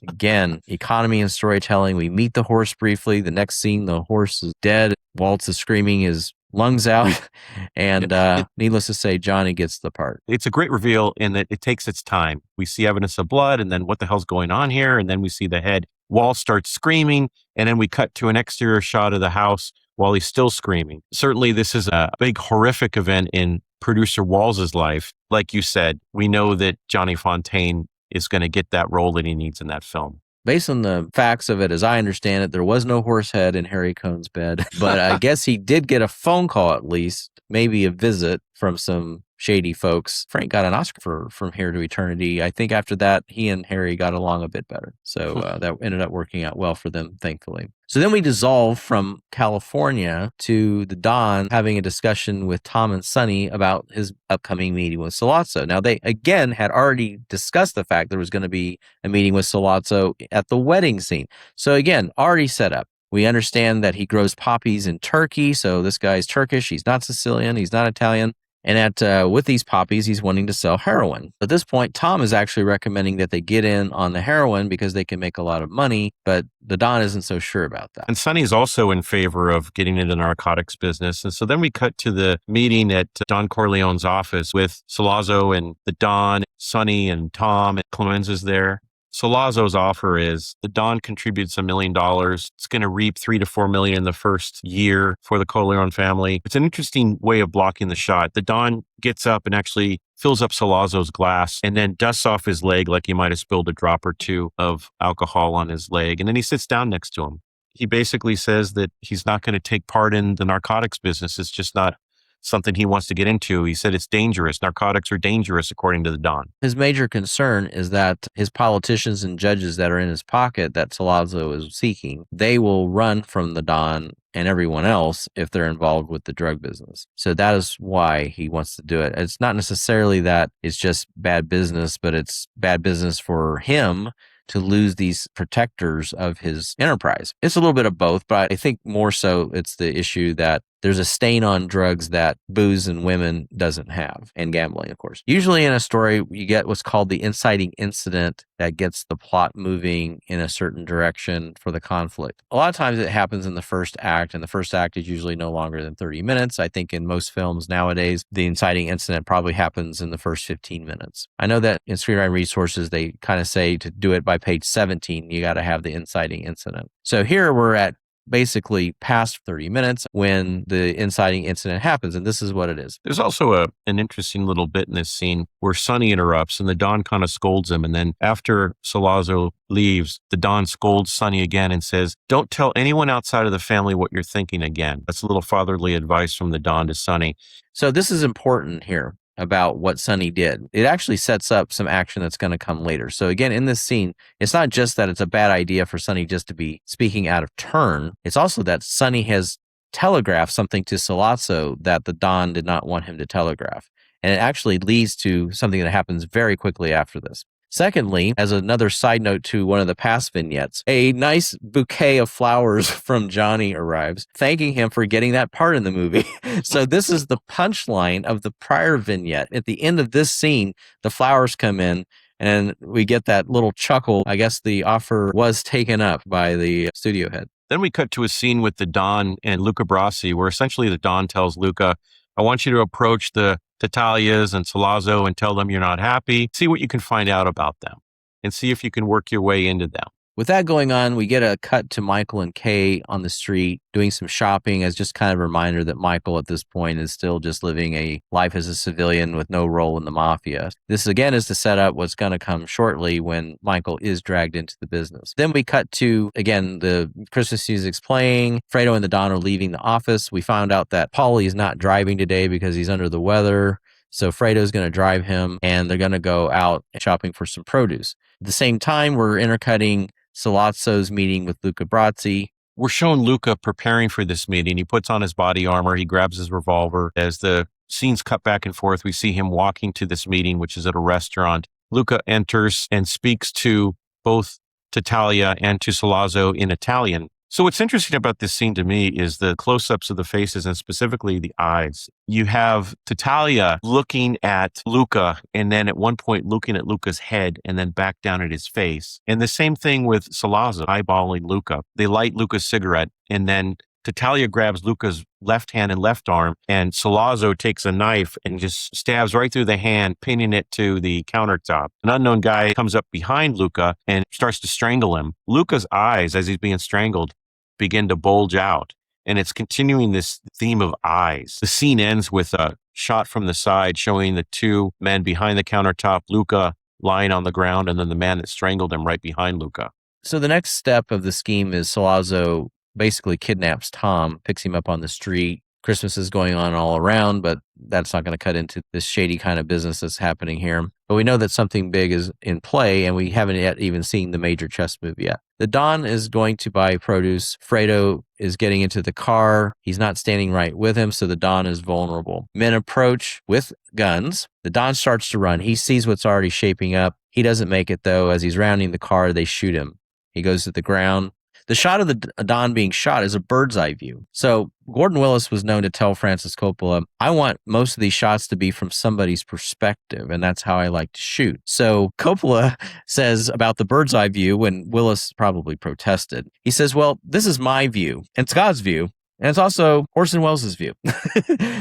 again, economy and storytelling. We meet the horse briefly. The next scene, the horse is dead. Waltz is screaming his lungs out. And needless to say, Johnny gets the part. It's a great reveal in that it takes its time. We see evidence of blood, and then what the hell's going on here? And then we see the head. Wall starts screaming, and then we cut to an exterior shot of the house while he's still screaming. Certainly, this is a big, horrific event in producer Walls's life. Like you said, we know that Johnny Fontaine is going to get that role that he needs in that film. Based on the facts of it, as I understand it, there was no horse head in Harry Cohn's bed, but I guess he did get a phone call at least, maybe a visit from some shady folks. Frank got an Oscar for From Here to Eternity. I think after that, he and Harry got along a bit better. So that ended up working out well for them, thankfully. So then we dissolve from California to the Don having a discussion with Tom and Sonny about his upcoming meeting with Sollozzo. Now, they, again, had already discussed the fact there was going to be a meeting with Sollozzo at the wedding scene. So again, already set up. We understand that he grows poppies in Turkey. So this guy's Turkish. He's not Sicilian. He's not Italian. And with these poppies, he's wanting to sell heroin. At this point, Tom is actually recommending that they get in on the heroin because they can make a lot of money, but the Don isn't so sure about that. And Sonny's also in favor of getting into the narcotics business. And so then we cut to the meeting at Don Corleone's office with Sollozzo and the Don, Sonny and Tom, and Clemenza's there. Sollozzo's offer is the Don contributes $1 million. It's going to reap $3 to $4 million in the first year for the Corleone family. It's an interesting way of blocking the shot. The Don gets up and actually fills up Sollozzo's glass and then dusts off his leg like he might have spilled a drop or two of alcohol on his leg. And then he sits down next to him. He basically says that he's not going to take part in the narcotics business. It's just not something he wants to get into. He said it's dangerous. Narcotics are dangerous, according to the Don. His major concern is that his politicians and judges that are in his pocket that Sollozzo is seeking, they will run from the Don and everyone else if they're involved with the drug business. So that is why he wants to do it. It's not necessarily that it's just bad business, but it's bad business for him to lose these protectors of his enterprise. It's a little bit of both, but I think more so it's the issue that there's a stain on drugs that booze and women doesn't have, and gambling, of course. Usually in a story, you get what's called the inciting incident that gets the plot moving in a certain direction for the conflict. A lot of times it happens in the first act, and the first act is usually no longer than 30 minutes. I think in most films nowadays, the inciting incident probably happens in the first 15 minutes. I know that in Screenwriting Resources, they kind of say to do it by page 17, you got to have the inciting incident. So here we're at basically past 30 minutes when the inciting incident happens, and this is what it is. There's also an interesting little bit in this scene where Sonny interrupts and the Don kind of scolds him. And then after Sollozzo leaves, the Don scolds Sonny again and says, "Don't tell anyone outside of the family what you're thinking again." That's a little fatherly advice from the Don to Sonny. So this is important here about what Sonny did. It actually sets up some action that's going to come later. So again, in this scene, it's not just that it's a bad idea for Sonny just to be speaking out of turn. It's also that Sonny has telegraphed something to Sollozzo that the Don did not want him to telegraph. And it actually leads to something that happens very quickly after this. Secondly, as another side note to one of the past vignettes, a nice bouquet of flowers from Johnny arrives, thanking him for getting that part in the movie. So this is the punchline of the prior vignette. At the end of this scene, the flowers come in, and we get that little chuckle. I guess the offer was taken up by the studio head. Then we cut to a scene with the Don and Luca Brasi, where essentially the Don tells Luca, "I want you to approach the Tatalias and Sollozzo and tell them you're not happy. See what you can find out about them and see if you can work your way into them." With that going on, we get a cut to Michael and Kay on the street doing some shopping as just kind of a reminder that Michael at this point is still just living a life as a civilian with no role in the mafia. This again is to set up what's going to come shortly when Michael is dragged into the business. Then we cut to, again, the Christmas music's playing. Fredo and the Don are leaving the office. We found out that Paulie is not driving today because he's under the weather. So Fredo's going to drive him, and they're going to go out shopping for some produce. At the same time, we're intercutting Sollozzo's meeting with Luca Brasi. We're shown Luca preparing for this meeting. He puts on his body armor. He grabs his revolver. As the scenes cut back and forth, we see him walking to this meeting, which is at a restaurant. Luca enters and speaks to both Tattaglia and to Sollozzo in Italian. So what's interesting about this scene to me is the close-ups of the faces and specifically the eyes. You have Tattaglia looking at Luca and then at one point looking at Luca's head and then back down at his face. And the same thing with Sollozzo eyeballing Luca. They light Luca's cigarette and then Tattaglia grabs Luca's left hand and left arm, and Sollozzo takes a knife and just stabs right through the hand, pinning it to the countertop. An unknown guy comes up behind Luca and starts to strangle him. Luca's eyes, as he's being strangled, begin to bulge out. And it's continuing this theme of eyes. The scene ends with a shot from the side showing the two men behind the countertop, Luca lying on the ground, and then the man that strangled him right behind Luca. So the next step of the scheme is Sollozzo basically kidnaps Tom, picks him up on the street. Christmas is going on all around, but that's not going to cut into this shady kind of business that's happening here. But we know that something big is in play, and we haven't yet even seen the major chess move yet. The Don is going to buy produce. Fredo is getting into the car. He's not standing right with him, so the Don is vulnerable. Men approach with guns. The Don starts to run. He sees what's already shaping up. He doesn't make it, though. As he's rounding the car, they shoot him. He goes to the ground. The shot of the Don being shot is a bird's eye view. So Gordon Willis was known to tell Francis Coppola, I want most of these shots to be from somebody's perspective, and that's how I like to shoot. So Coppola says about the bird's eye view, when Willis probably protested, he says, well, this is my view, and it's God's view, and it's also Orson Welles' view.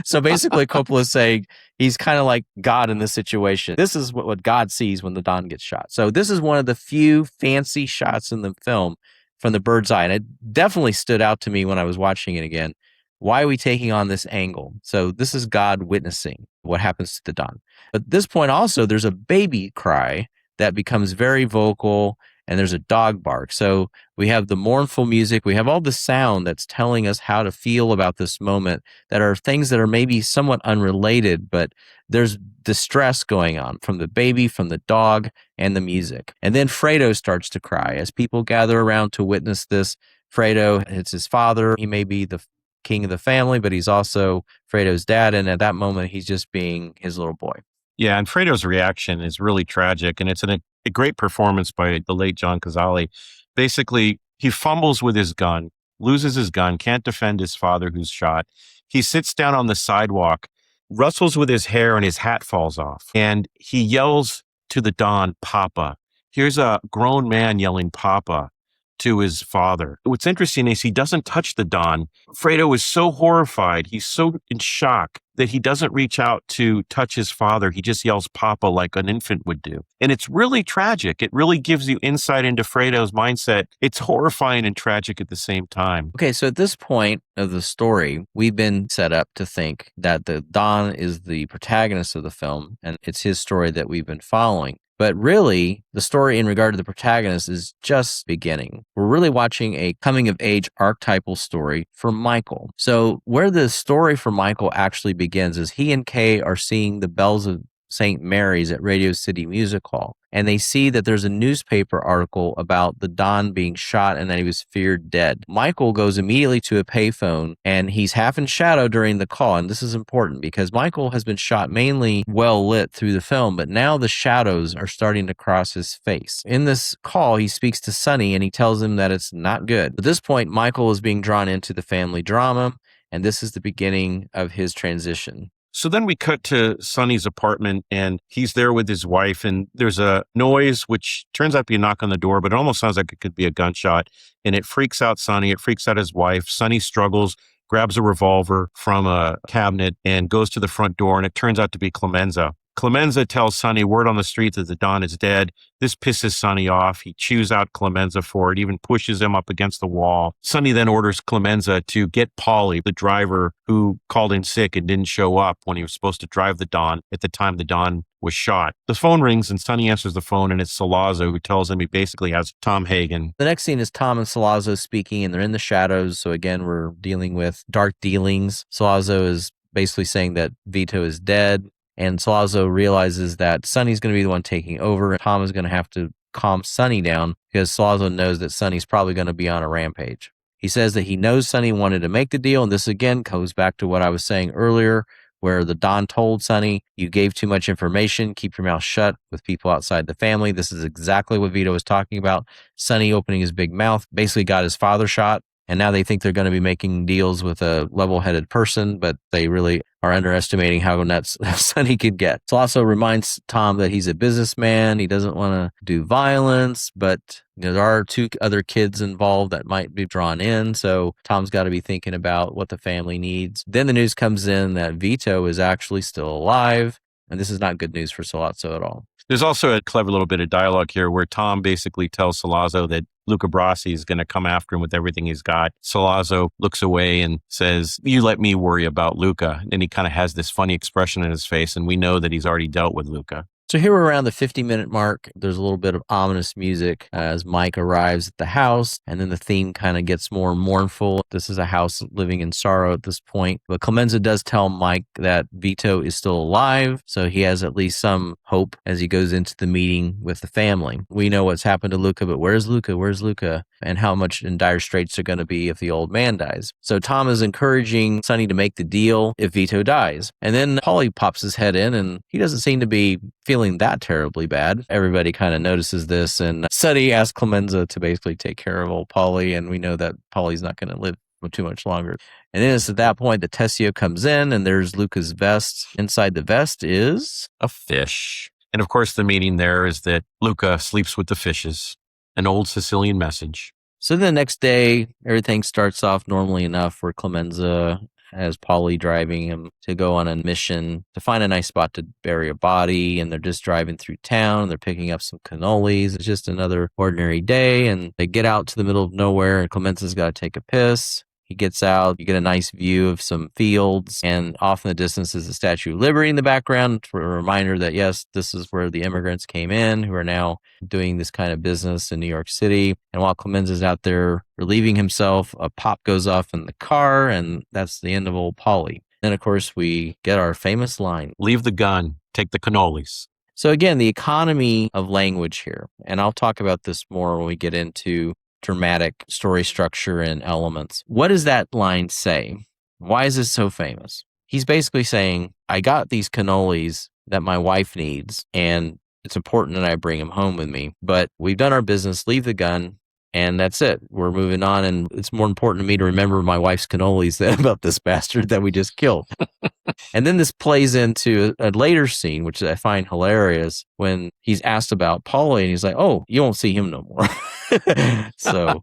So basically Coppola is saying he's kind of like God in this situation. This is what God sees when the Don gets shot. So this is one of the few fancy shots in the film from the bird's eye. And it definitely stood out to me when I was watching it again. Why are we taking on this angle? So this is God witnessing what happens to the Don. But at this point also, there's a baby cry that becomes very vocal, and there's a dog bark. So we have the mournful music. We have all the sound that's telling us how to feel about this moment that are things that are maybe somewhat unrelated, but there's distress going on from the baby, from the dog, and the music. And then Fredo starts to cry as people gather around to witness this. Fredo, it's his father. He may be the king of the family, but he's also Fredo's dad. And at that moment, he's just being his little boy. Yeah, and Fredo's reaction is really tragic, and it's a great performance by the late John Cazale. Basically, he fumbles with his gun, loses his gun, can't defend his father who's shot. He sits down on the sidewalk, rustles with his hair, and his hat falls off. And he yells to the Don, Papa. Here's a grown man yelling Papa to his father. What's interesting is he doesn't touch the Don. Fredo is so horrified. He's so in shock that he doesn't reach out to touch his father. He just yells Papa like an infant would do. And it's really tragic. It really gives you insight into Fredo's mindset. It's horrifying and tragic at the same time. Okay, so at this point of the story, we've been set up to think that the Don is the protagonist of the film, and it's his story that we've been following. But really, the story in regard to the protagonist is just beginning. We're really watching a coming-of-age archetypal story for Michael. So where the story for Michael actually begins is he and Kay are seeing the bells of St. Mary's at Radio City Music Hall, and they see that there's a newspaper article about the Don being shot and that he was feared dead. Michael goes immediately to a payphone, and he's half in shadow during the call, and this is important because Michael has been shot mainly well lit through the film, but now the shadows are starting to cross his face. In this call, he speaks to Sonny, and he tells him that it's not good. At this point, Michael is being drawn into the family drama, and this is the beginning of his transition. So then we cut to Sonny's apartment, and he's there with his wife, and there's a noise, which turns out to be a knock on the door, but it almost sounds like it could be a gunshot, and it freaks out Sonny. It freaks out his wife. Sonny struggles, grabs a revolver from a cabinet, and goes to the front door, and it turns out to be Clemenza. Clemenza tells Sonny word on the street that the Don is dead. This pisses Sonny off. He chews out Clemenza for it, even pushes him up against the wall. Sonny then orders Clemenza to get Paulie, the driver who called in sick and didn't show up when he was supposed to drive the Don at the time the Don was shot. The phone rings and Sonny answers the phone, and it's Sollozzo who tells him he basically has Tom Hagen. The next scene is Tom and Sollozzo speaking, and they're in the shadows. So again, we're dealing with dark dealings. Sollozzo is basically saying that Vito is dead. And Sollozzo realizes that Sonny's going to be the one taking over. Tom is going to have to calm Sonny down because Sollozzo knows that Sonny's probably going to be on a rampage. He says that he knows Sonny wanted to make the deal. And this again goes back to what I was saying earlier, where the Don told Sonny, you gave too much information, keep your mouth shut with people outside the family. This is exactly what Vito was talking about. Sonny opening his big mouth, basically got his father shot. And now they think they're going to be making deals with a level-headed person, but they really are underestimating how nuts Sonny could get. It also reminds Tom that he's a businessman. He doesn't want to do violence, but there are 2 other kids involved that might be drawn in. So Tom's got to be thinking about what the family needs. Then the news comes in that Vito is actually still alive. And this is not good news for Sollozzo at all. There's also a clever little bit of dialogue here where Tom basically tells Sollozzo that Luca Brasi is going to come after him with everything he's got. Sollozzo looks away and says, "You let me worry about Luca." And he kind of has this funny expression in his face, and we know that he's already dealt with Luca. So here we're around the 50-minute mark. There's a little bit of ominous music as Mike arrives at the house, and then the theme kind of gets more mournful. This is a house living in sorrow at this point. But Clemenza does tell Mike that Vito is still alive, so he has at least some hope as he goes into the meeting with the family. We know what's happened to Luca, but where's Luca? Where's Luca? And how much in dire straits they're going to be if the old man dies. So Tom is encouraging Sonny to make the deal if Vito dies. And then Paulie pops his head in, and he doesn't seem to be feeling that terribly bad. Everybody kind of notices this, and Sonny asks Clemenza to basically take care of old Paulie, and we know that Paulie's not going to live for too much longer. And then it's at that point that Tessio comes in, and there's Luca's vest. Inside the vest is a fish. And of course, the meaning there is that Luca sleeps with the fishes, an old Sicilian message. So the next day, everything starts off normally enough where Clemenza has Paulie driving him to go on a mission to find a nice spot to bury a body, and they're just driving through town. They're picking up some cannolis. It's just another ordinary day, and they get out to the middle of nowhere, and Clemenza's got to take a piss. He gets out, you get a nice view of some fields, and off in the distance is the Statue of Liberty in the background for a reminder that, yes, this is where the immigrants came in who are now doing this kind of business in New York City. And while Clemenza's out there relieving himself, a pop goes off in the car, and that's the end of old Paulie. Then, of course, we get our famous line. Leave the gun, take the cannolis. So again, the economy of language here, and I'll talk about this more when we get into dramatic story structure and elements. What does that line say? Why is this so famous? He's basically saying, I got these cannolis that my wife needs, and it's important that I bring them home with me. But we've done our business, leave the gun, and that's it. We're moving on, and it's more important to me to remember my wife's cannolis than about this bastard that we just killed. And then this plays into a later scene, which I find hilarious, when he's asked about Paulie, and he's like, oh, you won't see him no more. So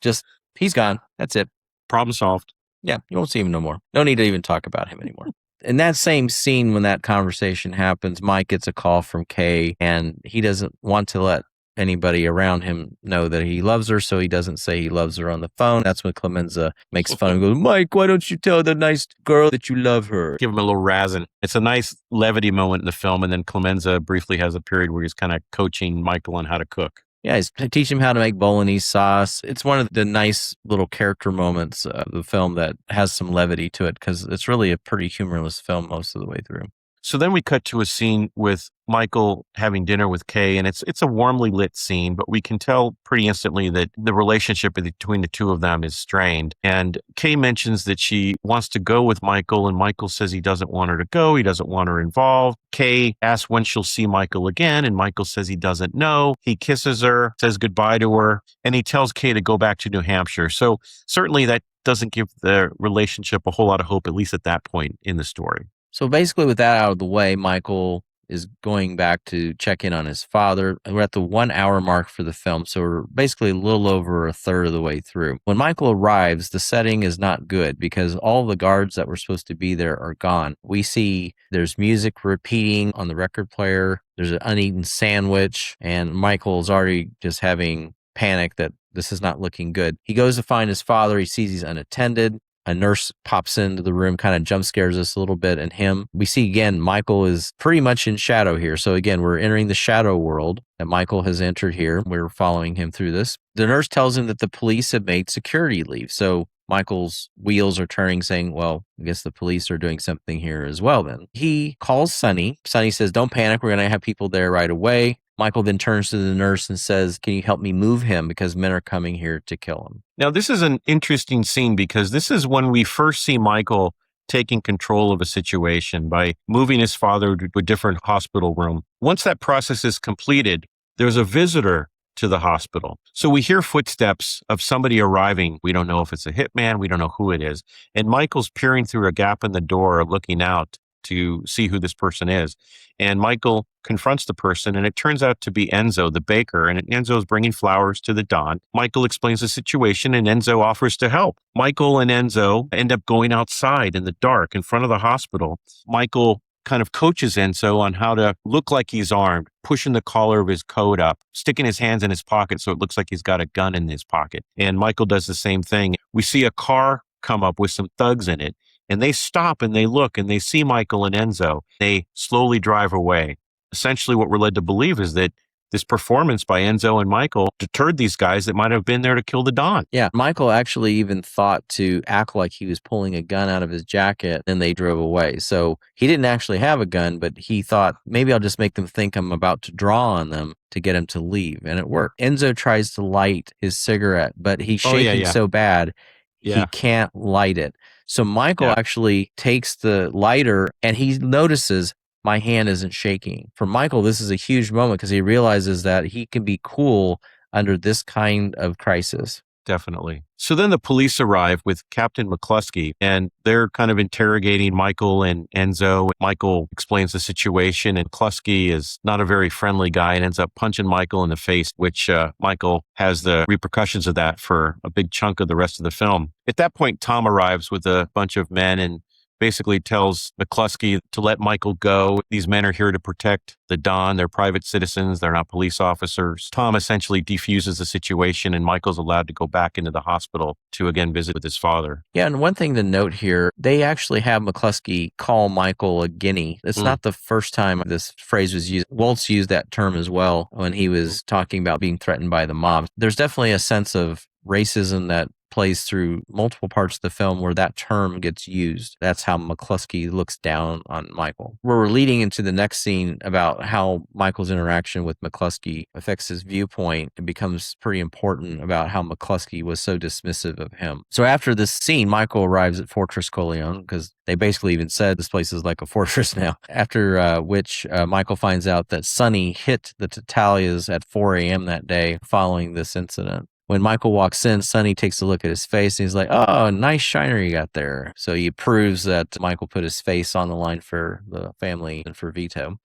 just, he's gone. That's it. Problem solved. Yeah, you won't see him no more. No need to even talk about him anymore. In that same scene, when that conversation happens, Mike gets a call from Kay, and he doesn't want to let anybody around him know that he loves her, so he doesn't say he loves her on the phone. That's when Clemenza makes fun and goes, Mike, why don't you tell the nice girl that you love her? Give him a little razzing. It's a nice levity moment in the film, and then Clemenza briefly has a period where he's kind of coaching Michael on how to cook. Yeah, he's teaching him how to make bolognese sauce. It's one of the nice little character moments of the film that has some levity to it, because it's really a pretty humorless film most of the way through. So then we cut to a scene with Michael having dinner with Kay, and it's a warmly lit scene, but we can tell pretty instantly that the relationship between the two of them is strained. And Kay mentions that she wants to go with Michael, and Michael says he doesn't want her to go. He doesn't want her involved. Kay asks when she'll see Michael again, and Michael says he doesn't know. He kisses her, says goodbye to her, and he tells Kay to go back to New Hampshire. So certainly that doesn't give the relationship a whole lot of hope, at least at that point in the story. So basically, with that out of the way, Michael is going back to check in on his father. We're at the 1 hour mark for the film, so we're basically a little over a third of the way through. When Michael arrives, the setting is not good because all the guards that were supposed to be there are gone. We see there's music repeating on the record player. There's an uneaten sandwich, and Michael's already just having panic that this is not looking good. He goes to find his father. He sees he's unattended. A nurse pops into the room, kind of jump scares us a little bit, and him. We see again, Michael is pretty much in shadow here. So again, we're entering the shadow world that Michael has entered here. We're following him through this. The nurse tells him that the police have made security leave. So Michael's wheels are turning, saying, well, I guess the police are doing something here as well then. He calls Sonny. Sonny says, don't panic. We're going to have people there right away. Michael then turns to the nurse and says, can you help me move him because men are coming here to kill him? Now, this is an interesting scene because this is when we first see Michael taking control of a situation by moving his father to a different hospital room. Once that process is completed, there's a visitor to the hospital. So we hear footsteps of somebody arriving. We don't know if it's a hitman. We don't know who it is. And Michael's peering through a gap in the door, looking out to see who this person is. And Michael confronts the person, and it turns out to be Enzo, the baker. And Enzo is bringing flowers to the Don. Michael explains the situation, and Enzo offers to help. Michael and Enzo end up going outside in the dark in front of the hospital. Michael kind of coaches Enzo on how to look like he's armed, pushing the collar of his coat up, sticking his hands in his pocket so it looks like he's got a gun in his pocket. And Michael does the same thing. We see a car come up with some thugs in it, and they stop and they look and they see Michael and Enzo. They slowly drive away. Essentially, what we're led to believe is that this performance by Enzo and Michael deterred these guys that might have been there to kill the Don. Yeah, Michael actually even thought to act like he was pulling a gun out of his jacket, and they drove away. So he didn't actually have a gun, but he thought, maybe I'll just make them think I'm about to draw on them to get him to leave. And it worked. Enzo tries to light his cigarette, but he's shaking so bad, he can't light it. So Michael actually takes the lighter, and he notices, my hand isn't shaking. For Michael, this is a huge moment because he realizes that he can be cool under this kind of crisis. Definitely. So then the police arrive with Captain McCluskey, and they're kind of interrogating Michael and Enzo. Michael explains the situation, and McCluskey is not a very friendly guy and ends up punching Michael in the face, which Michael has the repercussions of that for a big chunk of the rest of the film. At that point, Tom arrives with a bunch of men and basically tells McCluskey to let Michael go. These men are here to protect the Don. They're private citizens. They're not police officers. Tom essentially defuses the situation, and Michael's allowed to go back into the hospital to again visit with his father. Yeah, and one thing to note here, they actually have McCluskey call Michael a guinea. It's not the first time this phrase was used. Waltz used that term as well when he was talking about being threatened by the mob. There's definitely a sense of racism that plays through multiple parts of the film where that term gets used. That's how McCluskey looks down on Michael. We're leading into the next scene about how Michael's interaction with McCluskey affects his viewpoint. It becomes pretty important about how McCluskey was so dismissive of him. So after this scene, Michael arrives at Fortress Corleone, because they basically even said this place is like a fortress now. After which Michael finds out that Sonny hit the Tatalias at 4 a.m. that day following this incident. When Michael walks in, Sonny takes a look at his face and he's like, oh, nice shiner you got there. So he proves that Michael put his face on the line for the family and for Vito.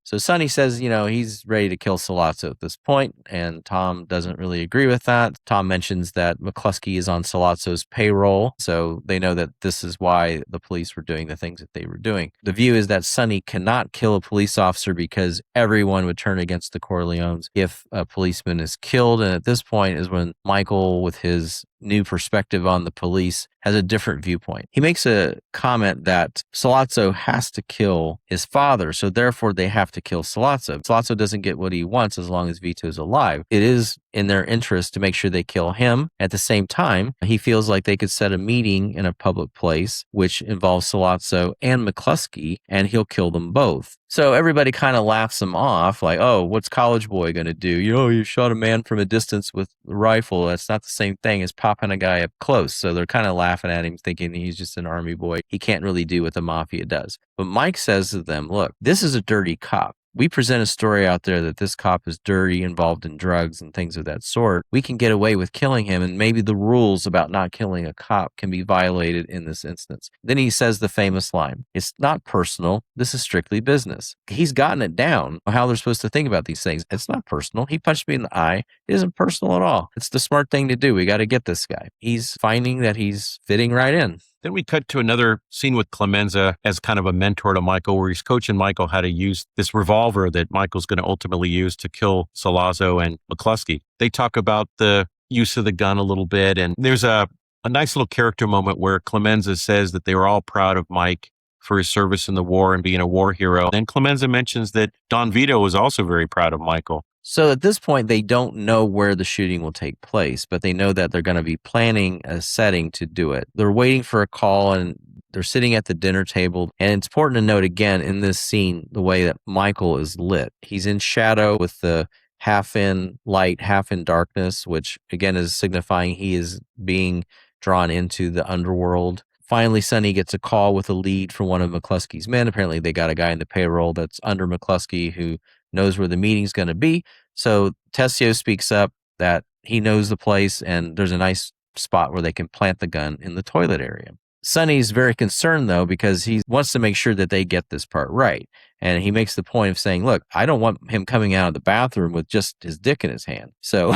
So Sonny says, he's ready to kill Sollozzo at this point, and Tom doesn't really agree with that. Tom mentions that McCluskey is on Sollozzo's payroll, so they know that this is why the police were doing the things that they were doing. The view is that Sonny cannot kill a police officer because everyone would turn against the Corleones if a policeman is killed, and at this point is when Michael, with his new perspective on the police, has a different viewpoint. He makes a comment that Sollozzo has to kill his father, so therefore they have to kill Sollozzo. Sollozzo doesn't get what he wants as long as Vito's alive. It is in their interest to make sure they kill him. At the same time, he feels like they could set a meeting in a public place, which involves Sollozzo and McCluskey, and he'll kill them both. So everybody kind of laughs him off, like, oh, what's College Boy going to do? You shot a man from a distance with a rifle. That's not the same thing as popping a guy up close. So they're kind of laughing at him, thinking he's just an army boy. He can't really do what the mafia does. But Mike says to them, look, this is a dirty cop. We present a story out there that this cop is dirty, involved in drugs and things of that sort. We can get away with killing him, and maybe the rules about not killing a cop can be violated in this instance. Then he says the famous line, it's not personal. This is strictly business. He's gotten it down, how they're supposed to think about these things. It's not personal. He punched me in the eye. It isn't personal at all. It's the smart thing to do. We got to get this guy. He's finding that he's fitting right in. Then we cut to another scene with Clemenza as kind of a mentor to Michael, where he's coaching Michael how to use this revolver that Michael's going to ultimately use to kill Sollozzo and McCluskey. They talk about the use of the gun a little bit, and there's a nice little character moment where Clemenza says that they were all proud of Mike for his service in the war and being a war hero. And Clemenza mentions that Don Vito was also very proud of Michael. So at this point, they don't know where the shooting will take place, but they know that they're going to be planning a setting to do it. They're waiting for a call, and they're sitting at the dinner table. And it's important to note again in this scene, the way that Michael is lit. He's in shadow with the half in light, half in darkness, which again is signifying he is being drawn into the underworld. Finally, Sonny gets a call with a lead from one of McCluskey's men. Apparently, they got a guy in the payroll that's under McCluskey who knows where the meeting's going to be. So Tessio speaks up that he knows the place and there's a nice spot where they can plant the gun in the toilet area. Sonny's very concerned, though, because he wants to make sure that they get this part right. And he makes the point of saying, look, I don't want him coming out of the bathroom with just his dick in his hand. So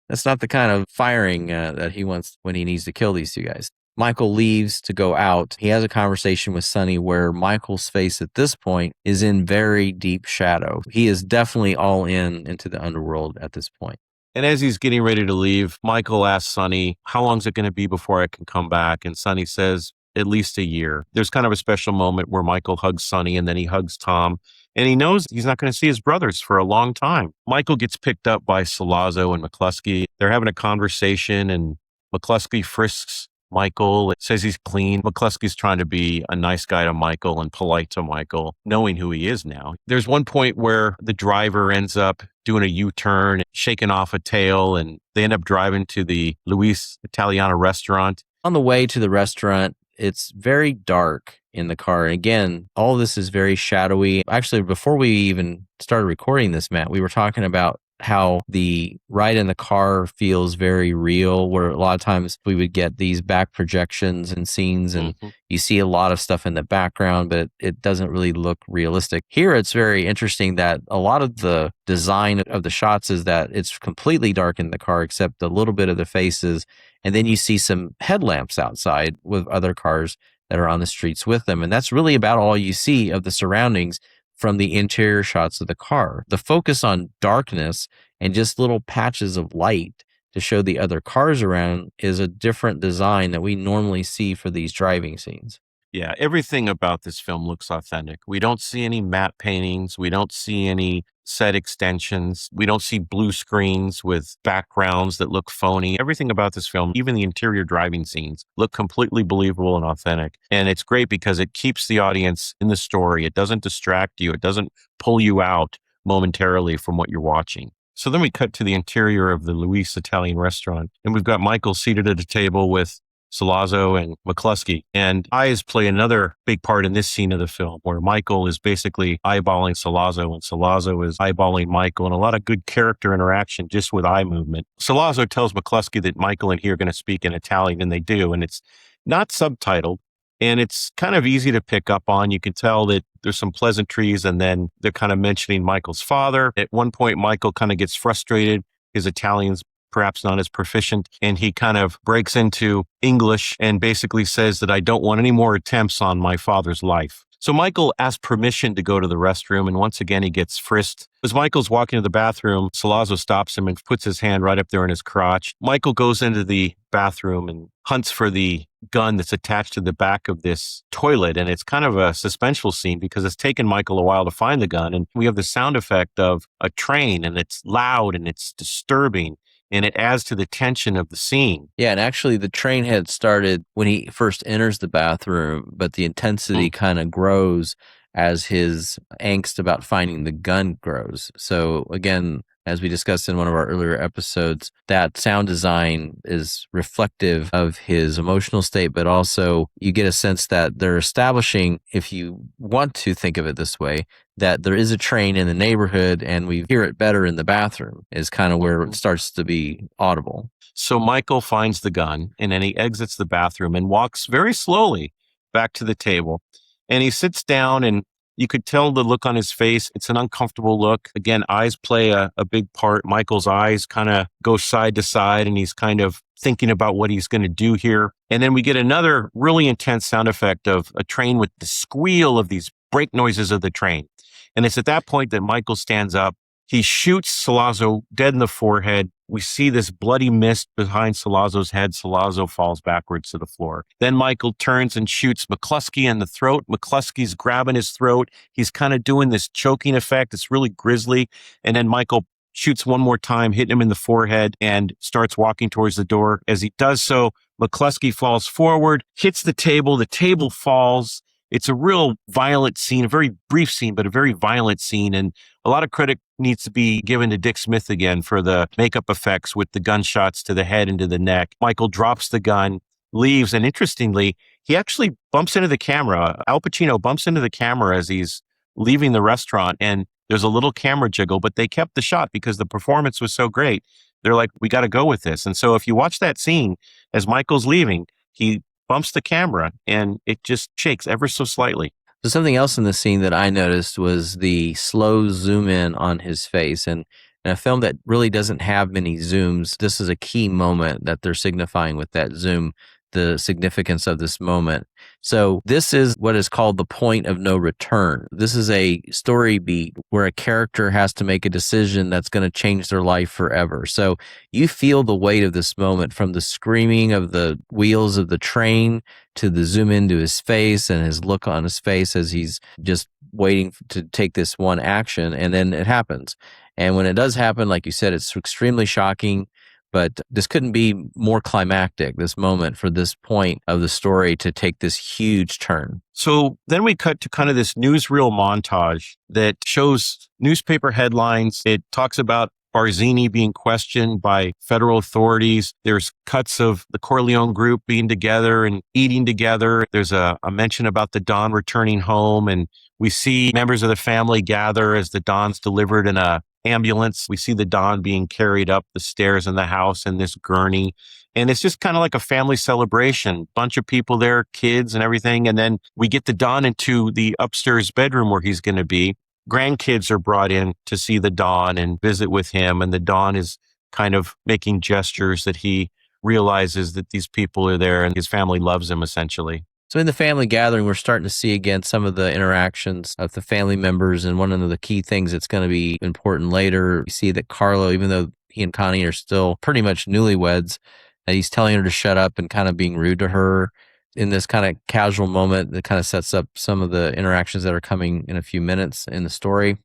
that's not the kind of firing that he wants when he needs to kill these two guys. Michael leaves to go out. He has a conversation with Sonny where Michael's face at this point is in very deep shadow. He is definitely all into the underworld at this point. And as he's getting ready to leave, Michael asks Sonny, how long is it going to be before I can come back? And Sonny says, at least a year. There's kind of a special moment where Michael hugs Sonny and then he hugs Tom. And he knows he's not going to see his brothers for a long time. Michael gets picked up by Sollozzo and McCluskey. They're having a conversation and McCluskey frisks Michael. It says he's clean. McCluskey's trying to be a nice guy to Michael and polite to Michael, knowing who he is now. There's one point where the driver ends up doing a U-turn, shaking off a tail, and they end up driving to the Luis Italiano restaurant. On the way to the restaurant, it's very dark in the car. And again, all this is very shadowy. Actually, before we even started recording this, Matt, we were talking about how the ride in the car feels very real, where a lot of times we would get these back projections and scenes and you see a lot of stuff in the background, but it doesn't really look realistic. Here, it's very interesting that a lot of the design of the shots is that it's completely dark in the car, except a little bit of the faces. And then you see some headlamps outside with other cars that are on the streets with them. And that's really about all you see of the surroundings from the interior shots of the car. The focus on darkness and just little patches of light to show the other cars around is a different design that we normally see for these driving scenes. Yeah, everything about this film looks authentic. We don't see any matte paintings. We don't see any set extensions. We don't see blue screens with backgrounds that look phony. Everything about this film, even the interior driving scenes, look completely believable and authentic. And it's great because it keeps the audience in the story. It doesn't distract you. It doesn't pull you out momentarily from what you're watching. So then we cut to the interior of the Luis Italian restaurant, and we've got Michael seated at a table with Sollozzo and McCluskey. And eyes play another big part in this scene of the film, where Michael is basically eyeballing Sollozzo and Sollozzo is eyeballing Michael, and a lot of good character interaction just with eye movement. Sollozzo tells McCluskey that Michael and he are going to speak in Italian, and they do, and it's not subtitled. And it's kind of easy to pick up on. You can tell that there's some pleasantries, and then they're kind of mentioning Michael's father. At one point, Michael kind of gets frustrated. His Italian's perhaps not as proficient, and he kind of breaks into English and basically says that I don't want any more attempts on my father's life. So Michael asks permission to go to the restroom, and once again, he gets frisked. As Michael's walking to the bathroom, Sollozzo stops him and puts his hand right up there in his crotch. Michael goes into the bathroom and hunts for the gun that's attached to the back of this toilet, and it's kind of a suspenseful scene because it's taken Michael a while to find the gun, and we have the sound effect of a train, and it's loud and it's disturbing. And it adds to the tension of the scene. Yeah, and actually the train had started when he first enters the bathroom, but the intensity kind of grows as his angst about finding the gun grows. So again, as we discussed in one of our earlier episodes, that sound design is reflective of his emotional state, but also you get a sense that they're establishing, if you want to think of it this way, that there is a train in the neighborhood and we hear it better in the bathroom is kind of where it starts to be audible. So Michael finds the gun and then he exits the bathroom and walks very slowly back to the table. And he sits down, and you could tell the look on his face. It's an uncomfortable look. Again, eyes play a big part. Michael's eyes kind of go side to side, and he's kind of thinking about what he's going to do here. And then we get another really intense sound effect of a train with the squeal of these brake noises of the train. And it's at that point that Michael stands up. He shoots Sollozzo dead in the forehead. We see this bloody mist behind Sollozzo's head. Sollozzo falls backwards to the floor. Then Michael turns and shoots McCluskey in the throat. McCluskey's grabbing his throat. He's kind of doing this choking effect. It's really grisly. And then Michael shoots one more time, hitting him in the forehead, and starts walking towards the door. As he does so, McCluskey falls forward, hits the table. The table falls. It's a real violent scene, a very brief scene, but a very violent scene. And a lot of credit needs to be given to Dick Smith again for the makeup effects with the gunshots to the head and to the neck. Michael drops the gun, leaves, and interestingly, he actually bumps into the camera. Al Pacino bumps into the camera as he's leaving the restaurant, and There's a little camera jiggle, but they kept the shot because the performance was so great. They're like, we got to go with this. And so if you watch that scene, as Michael's leaving, he bumps the camera and it just shakes ever so slightly. So something else in the scene that I noticed was the slow zoom in on his face. And in a film that really doesn't have many zooms, this is a key moment that they're signifying with that zoom, the significance of this moment. So this is what is called the point of no return. This is a story beat where a character has to make a decision that's going to change their life forever. So you feel the weight of this moment, from the screaming of the wheels of the train to the zoom into his face and his look on his face as he's just waiting to take this one action. And then it happens. And when it does happen, like you said, it's extremely shocking. But this couldn't be more climactic, this moment for this point of the story to take this huge turn. So then we cut to kind of this newsreel montage that shows newspaper headlines. It talks about Barzini being questioned by federal authorities. There's cuts of the Corleone group being together and eating together. There's a mention about the Don returning home, and we see members of the family gather as the Don's delivered in a ambulance. We see the Don being carried up the stairs in the house in this gurney. And it's just kind of like a family celebration. Bunch of people there, kids and everything. And then we get the Don into the upstairs bedroom where he's going to be. Grandkids are brought in to see the Don and visit with him. And the Don is kind of making gestures that he realizes that these people are there and his family loves him, essentially. So in the family gathering, we're starting to see again some of the interactions of the family members. And one of the key things that's going to be important later, we see that Carlo, even though he and Connie are still pretty much newlyweds, that he's telling her to shut up and kind of being rude to her in this kind of casual moment that kind of sets up some of the interactions that are coming in a few minutes in the story.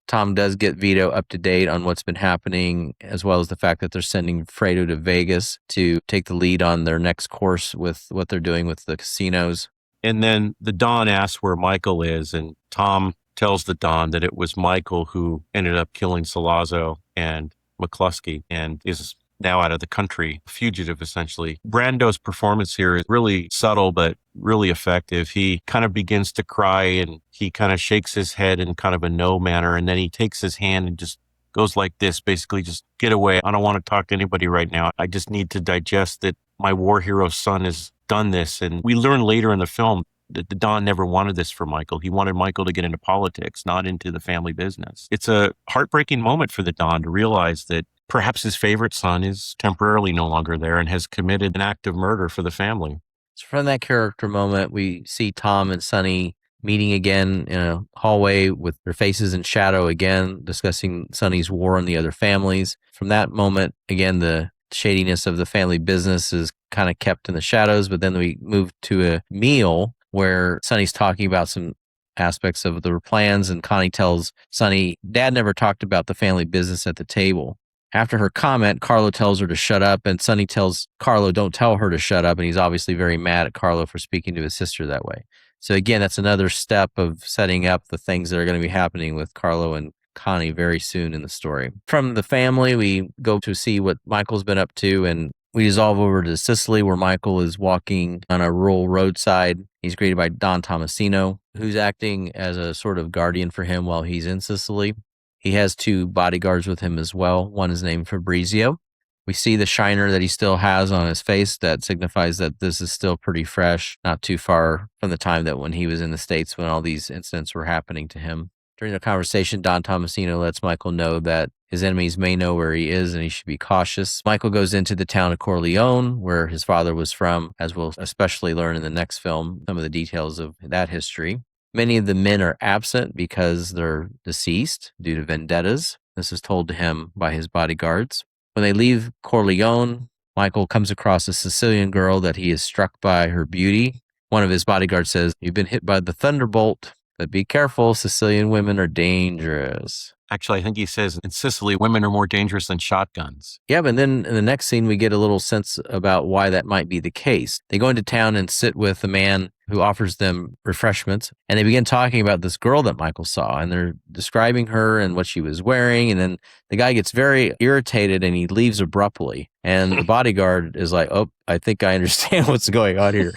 Tom does get Vito up to date on what's been happening, as well as the fact that they're sending Fredo to Vegas to take the lead on their next course with what they're doing with the casinos. And then the Don asks where Michael is, and Tom tells the Don that it was Michael who ended up killing Sollozzo and McCluskey and is now out of the country, fugitive essentially. Brando's performance here is really subtle, but really effective. He kind of begins to cry and he kind of shakes his head in kind of a no manner. And then he takes his hand and just goes like this, basically just get away. I don't want to talk to anybody right now. I just need to digest that my war hero son has done this. And we learn later in the film that the Don never wanted this for Michael. He wanted Michael to get into politics, not into the family business. It's a heartbreaking moment for the Don to realize that perhaps his favorite son is temporarily no longer there and has committed an act of murder for the family. So from that character moment, we see Tom and Sonny meeting again in a hallway with their faces in shadow again, discussing Sonny's war on the other families. From that moment, again, the shadiness of the family business is kind of kept in the shadows, but then we move to a meal where Sonny's talking about some aspects of their plans, and Connie tells Sonny, Dad never talked about the family business at the table. After her comment, Carlo tells her to shut up, and Sonny tells Carlo, don't tell her to shut up, and he's obviously very mad at Carlo for speaking to his sister that way. So again, that's another step of setting up the things that are going to be happening with Carlo and Connie very soon in the story. From the family, we go to see what Michael's been up to, and we dissolve over to Sicily, where Michael is walking on a rural roadside. He's greeted by Don Tomasino, who's acting as a sort of guardian for him while he's in Sicily. He has two bodyguards with him as well. One is named Fabrizio. We see the shiner that he still has on his face. That signifies that this is still pretty fresh, not too far from the time that when he was in the States when all these incidents were happening to him. During the conversation, Don Tomasino lets Michael know that his enemies may know where he is and he should be cautious. Michael goes into the town of Corleone, where his father was from, as we'll especially learn in the next film, some of the details of that history. Many of the men are absent because they're deceased due to vendettas. This is told to him by his bodyguards. When they leave Corleone, Michael comes across a Sicilian girl that he is struck by her beauty. One of his bodyguards says, "You've been hit by the thunderbolt, but be careful, Sicilian women are dangerous." Actually, I think he says in Sicily, women are more dangerous than shotguns. Yeah, but then in the next scene, we get a little sense about why that might be the case. They go into town and sit with a man who offers them refreshments, and they begin talking about this girl that Michael saw, and they're describing her and what she was wearing, and then the guy gets very irritated and he leaves abruptly, and the bodyguard is like, "Oh, I think I understand what's going on here."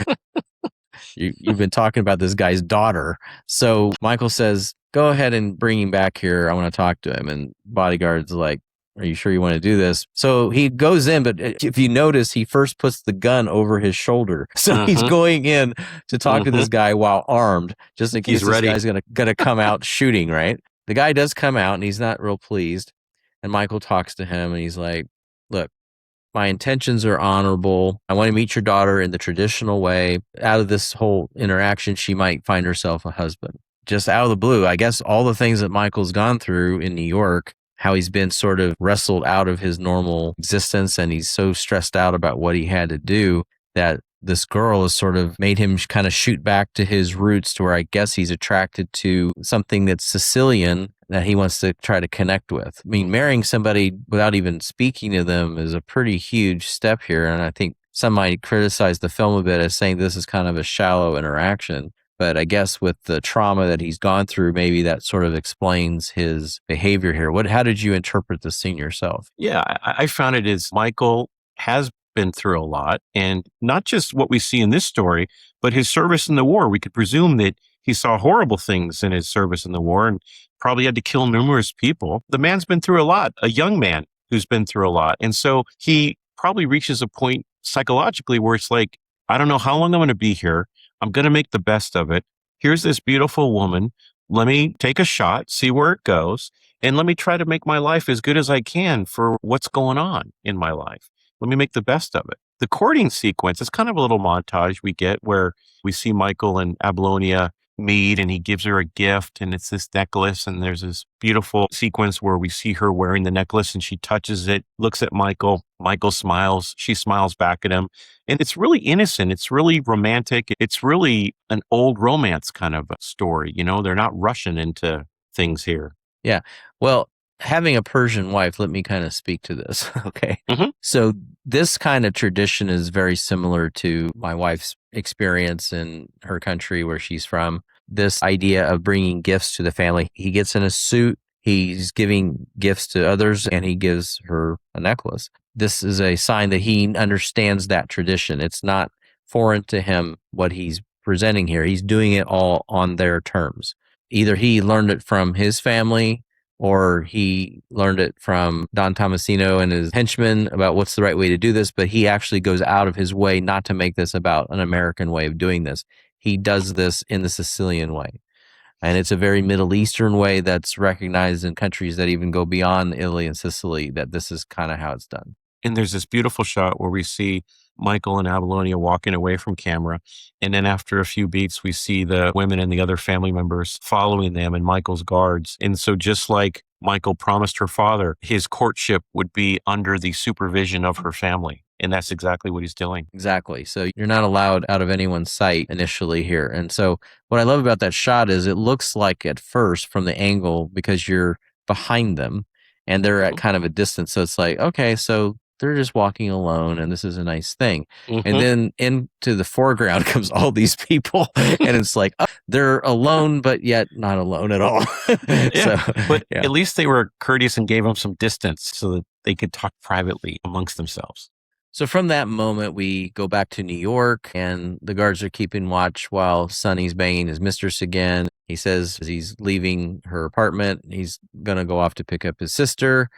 You've been talking about this guy's daughter. So Michael says, go ahead and bring him back here. I want to talk to him. And bodyguard's like, are you sure you want to do this? So he goes in, but if you notice, he first puts the gun over his shoulder. So he's going in to talk to this guy while armed, just in case this guy's gonna come out shooting, right? The guy does come out and he's not real pleased. And Michael talks to him and he's like, look, my intentions are honorable. I want to meet your daughter in the traditional way. Out of this whole interaction, she might find herself a husband. Just out of the blue, I guess all the things that Michael's gone through in New York, how he's been sort of wrestled out of his normal existence and he's so stressed out about what he had to do that this girl has sort of made him kind of shoot back to his roots, to where I guess he's attracted to something that's Sicilian that he wants to try to connect with. I mean, marrying somebody without even speaking to them is a pretty huge step here. And I think some might criticize the film a bit as saying this is kind of a shallow interaction. But I guess with the trauma that he's gone through, maybe that sort of explains his behavior here. How did you interpret the scene yourself? Yeah, I found it is Michael has been through a lot, and not just what we see in this story, but his service in the war. We could presume that he saw horrible things in his service in the war and probably had to kill numerous people. The man's been through a lot, a young man who's been through a lot. And so he probably reaches a point psychologically where it's like, I don't know how long I'm going to be here. I'm going to make the best of it. Here's this beautiful woman. Let me take a shot, see where it goes, and let me try to make my life as good as I can for what's going on in my life. Let me make the best of it. The courting sequence is kind of a little montage we get where we see Michael and Abalonia meet and he gives her a gift and it's this necklace, and there's this beautiful sequence where we see her wearing the necklace and she touches it, looks at Michael. Michael smiles. She smiles back at him. And it's really innocent. It's really romantic. It's really an old romance kind of a story. You know, they're not rushing into things here. Yeah. Well, having a Persian wife, let me kind of speak to this. Okay. So this kind of tradition is very similar to my wife's experience in her country where she's from. This idea of bringing gifts to the family. He gets in a suit, he's giving gifts to others, and he gives her a necklace. This is a sign that he understands that tradition. It's not foreign to him what he's presenting here. He's doing it all on their terms. Either he learned it from his family, or he learned it from Don Tomasino and his henchmen about what's the right way to do this, but he actually goes out of his way not to make this about an American way of doing this. He does this in the Sicilian way. And it's a very Middle Eastern way that's recognized in countries that even go beyond Italy and Sicily, that this is kind of how it's done. And there's this beautiful shot where we see Michael and Abalonia walking away from camera. And then after a few beats, we see the women and the other family members following them and Michael's guards. And so just like Michael promised her father, his courtship would be under the supervision of her family. And that's exactly what he's doing. Exactly. So you're not allowed out of anyone's sight initially here. And so what I love about that shot is it looks like at first from the angle, because you're behind them and they're at kind of a distance. So it's like, okay, so they're just walking alone and this is a nice thing. And then into the foreground comes all these people and it's like, oh, they're alone, but yet not alone at all. At least they were courteous and gave them some distance so that they could talk privately amongst themselves. So from that moment, we go back to New York and the guards are keeping watch while Sonny's banging his mistress again. He says as he's leaving her apartment, he's going to go off to pick up his sister.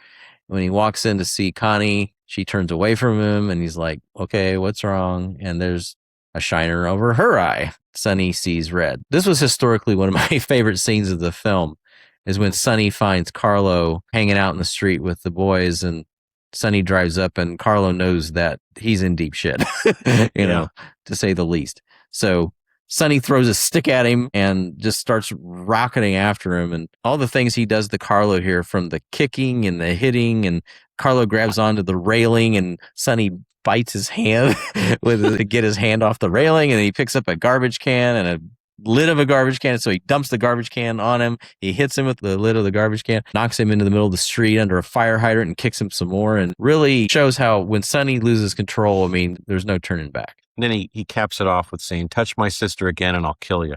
When he walks in to see Connie, she turns away from him and he's like, okay, what's wrong? And there's a shiner over her eye. Sonny sees red. This was historically one of my favorite scenes of the film, is when Sonny finds Carlo hanging out in the street with the boys, and Sonny drives up and Carlo knows that he's in deep shit, you know, to say the least. So Sonny throws a stick at him and just starts rocketing after him, and all the things he does to Carlo here, from the kicking and the hitting, and Carlo grabs onto the railing and Sonny bites his hand to get his hand off the railing, and then he picks up a garbage can and a lid of a garbage can, so he dumps the garbage can on him. He hits him with the lid of the garbage can, knocks him into the middle of the street under a fire hydrant and kicks him some more, and really shows how when Sonny loses control, I mean, there's no turning back. And then he caps it off with saying, touch my sister again and I'll kill you.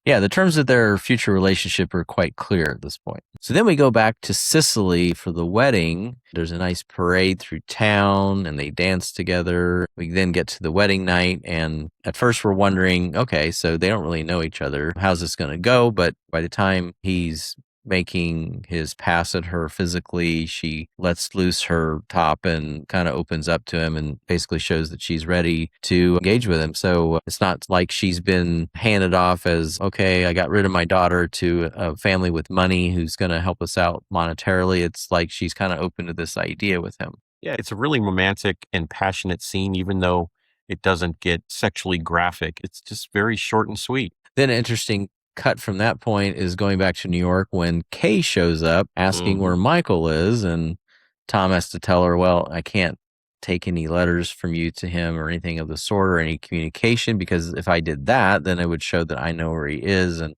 Yeah, the terms of their future relationship are quite clear at this point. So then we go back to Sicily for the wedding. There's a nice parade through town and they dance together. We then get to the wedding night, and at first we're wondering, okay, so they don't really know each other. How's this going to go? But by the time he's making his pass at her physically, she lets loose her top and kind of opens up to him and basically shows that she's ready to engage with him. So it's not like she's been handed off as, okay, I got rid of my daughter to a family with money who's going to help us out monetarily. It's like she's kind of open to this idea with him. Yeah, it's a really romantic and passionate scene, even though it doesn't get sexually graphic. It's just very short and sweet. Then an interesting cut from that point is going back to New York when Kay shows up asking where Michael is, and Tom has to tell her, well, I can't take any letters from you to him or anything of the sort or any communication, because if I did that, then it would show that I know where he is, and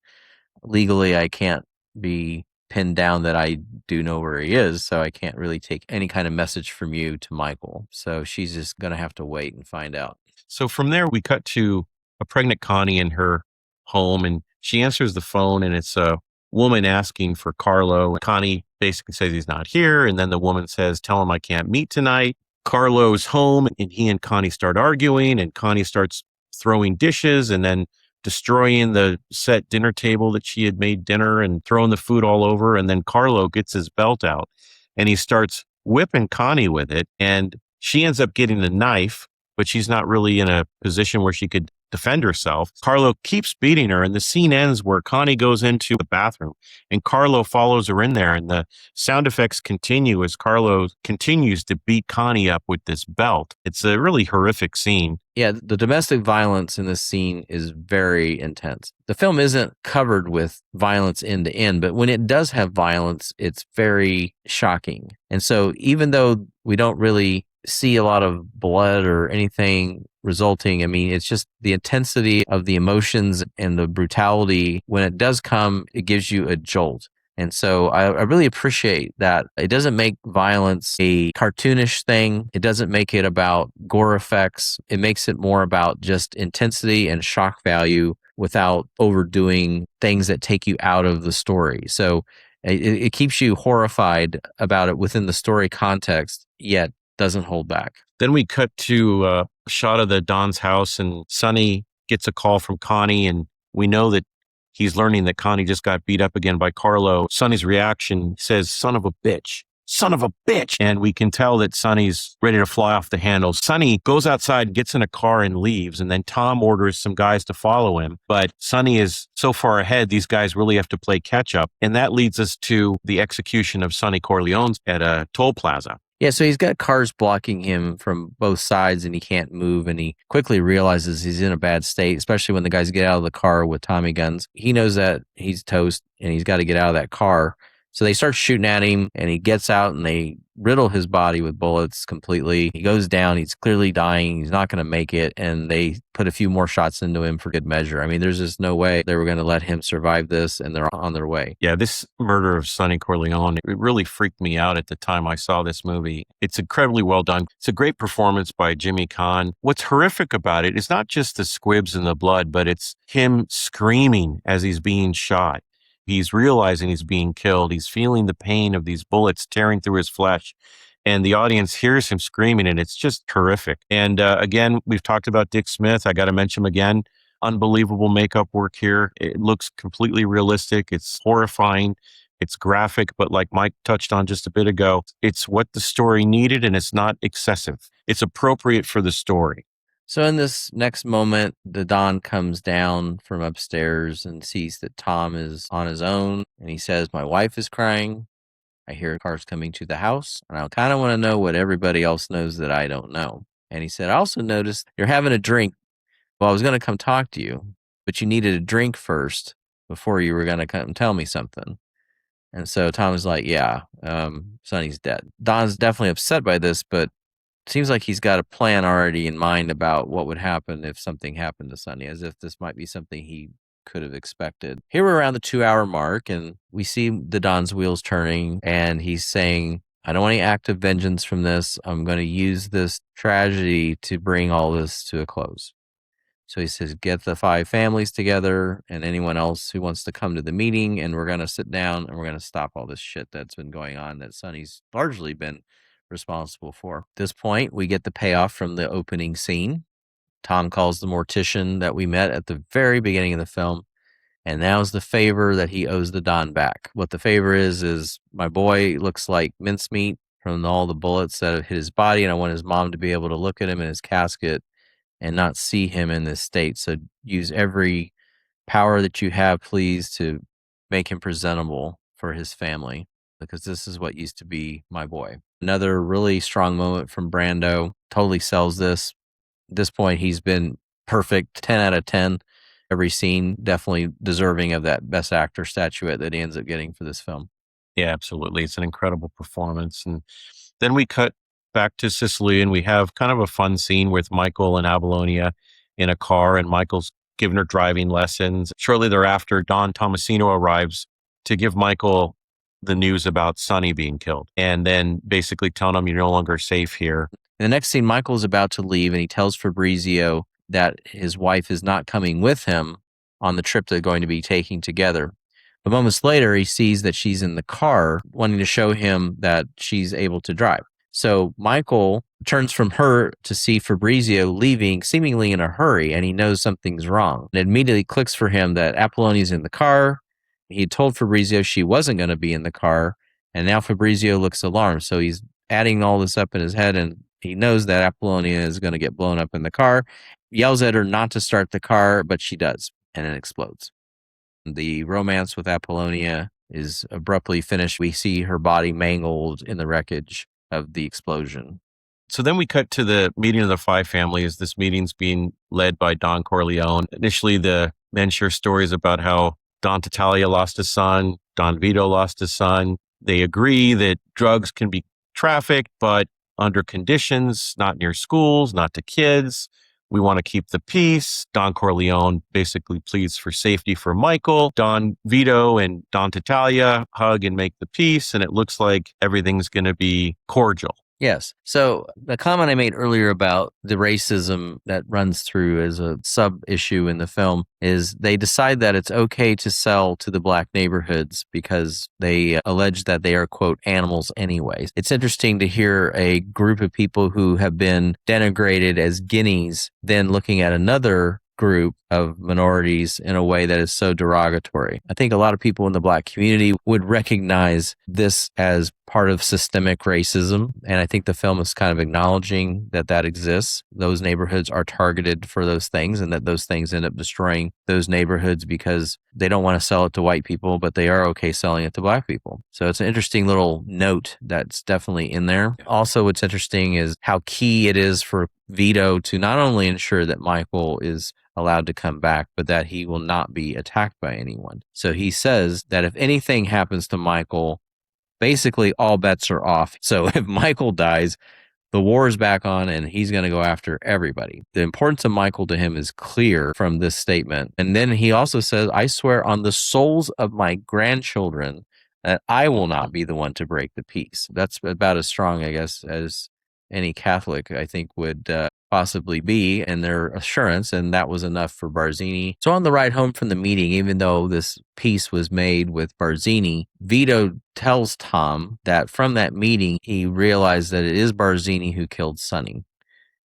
legally I can't be pinned down that I do know where he is, so I can't really take any kind of message from you to Michael. So she's just going to have to wait and find out. So from there, we cut to a pregnant Connie in her home, and she answers the phone, and it's a woman asking for Carlo. And Connie basically says he's not here. And then the woman says, tell him I can't meet tonight. Carlo's home, and he and Connie start arguing, and Connie starts throwing dishes and then destroying the set dinner table that she had made dinner and throwing the food all over. And then Carlo gets his belt out and he starts whipping Connie with it. And she ends up getting the knife, but she's not really in a position where she could defend herself. Carlo keeps beating her, and the scene ends where Connie goes into the bathroom and Carlo follows her in there, and the sound effects continue as Carlo continues to beat Connie up with this belt. It's a really horrific scene. Yeah, the domestic violence in this scene is very intense. The film isn't covered with violence end to end, but when it does have violence, it's very shocking. And so even though we don't really see a lot of blood or anything resulting, I mean, it's just the intensity of the emotions and the brutality. When it does come, it gives you a jolt. And so I really appreciate that it doesn't make violence a cartoonish thing. It doesn't make it about gore effects. It makes it more about just intensity and shock value without overdoing things that take you out of the story. So it keeps you horrified about it within the story context, yet doesn't hold back. Then we cut to a shot of the Don's house, and Sonny gets a call from Connie, and we know that he's learning that Connie just got beat up again by Carlo. Sonny's reaction says, son of a bitch. Son of a bitch. And we can tell that Sonny's ready to fly off the handle. Sonny goes outside, gets in a car and leaves. And then Tom orders some guys to follow him. But Sonny is so far ahead, these guys really have to play catch up. And that leads us to the execution of Sonny Corleone at a toll plaza. Yeah, so he's got cars blocking him from both sides and he can't move, and he quickly realizes he's in a bad state, especially when the guys get out of the car with Tommy guns. He knows that he's toast and he's got to get out of that car. So they start shooting at him and he gets out and they riddle his body with bullets completely. He goes down. He's clearly dying. He's not going to make it. And they put a few more shots into him for good measure. I mean, there's just no way they were going to let him survive this, and they're on their way. Yeah, this murder of Sonny Corleone, it really freaked me out at the time I saw this movie. It's incredibly well done. It's a great performance by Jimmy Caan. What's horrific about it is not just the squibs and the blood, but it's him screaming as he's being shot. He's realizing he's being killed. He's feeling the pain of these bullets tearing through his flesh. And the audience hears him screaming, and it's just horrific. And again, we've talked about Dick Smith. I got to mention him again. Unbelievable makeup work here. It looks completely realistic. It's horrifying. It's graphic, but like Mike touched on just a bit ago, it's what the story needed, and it's not excessive. It's appropriate for the story. So in this next moment, the Don comes down from upstairs and sees that Tom is on his own. And he says, my wife is crying. I hear cars coming to the house. And I kind of want to know what everybody else knows that I don't know. And he said, I also noticed you're having a drink. Well, I was going to come talk to you, but you needed a drink first before you were going to come tell me something. And so Tom is like, yeah, Sonny's dead. Don's definitely upset by this, but seems like he's got a plan already in mind about what would happen if something happened to Sonny, as if this might be something he could have expected. Here we're around the 2-hour mark, and we see the Don's wheels turning, and he's saying, I don't want any active vengeance from this. I'm going to use this tragedy to bring all this to a close. So he says, get the 5 families together and anyone else who wants to come to the meeting, and we're going to sit down and we're going to stop all this shit that's been going on that Sonny's largely been responsible for. At this point, we get the payoff from the opening scene. Tom calls the mortician that we met at the very beginning of the film, and now's the favor that he owes the Don back. What the favor is my boy looks like mincemeat from all the bullets that have hit his body, and I want his mom to be able to look at him in his casket and not see him in this state. So use every power that you have, please, to make him presentable for his family, because this is what used to be my boy. Another really strong moment from Brando. Totally sells this. At this point, he's been perfect, 10 out of 10. Every scene, definitely deserving of that Best Actor statuette that he ends up getting for this film. Yeah, absolutely. It's an incredible performance. And then we cut back to Sicily and we have kind of a fun scene with Michael and Apollonia in a car, and Michael's giving her driving lessons. Shortly thereafter, Don Tomasino arrives to give Michael the news about Sonny being killed, and then basically telling him, you're no longer safe here. In the next scene, Michael's about to leave and he tells Fabrizio that his wife is not coming with him on the trip they're going to be taking together. But moments later, he sees that she's in the car, wanting to show him that she's able to drive. So Michael turns from her to see Fabrizio leaving seemingly in a hurry, and he knows something's wrong. It immediately clicks for him that Apollonia's in the car. He told Fabrizio she wasn't going to be in the car, and now Fabrizio looks alarmed. So he's adding all this up in his head, and he knows that Apollonia is going to get blown up in the car. Yells at her not to start the car, but she does, and it explodes. The romance with Apollonia is abruptly finished. We see her body mangled in the wreckage of the explosion. So then we cut to the meeting of the 5 families. This meeting's being led by Don Corleone. Initially, the men share stories about how Don Tatalia lost his son, Don Vito lost his son. They agree that drugs can be trafficked, but under conditions, not near schools, not to kids. We want to keep the peace. Don Corleone basically pleads for safety for Michael. Don Vito and Don Tatalia hug and make the peace, and it looks like everything's going to be cordial. Yes. So the comment I made earlier about the racism that runs through as a sub issue in the film is they decide that it's okay to sell to the black neighborhoods because they allege that they are, quote, animals anyways. It's interesting to hear a group of people who have been denigrated as guineas then looking at another group of minorities in a way that is so derogatory. I think a lot of people in the black community would recognize this as part of systemic racism, and I think the film is kind of acknowledging that that exists. Those neighborhoods are targeted for those things, and that those things end up destroying those neighborhoods because they don't want to sell it to white people, but they are okay selling it to black people. So it's an interesting little note that's definitely in there. Also, what's interesting is how key it is for Vito to not only ensure that Michael is allowed to come back, but that he will not be attacked by anyone. So he says that if anything happens to Michael, basically all bets are off. So if Michael dies, the war is back on and he's going to go after everybody. The importance of Michael to him is clear from this statement. And then he also says, I swear on the souls of my grandchildren that I will not be the one to break the peace. That's about as strong, I guess, as any Catholic, I think, would possibly be in their assurance, and that was enough for Barzini. So on the ride home from the meeting, even though this peace was made with Barzini, Vito tells Tom that from that meeting, he realized that it is Barzini who killed Sonny.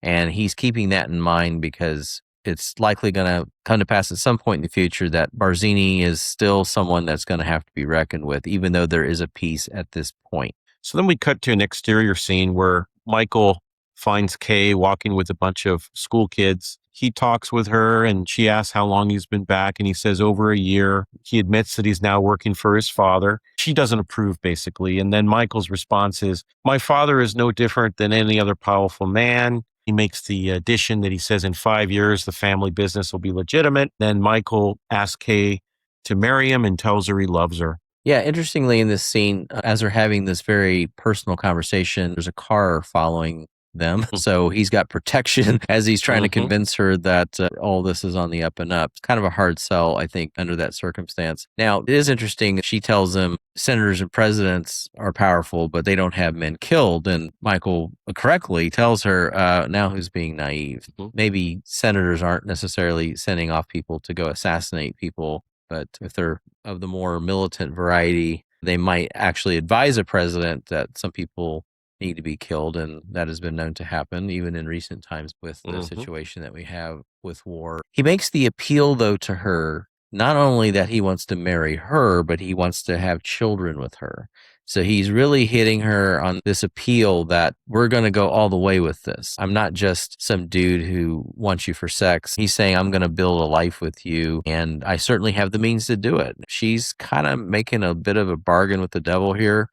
And he's keeping that in mind because it's likely going to come to pass at some point in the future that Barzini is still someone that's going to have to be reckoned with, even though there is a peace at this point. So then we cut to an exterior scene where Michael finds Kay walking with a bunch of school kids. He talks with her and she asks how long he's been back, and he says over a year. He admits that he's now working for his father. She doesn't approve, basically. And then Michael's response is, my father is no different than any other powerful man. He makes the addition that he says in 5 years, the family business will be legitimate. Then Michael asks Kay to marry him and tells her he loves her. Yeah, interestingly, in this scene, as they're having this very personal conversation, there's a car following them. So he's got protection as he's trying to Mhm. convince her that all this is on the up and up. It's kind of a hard sell, I think, under that circumstance. Now, it is interesting. She tells him senators and presidents are powerful, but they don't have men killed. And Michael correctly tells her, now who's being naive? Mhm. Maybe senators aren't necessarily sending off people to go assassinate people, but if they're of the more militant variety, they might actually advise a president that some people need to be killed, and that has been known to happen even in recent times with the situation that we have with war. He makes the appeal, though, to her, not only that he wants to marry her, but he wants to have children with her. So he's really hitting her on this appeal that we're going to go all the way with this. I'm not just some dude who wants you for sex. He's saying, I'm going to build a life with you, and I certainly have the means to do it. She's kind of making a bit of a bargain with the devil here,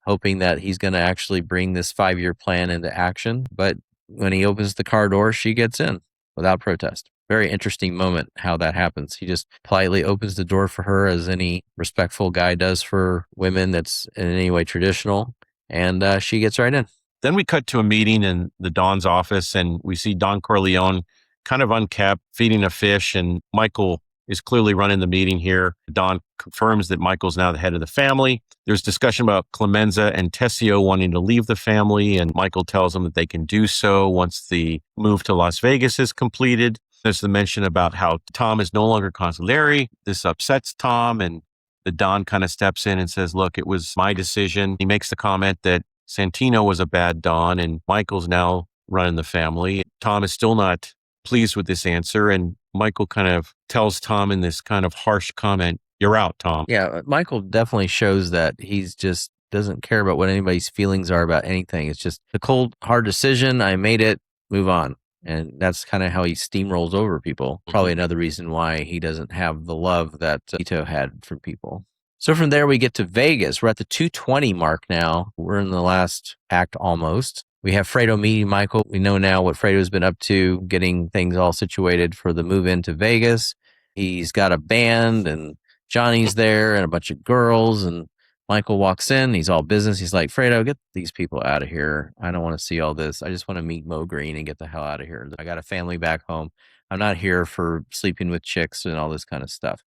hoping that he's going to actually bring this 5-year plan into action. But when he opens the car door, she gets in without protest. Very interesting moment how that happens. He just politely opens the door for her, as any respectful guy does for women that's in any way traditional, and she gets right in. Then we cut to a meeting in the Don's office, and we see Don Corleone kind of unkept, feeding a fish, and Michael is clearly running the meeting here. Don confirms that Michael's now the head of the family. There's discussion about Clemenza and Tessio wanting to leave the family, and Michael tells them that they can do so once the move to Las Vegas is completed. There's the mention about how Tom is no longer consigliere. This upsets Tom, and the Don kind of steps in and says, look, it was my decision. He makes the comment that Santino was a bad Don, and Michael's now running the family. Tom is still not pleased with this answer, and Michael kind of tells Tom in this kind of harsh comment, you're out, Tom. Yeah, Michael definitely shows that he's just doesn't care about what anybody's feelings are about anything. It's just a cold, hard decision. I made it, move on. And that's kind of how he steamrolls over people. Probably another reason why he doesn't have the love that Ito had from people. So from there, we get to Vegas. We're at the 2:20 mark now. We're in the last act almost. We have Fredo meeting Michael. We know now what Fredo's been up to, getting things all situated for the move into Vegas. He's got a band, and Johnny's there, and a bunch of girls, and Michael walks in. He's all business. He's like, Fredo, get these people out of here. I don't want to see all this. I just want to meet Mo Green and get the hell out of here. I got a family back home. I'm not here for sleeping with chicks and all this kind of stuff.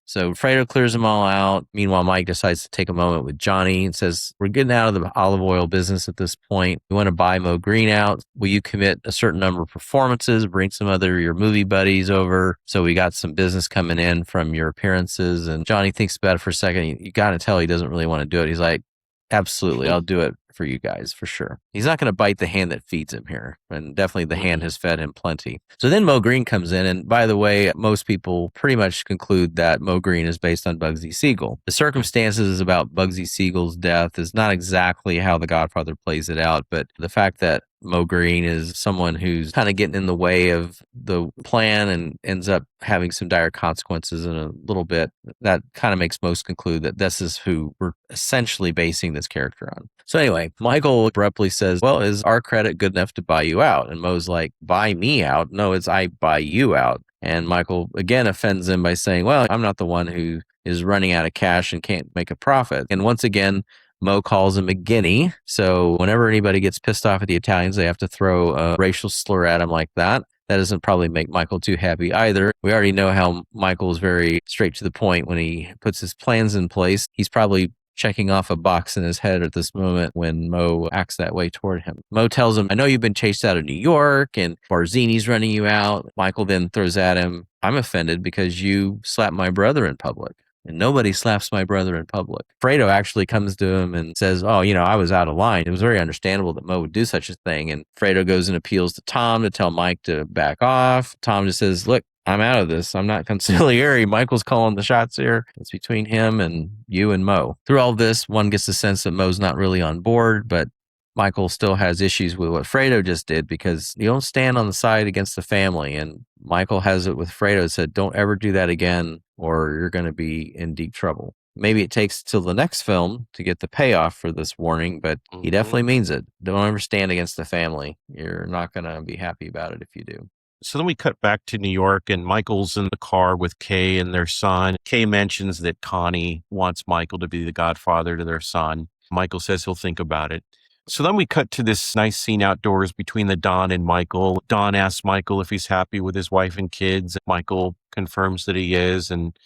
So Fredo clears them all out. Meanwhile, Mike decides to take a moment with Johnny and says, we're getting out of the olive oil business at this point. We want to buy Mo Green out. Will you commit a certain number of performances, bring some other your movie buddies over? So we got some business coming in from your appearances. And Johnny thinks about it for a second. You got to tell he doesn't really want to do it. He's like, absolutely, I'll do it for you guys, for sure. He's not going to bite the hand that feeds him here, and definitely the hand has fed him plenty. So then Mo Green comes in, and by the way, most people pretty much conclude that Mo Green is based on Bugsy Siegel. The circumstances about Bugsy Siegel's death is not exactly how The Godfather plays it out, but the fact that Mo Green is someone who's kind of getting in the way of the plan and ends up having some dire consequences in a little bit, that kind of makes most conclude that this is who we're essentially basing this character on. So anyway, Michael abruptly says, well, is our credit good enough to buy you out? And Mo's like, buy me out? No, it's I buy you out. And Michael again offends him by saying, well, I'm not the one who is running out of cash and can't make a profit. And once again, Mo calls him a guinea. So whenever anybody gets pissed off at the Italians, they have to throw a racial slur at him like that. That doesn't probably make Michael too happy either. We already know how Michael is very straight to the point when he puts his plans in place. He's probably checking off a box in his head at this moment when Mo acts that way toward him. Mo tells him, I know you've been chased out of New York and Barzini's running you out. Michael then throws at him, I'm offended because you slapped my brother in public. And nobody slaps my brother in public. Fredo actually comes to him and says, oh, I was out of line. It was very understandable that Mo would do such a thing. And Fredo goes and appeals to Tom to tell Mike to back off. Tom just says, look, I'm out of this. I'm not consigliere. Michael's calling the shots here. It's between him and you and Mo. Through all this, one gets the sense that Mo's not really on board, but Michael still has issues with what Fredo just did because you don't stand on the side against the family. And Michael has it with Fredo, said, don't ever do that again or you're going to be in deep trouble. Maybe it takes till the next film to get the payoff for this warning, but he definitely means it. Don't ever stand against the family. You're not going to be happy about it if you do. So then we cut back to New York, and Michael's in the car with Kay and their son. Kay mentions that Connie wants Michael to be the godfather to their son. Michael says he'll think about it. So then we cut to this nice scene outdoors between the Don and Michael. Don asks Michael if he's happy with his wife and kids. Michael confirms that he is. And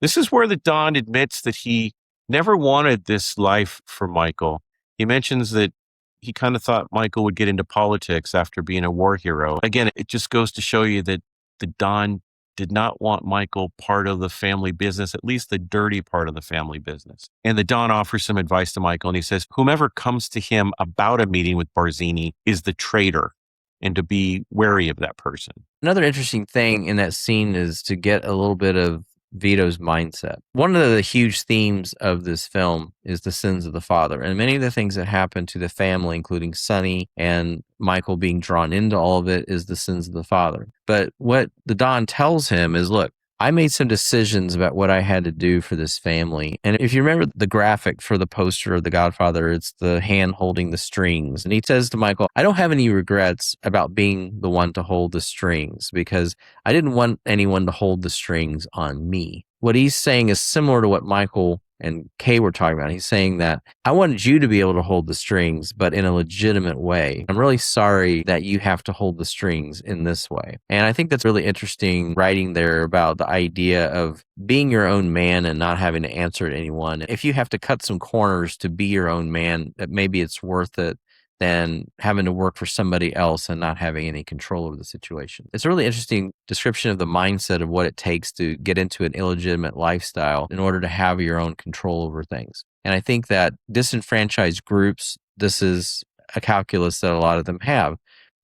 this is where the Don admits that he never wanted this life for Michael. He mentions that he kind of thought Michael would get into politics after being a war hero. Again, it just goes to show you that the Don did not want Michael part of the family business, at least the dirty part of the family business. And the Don offers some advice to Michael, and he says, whomever comes to him about a meeting with Barzini is the traitor, and to be wary of that person. Another interesting thing in that scene is to get a little bit of Vito's mindset. One of the huge themes of this film is the sins of the father. And many of the things that happen to the family, including Sonny and Michael being drawn into all of it, is the sins of the father. But what the Don tells him is, look, I made some decisions about what I had to do for this family. And if you remember the graphic for the poster of The Godfather, it's the hand holding the strings. And he says to Michael, I don't have any regrets about being the one to hold the strings because I didn't want anyone to hold the strings on me. What he's saying is similar to what Michael and Kay were talking about. He's saying that I wanted you to be able to hold the strings, but in a legitimate way. I'm really sorry that you have to hold the strings in this way. And I think that's really interesting writing there about the idea of being your own man and not having to answer to anyone. If you have to cut some corners to be your own man, that maybe it's worth it than having to work for somebody else and not having any control over the situation. It's a really interesting description of the mindset of what it takes to get into an illegitimate lifestyle in order to have your own control over things. And I think that disenfranchised groups, this is a calculus that a lot of them have.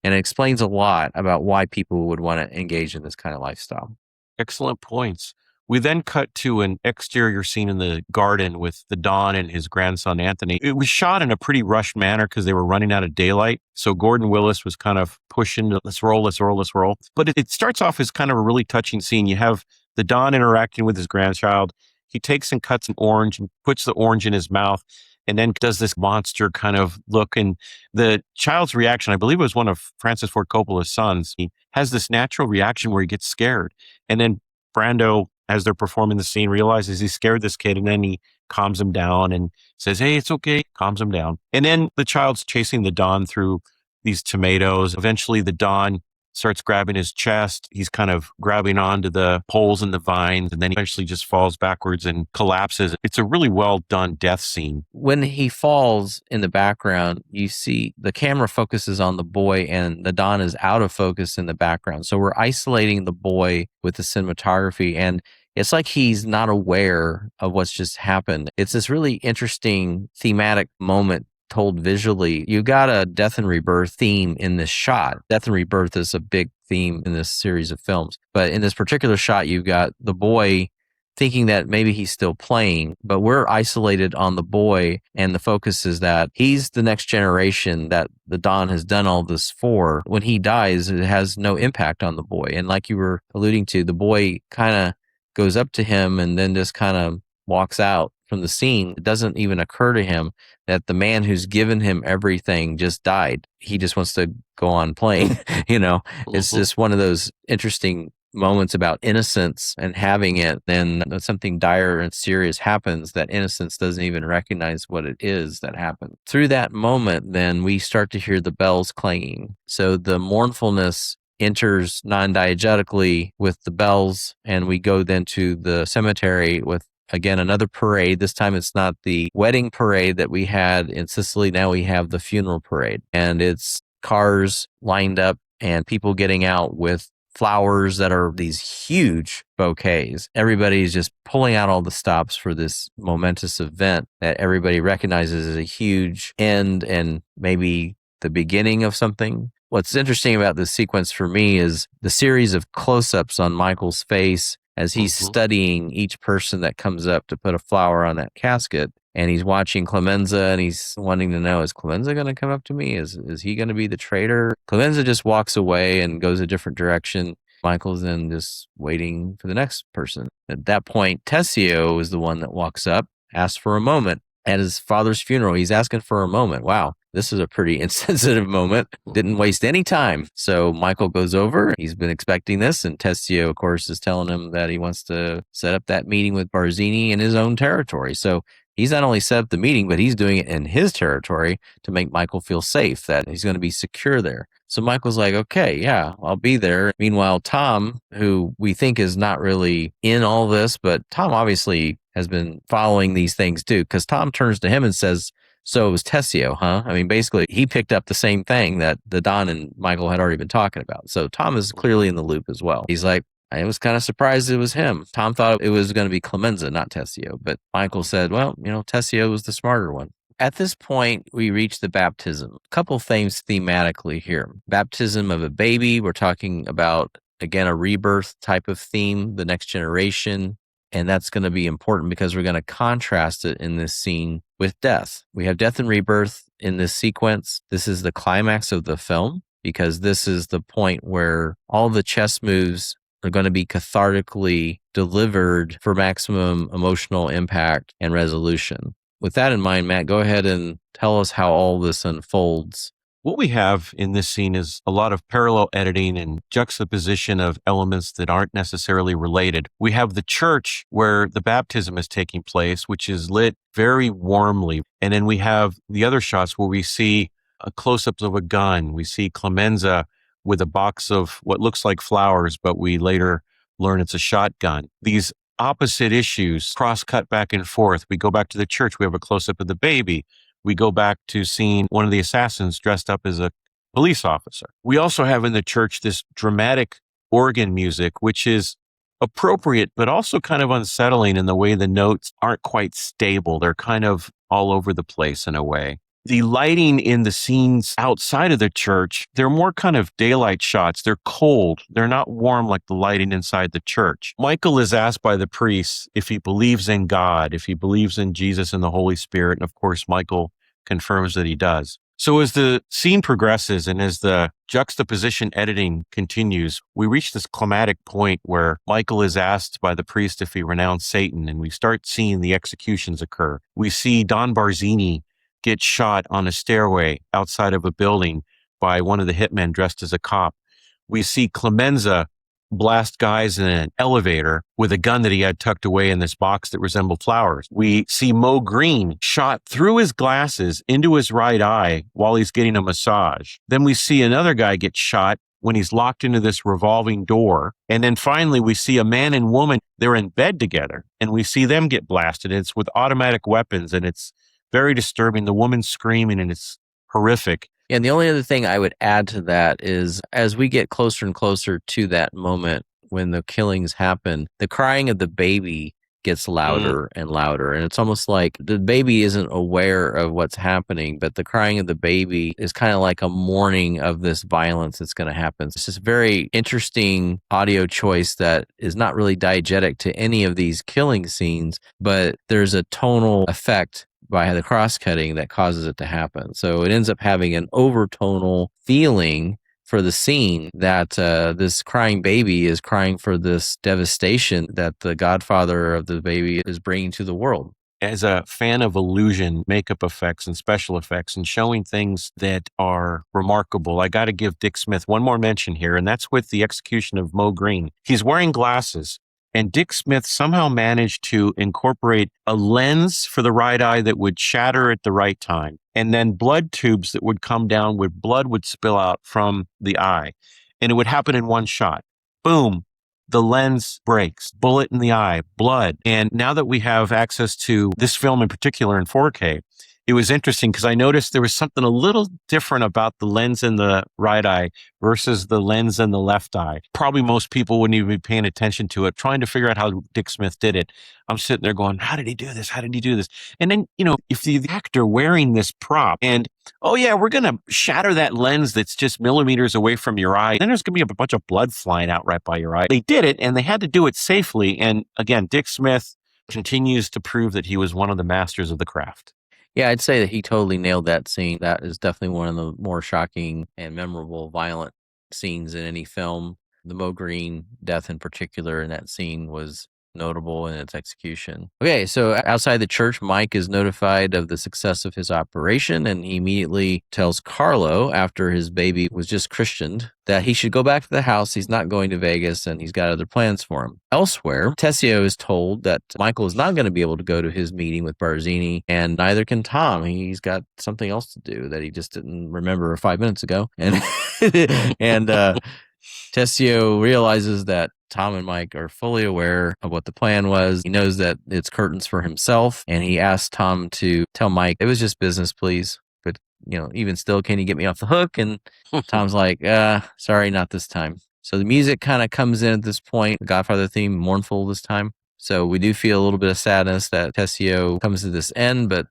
And it explains a lot about why people would want to engage in this kind of lifestyle. Excellent points. We then cut to an exterior scene in the garden with the Don and his grandson, Anthony. It was shot in a pretty rushed manner because they were running out of daylight. So Gordon Willis was kind of pushing, let's roll. But it starts off as kind of a really touching scene. You have the Don interacting with his grandchild. He takes and cuts an orange and puts the orange in his mouth and then does this monster kind of look. And the child's reaction, I believe it was one of Francis Ford Coppola's sons, he has this natural reaction where he gets scared. And then Brando, as they're performing the scene, realizes he scared this kid, and then he calms him down and says, hey, it's okay, calms him down. And then the child's chasing the Don through these tomatoes. Eventually, the Don starts grabbing his chest. He's kind of grabbing onto the poles and the vines, and then he eventually just falls backwards and collapses. It's a really well done death scene. When he falls in the background, you see the camera focuses on the boy and the Don is out of focus in the background. So we're isolating the boy with the cinematography, and it's like he's not aware of what's just happened. It's this really interesting thematic moment told visually. You got a death and rebirth theme in this shot. Death and rebirth is a big theme in this series of films. But in this particular shot, you've got the boy thinking that maybe he's still playing, but we're isolated on the boy, and the focus is that he's the next generation that the Don has done all this for. When he dies, it has no impact on the boy. And like you were alluding to, the boy kind of goes up to him and then just kind of walks out from the scene. It doesn't even occur to him that the man who's given him everything just died. He just wants to go on playing. It's just one of those interesting moments about innocence and having it. Then something dire and serious happens, that innocence doesn't even recognize what it is that happened. Through that moment, then we start to hear the bells clanging. So the mournfulness enters non-diegetically with the bells, and we go then to the cemetery with, again, another parade. This time it's not the wedding parade that we had in Sicily. Now we have the funeral parade, and it's cars lined up and people getting out with flowers that are these huge bouquets. Everybody's just pulling out all the stops for this momentous event that everybody recognizes as a huge end and maybe the beginning of something. What's interesting about this sequence for me is the series of close-ups on Michael's face as he's studying each person that comes up to put a flower on that casket. And he's watching Clemenza, and he's wanting to know, is Clemenza going to come up to me? Is he going to be the traitor? Clemenza just walks away and goes a different direction. Michael's then just waiting for the next person. At that point, Tessio is the one that walks up, asks for a moment. At his father's funeral, he's asking for a moment. Wow. This is a pretty insensitive moment. Didn't waste any time. So Michael goes over. He's been expecting this. And Tessio, of course, is telling him that he wants to set up that meeting with Barzini in his own territory. So he's not only set up the meeting, but he's doing it in his territory to make Michael feel safe, that he's going to be secure there. So Michael's like, okay, yeah, I'll be there. Meanwhile, Tom, who we think is not really in all this, but Tom obviously has been following these things too, because Tom turns to him and says, so it was Tessio, huh? I mean, basically, he picked up the same thing that the Don and Michael had already been talking about. So Tom is clearly in the loop as well. He's like, I was kind of surprised it was him. Tom thought it was going to be Clemenza, not Tessio. But Michael said, well, Tessio was the smarter one. At this point, we reach the baptism. A couple things thematically here. Baptism of a baby. We're talking about, again, a rebirth type of theme, the next generation. And that's going to be important because we're going to contrast it in this scene with death. We have death and rebirth in this sequence. This is the climax of the film because this is the point where all the chess moves are going to be cathartically delivered for maximum emotional impact and resolution. With that in mind, Matt, go ahead and tell us how all this unfolds. What we have in this scene is a lot of parallel editing and juxtaposition of elements that aren't necessarily related. We have the church where the baptism is taking place, which is lit very warmly. And then we have the other shots where we see a close-up of a gun. We see Clemenza with a box of what looks like flowers, but we later learn it's a shotgun. These opposite issues cross-cut back and forth. We go back to the church. We have a close-up of the baby. We go back to seeing one of the assassins dressed up as a police officer. We also have in the church this dramatic organ music, which is appropriate, but also kind of unsettling in the way the notes aren't quite stable. They're kind of all over the place in a way. The lighting in the scenes outside of the church, they're more kind of daylight shots. They're cold. They're not warm like the lighting inside the church. Michael is asked by the priest if he believes in God, if he believes in Jesus and the Holy Spirit. And of course, Michael confirms that he does. So as the scene progresses and as the juxtaposition editing continues, we reach this climatic point where Michael is asked by the priest if he renounced Satan, and we start seeing the executions occur. We see Don Barzini get shot on a stairway outside of a building by one of the hitmen dressed as a cop. We see Clemenza blast guys in an elevator with a gun that he had tucked away in this box that resembled flowers. We see Mo Green shot through his glasses into his right eye while he's getting a massage. Then we see another guy get shot when he's locked into this revolving door. And then finally, we see a man and woman, they're in bed together, and we see them get blasted. It's with automatic weapons, and it's very disturbing. The woman's screaming, and it's horrific. And the only other thing I would add to that is as we get closer and closer to that moment when the killings happen, the crying of the baby gets louder and louder. And it's almost like the baby isn't aware of what's happening, but the crying of the baby is kind of like a mourning of this violence that's going to happen. It's just a very interesting audio choice that is not really diegetic to any of these killing scenes, but there's a tonal effect by the cross-cutting that causes it to happen. So it ends up having an overtonal feeling for the scene that this crying baby is crying for this devastation that the godfather of the baby is bringing to the world. As a fan of illusion, makeup effects, and special effects, and showing things that are remarkable, I got to give Dick Smith one more mention here, and that's with the execution of Mo Green. He's wearing glasses, and Dick Smith somehow managed to incorporate a lens for the right eye that would shatter at the right time, and then blood tubes that would come down where blood would spill out from the eye. And it would happen in one shot. Boom. The lens breaks, bullet in the eye, blood. And now that we have access to this film in particular in 4K, it was interesting because I noticed there was something a little different about the lens in the right eye versus the lens in the left eye. Probably most people wouldn't even be paying attention to it, trying to figure out how Dick Smith did it. I'm sitting there going, how did he do this? How did he do this? And then, if the actor wearing this prop and, oh yeah, we're going to shatter that lens that's just millimeters away from your eye, then there's going to be a bunch of blood flying out right by your eye. They did it, and they had to do it safely. And again, Dick Smith continues to prove that he was one of the masters of the craft. Yeah, I'd say that he totally nailed that scene. That is definitely one of the more shocking and memorable violent scenes in any film. The Mo Green death in particular in that scene was notable in its execution. Okay, so outside the church, Mike is notified of the success of his operation, and he immediately tells Carlo, after his baby was just christened, that he should go back to the house. He's not going to Vegas, and he's got other plans for him. Elsewhere, Tessio is told that Michael is not going to be able to go to his meeting with Barzini, and neither can Tom. He's got something else to do that he just didn't remember 5 minutes ago. And Tessio realizes that Tom and Mike are fully aware of what the plan was. He knows that it's curtains for himself, and he asks Tom to tell Mike, it was just business, please. But, even still, can you get me off the hook? And Tom's like, sorry, not this time. So the music kind of comes in at this point, the Godfather theme, mournful this time. So we do feel a little bit of sadness that Tessio comes to this end, but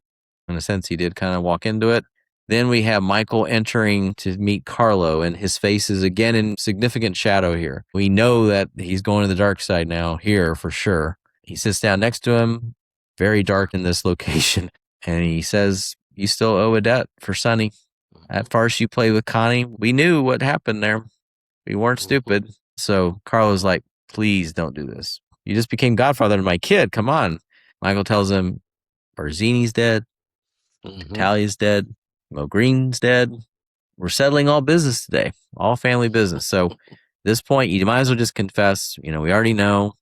in a sense, he did kind of walk into it. Then we have Michael entering to meet Carlo, and his face is again in significant shadow here. We know that he's going to the dark side now here for sure. He sits down next to him, very dark in this location, and he says, you still owe a debt for Sonny. At first you played with Connie. We knew what happened there. We weren't stupid. So Carlo's like, please don't do this. You just became godfather to my kid. Come on. Michael tells him, Barzini's dead. Italia's dead. Mo Green's dead. We're settling all business today, all family business. So at this point, you might as well just confess. We already know.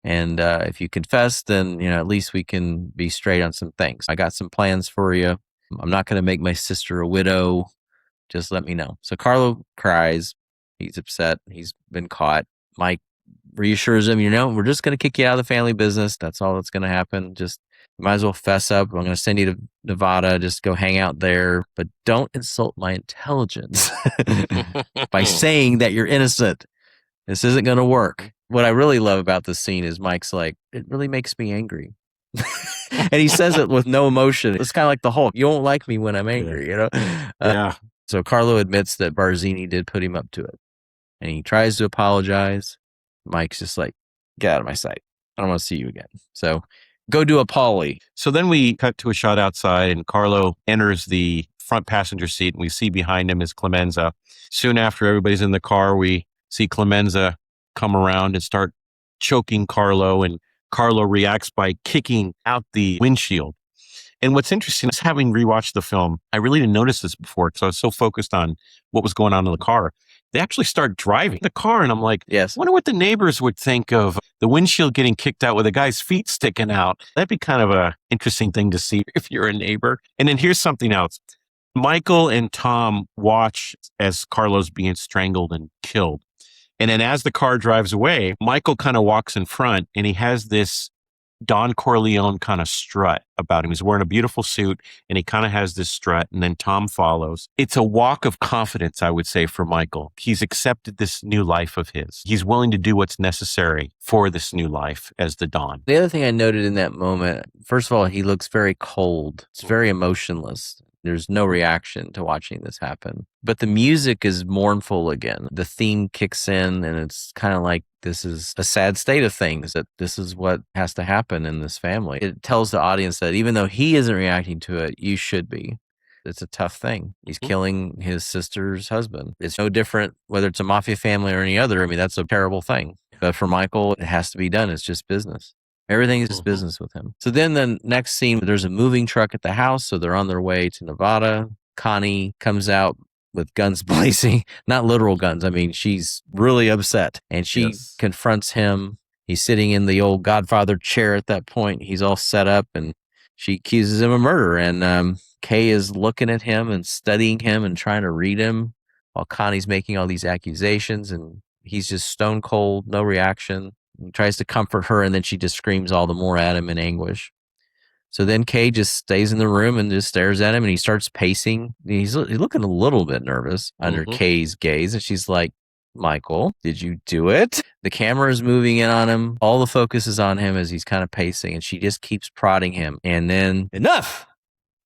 And if you confess, then, at least we can be straight on some things. I got some plans for you. I'm not going to make my sister a widow. Just let me know. So Carlo cries. He's upset. He's been caught. Mike reassures him, we're just going to kick you out of the family business. That's all that's going to happen. Just might as well fess up. I'm going to send you to Nevada. Just go hang out there. But don't insult my intelligence by saying that you're innocent. This isn't going to work. What I really love about this scene is Mike's like, it really makes me angry. And he says it with no emotion. It's kind of like the Hulk. You won't like me when I'm angry, Yeah. So Carlo admits that Barzini did put him up to it. And he tries to apologize. Mike's just like, get out of my sight. I don't want to see you again. So go do a Polly. So then we cut to a shot outside, and Carlo enters the front passenger seat, and we see behind him is Clemenza. Soon after everybody's in the car, we see Clemenza come around and start choking Carlo, and Carlo reacts by kicking out the windshield. And what's interesting is, having rewatched the film, I really didn't notice this before because I was so focused on what was going on in the car. They actually start driving the car, and I'm like, yes, I wonder what the neighbors would think of the windshield getting kicked out with a guy's feet sticking out. That'd be kind of a interesting thing to see if you're a neighbor. And then here's something else. Michael and Tom watch as Carlo's being strangled and killed. And then as the car drives away, Michael kind of walks in front, and he has this Don Corleone kind of strut about him. He's wearing a beautiful suit, and he kind of has this strut, and then Tom follows. It's a walk of confidence, I would say, for Michael. He's accepted this new life of his. He's willing to do what's necessary for this new life as the Don. The other thing I noted in that moment, first of all, he looks very cold. It's very emotionless. There's no reaction to watching this happen. But the music is mournful again. The theme kicks in, and it's kind of like this is a sad state of things, that this is what has to happen in this family. It tells the audience that even though he isn't reacting to it, you should be. It's a tough thing. He's killing his sister's husband. It's no different whether it's a mafia family or any other. I mean, that's a terrible thing. But for Michael, it has to be done. It's just business. Everything is just business with him. So then the next scene, there's a moving truck at the house. So they're on their way to Nevada. Connie comes out with guns blazing, not literal guns. I mean, she's really upset, and she confronts him. He's sitting in the old Godfather chair at that point. He's all set up, and she accuses him of murder. And Kay is looking at him and studying him and trying to read him while Connie's making all these accusations, and he's just stone cold, no reaction. He tries to comfort her, and then she just screams all the more at him in anguish. So then Kay just stays in the room and just stares at him, and he starts pacing. He's looking a little bit nervous under Kay's gaze, and she's like, Michael, did you do it? The camera is moving in on him. All the focus is on him as he's kind of pacing, and she just keeps prodding him. And then, enough!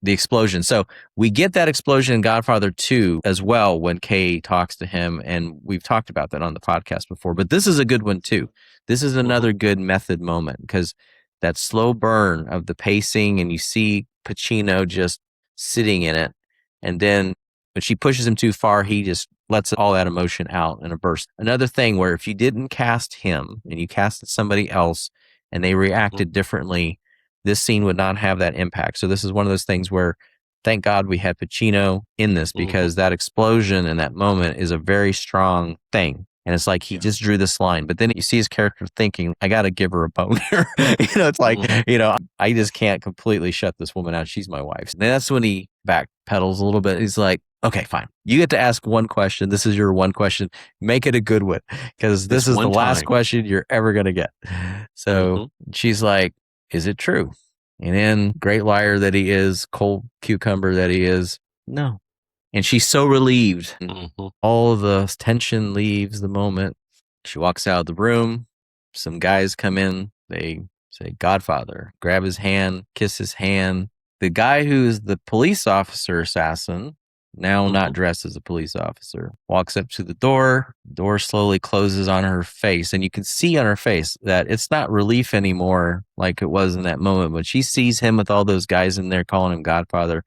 The explosion. So we get that explosion in Godfather 2 as well when Kay talks to him, and we've talked about that on the podcast before, but this is a good one too. This is another good method moment, because that slow burn of the pacing, and you see Pacino just sitting in it, and then when she pushes him too far, he just lets all that emotion out in a burst. Another thing where if you didn't cast him and you casted somebody else, and they reacted differently, this scene would not have that impact. So this is one of those things where thank God we had Pacino in this, because that explosion in that moment is a very strong thing. And it's like he just drew this line, but then you see his character thinking, I got to give her a boner. It's like, I just can't completely shut this woman out. She's my wife. And that's when he backpedals a little bit. He's like, okay, fine. You get to ask one question. This is your one question. Make it a good one, because this is the last question you're ever going to get. So she's like, is it true? And then, great liar that he is, cold cucumber that he is, no. And she's so relieved. All the tension leaves the moment. She walks out of the room. Some guys come in. They say, Godfather, grab his hand, kiss his hand. The guy who's the police officer assassin, now not dressed as a police officer, walks up to the door. Door slowly closes on her face. And you can see on her face that it's not relief anymore like it was in that moment. When she sees him with all those guys in there calling him Godfather,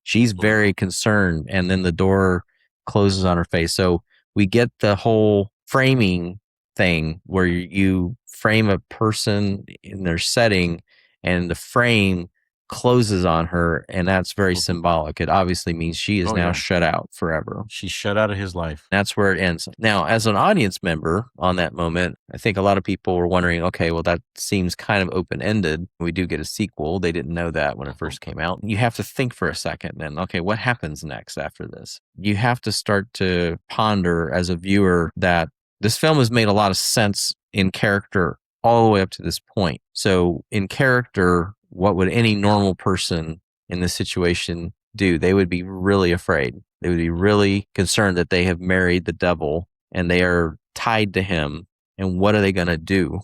she's very concerned. And then the door closes on her face. So we get the whole framing thing where you frame a person in their setting and the frame closes on her, and that's very symbolic. It obviously means she is now shut out forever. She's shut out of his life. That's where it ends. Now, as an audience member on that moment, I think a lot of people were wondering, okay, well, that seems kind of open-ended. We do get a sequel. They didn't know that when it first came out. You have to think for a second then, okay, what happens next after this? You have to start to ponder as a viewer that this film has made a lot of sense in character all the way up to this point. So in character, what would any normal person in this situation do? They would be really afraid. They would be really concerned that they have married the devil and they are tied to him. And what are they going to do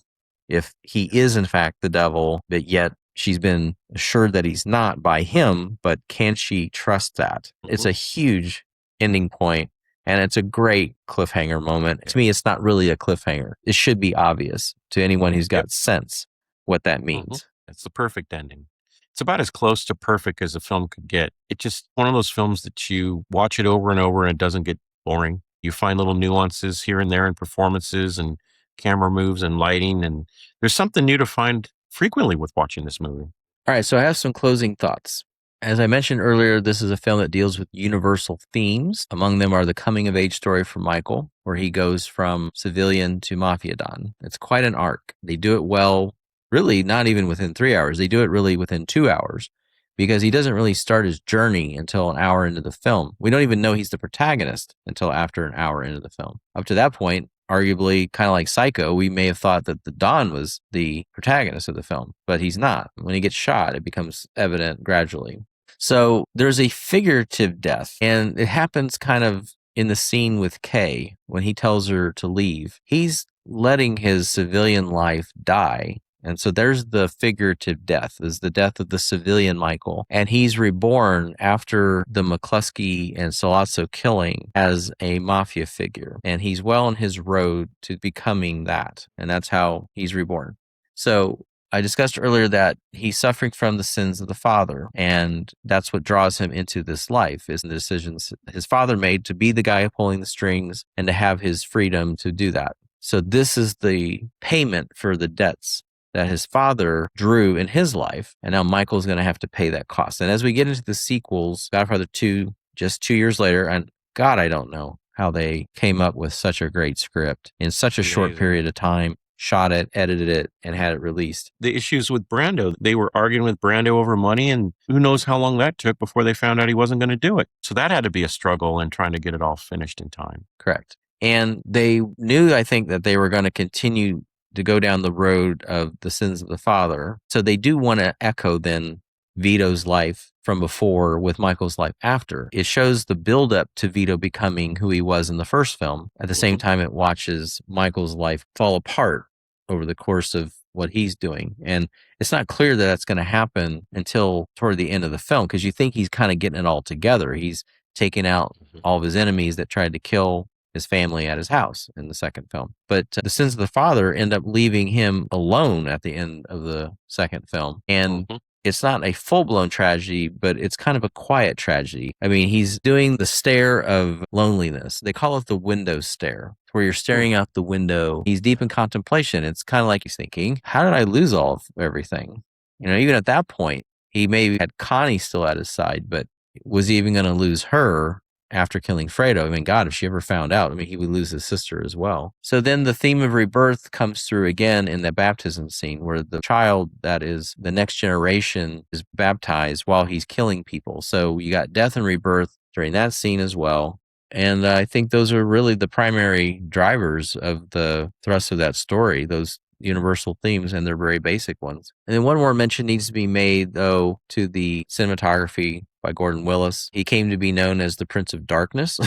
if he is in fact the devil, but yet she's been assured that he's not by him, but can she trust that? It's a huge ending point, and it's a great cliffhanger moment. To me, it's not really a cliffhanger. It should be obvious to anyone who's got sense what that means. It's the perfect ending. It's about as close to perfect as a film could get. It's just one of those films that you watch it over and over and it doesn't get boring. You find little nuances here and there in performances and camera moves and lighting, and there's something new to find frequently with watching this movie. All right, so I have some closing thoughts. As I mentioned earlier, this is a film that deals with universal themes. Among them are the coming-of-age story for Michael, where he goes from civilian to mafia don. It's quite an arc. They do it well. Really, not even within 3 hours. They do it really within 2 hours, because he doesn't really start his journey until an hour into the film. We don't even know he's the protagonist until after an hour into the film. Up to that point, arguably, kind of like Psycho, we may have thought that the Don was the protagonist of the film, but he's not. When he gets shot, it becomes evident gradually. So there's a figurative death, and it happens kind of in the scene with Kay when he tells her to leave. He's letting his civilian life die. And so there's the figurative death, is the death of the civilian Michael. And he's reborn after the McCluskey and Sollozzo killing as a mafia figure. And he's well on his road to becoming that. And that's how he's reborn. So I discussed earlier that he's suffering from the sins of the father. And that's what draws him into this life, is the decisions his father made to be the guy pulling the strings and to have his freedom to do that. So this is the payment for the debts that his father drew in his life, and now Michael's going to have to pay that cost. And as we get into the sequels, Godfather 2, just 2 years later, and God, I don't know how they came up with such a great script in such a short period of time, shot it, edited it, and had it released. The issues with Brando, they were arguing with Brando over money, and who knows how long that took before they found out he wasn't going to do it. So that had to be a struggle in trying to get it all finished in time. Correct. And they knew, I think, that they were going to continue to go down the road of the sins of the father. So they do want to echo then Vito's life from before with Michael's life after. It shows the buildup to Vito becoming who he was in the first film. At the same time, it watches Michael's life fall apart over the course of what he's doing. And it's not clear that that's going to happen until toward the end of the film, because you think he's kind of getting it all together. He's taking out all of his enemies that tried to kill his family at his house in the second film. But the sins of the father end up leaving him alone at the end of the second film. And it's not a full-blown tragedy, but it's kind of a quiet tragedy. I mean, he's doing the stare of loneliness. They call it the window stare, where you're staring out the window. He's deep in contemplation. It's kind of like he's thinking, how did I lose all of everything? Even at that point, he maybe had Connie still at his side, but was he even going to lose her after killing Fredo? I mean, God, if she ever found out, he would lose his sister as well. So then the theme of rebirth comes through again in the baptism scene, where the child that is the next generation is baptized while he's killing people. So you got death and rebirth during that scene as well. And I think those are really the primary drivers of the thrust of that story, those universal themes, and they're very basic ones. And then one more mention needs to be made, though, to the cinematography by Gordon Willis. He came to be known as the Prince of Darkness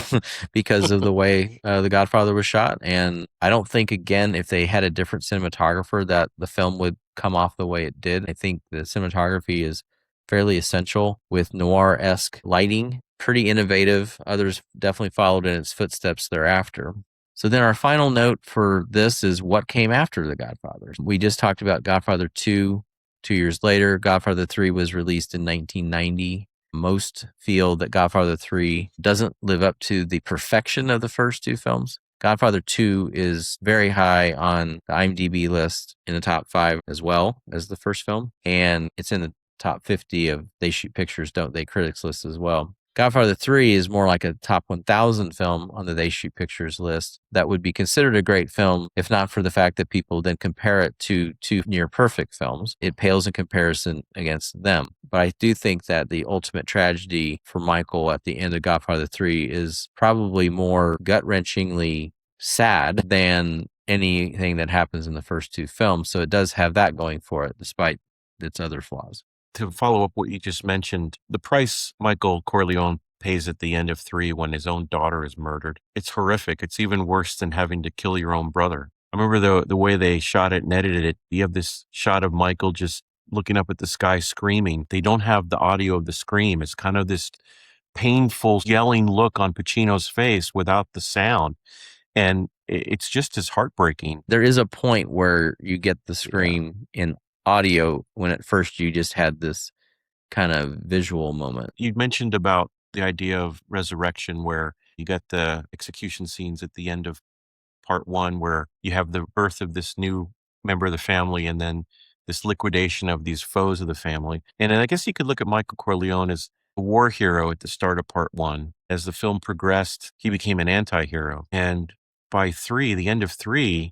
because of the way The Godfather was shot. And I don't think, again, if they had a different cinematographer, that the film would come off the way it did. I think the cinematography is fairly essential with noir-esque lighting, pretty innovative. Others definitely followed in its footsteps thereafter. So then our final note for this is what came after The Godfather. We just talked about Godfather 2, 2 years later. Godfather 3 was released in 1990. Most feel that Godfather 3 doesn't live up to the perfection of the first two films. Godfather 2 is very high on the IMDb list, in the top 5 as well as the first film. And it's in the top 50 of They Shoot Pictures, Don't They critics list as well. Godfather 3 is more like a top 1,000 film on the They Shoot Pictures list that would be considered a great film if not for the fact that people then compare it to two near perfect films. It pales in comparison against them. But I do think that the ultimate tragedy for Michael at the end of Godfather 3 is probably more gut-wrenchingly sad than anything that happens in the first two films. So it does have that going for it, despite its other flaws. To follow up what you just mentioned, the price Michael Corleone pays at the end of 3 when his own daughter is murdered, it's horrific. It's even worse than having to kill your own brother. I remember the way they shot it and edited it. You have this shot of Michael just looking up at the sky screaming. They don't have the audio of the scream. It's kind of this painful yelling look on Pacino's face without the sound. And it's just as heartbreaking. There is a point where you get the scream in audio when at first you just had this kind of visual moment. You mentioned about the idea of resurrection, where you got the execution scenes at the end of part 1, where you have the birth of this new member of the family and then this liquidation of these foes of the family. And I guess you could look at Michael Corleone as a war hero at the start of part 1. As the film progressed, he became an anti-hero. And by 3, the end of 3,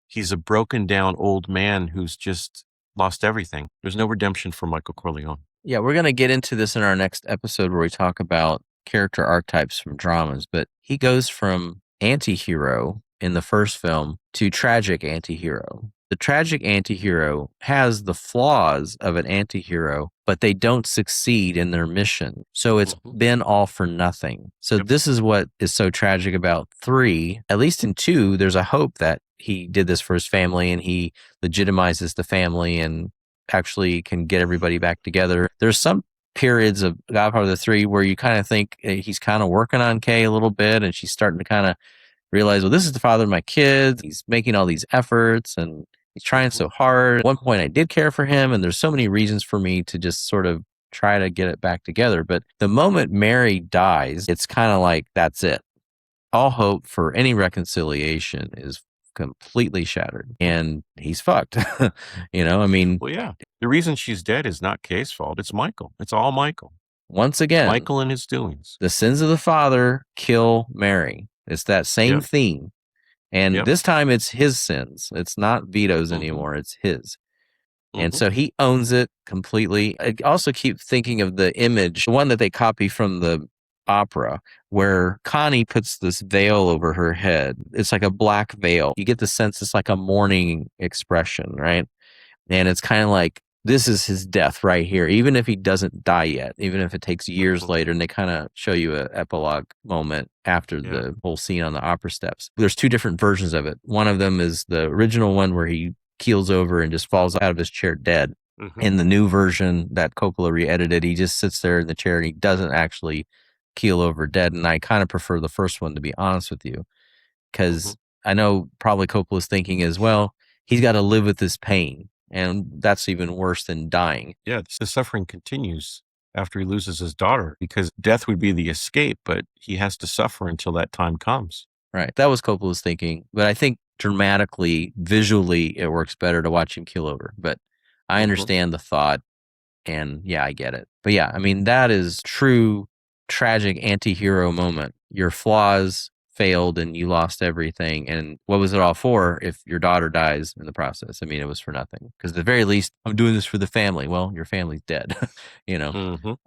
he's a broken down old man who's just lost everything. There's no redemption for Michael Corleone. Yeah, we're going to get into this in our next episode where we talk about character archetypes from dramas, but he goes from anti-hero in the first film to tragic anti-hero. The tragic anti-hero has the flaws of an anti-hero, but they don't succeed in their mission. So it's been all for nothing. So this is what is so tragic about 3. At least in 2, there's a hope that he did this for his family and he legitimizes the family and actually can get everybody back together. There's some periods of Godfather 3 where you kind of think he's kind of working on Kay a little bit and she's starting to kind of realize, well, this is the father of my kids. He's making all these efforts and he's trying so hard. At one point I did care for him and there's so many reasons for me to just sort of try to get it back together. But the moment Mary dies, it's kind of like, that's it. All hope for any reconciliation is completely shattered and he's fucked. Well, yeah. The reason she's dead is not Kay's fault. It's Michael. It's all Michael. Once again, Michael and his doings. The sins of the father kill Mary. It's that same theme. And this time it's his sins. It's not Vito's anymore. It's his. And so he owns it completely. I also keep thinking of the image, the one that they copy from the opera, where Connie puts this veil over her head. It's like a black veil. You get the sense it's like a mourning expression, right? And it's kind of like, this is his death right here, even if he doesn't die yet, even if it takes years later. And they kind of show you an epilogue moment after the whole scene on the opera steps. There's 2 different versions of it. One of them is the original one where he keels over and just falls out of his chair dead. In the new version that Coppola re-edited, he just sits there in the chair and he doesn't actually keel over dead. And I kind of prefer the first one, to be honest with you, because I know probably Coppola's thinking as well, he's got to live with this pain. And that's even worse than dying. Yeah, the suffering continues after he loses his daughter, because death would be the escape, but he has to suffer until that time comes. Right. That was Coppola's thinking. But I think dramatically, visually, it works better to watch him keel over. But I understand the thought, and yeah, I get it. But yeah, I mean, that is true tragic anti-hero moment. Your flaws failed and you lost everything. And what was it all for if your daughter dies in the process? I mean, it was for nothing. Because at the very least, I'm doing this for the family. Well, your family's dead,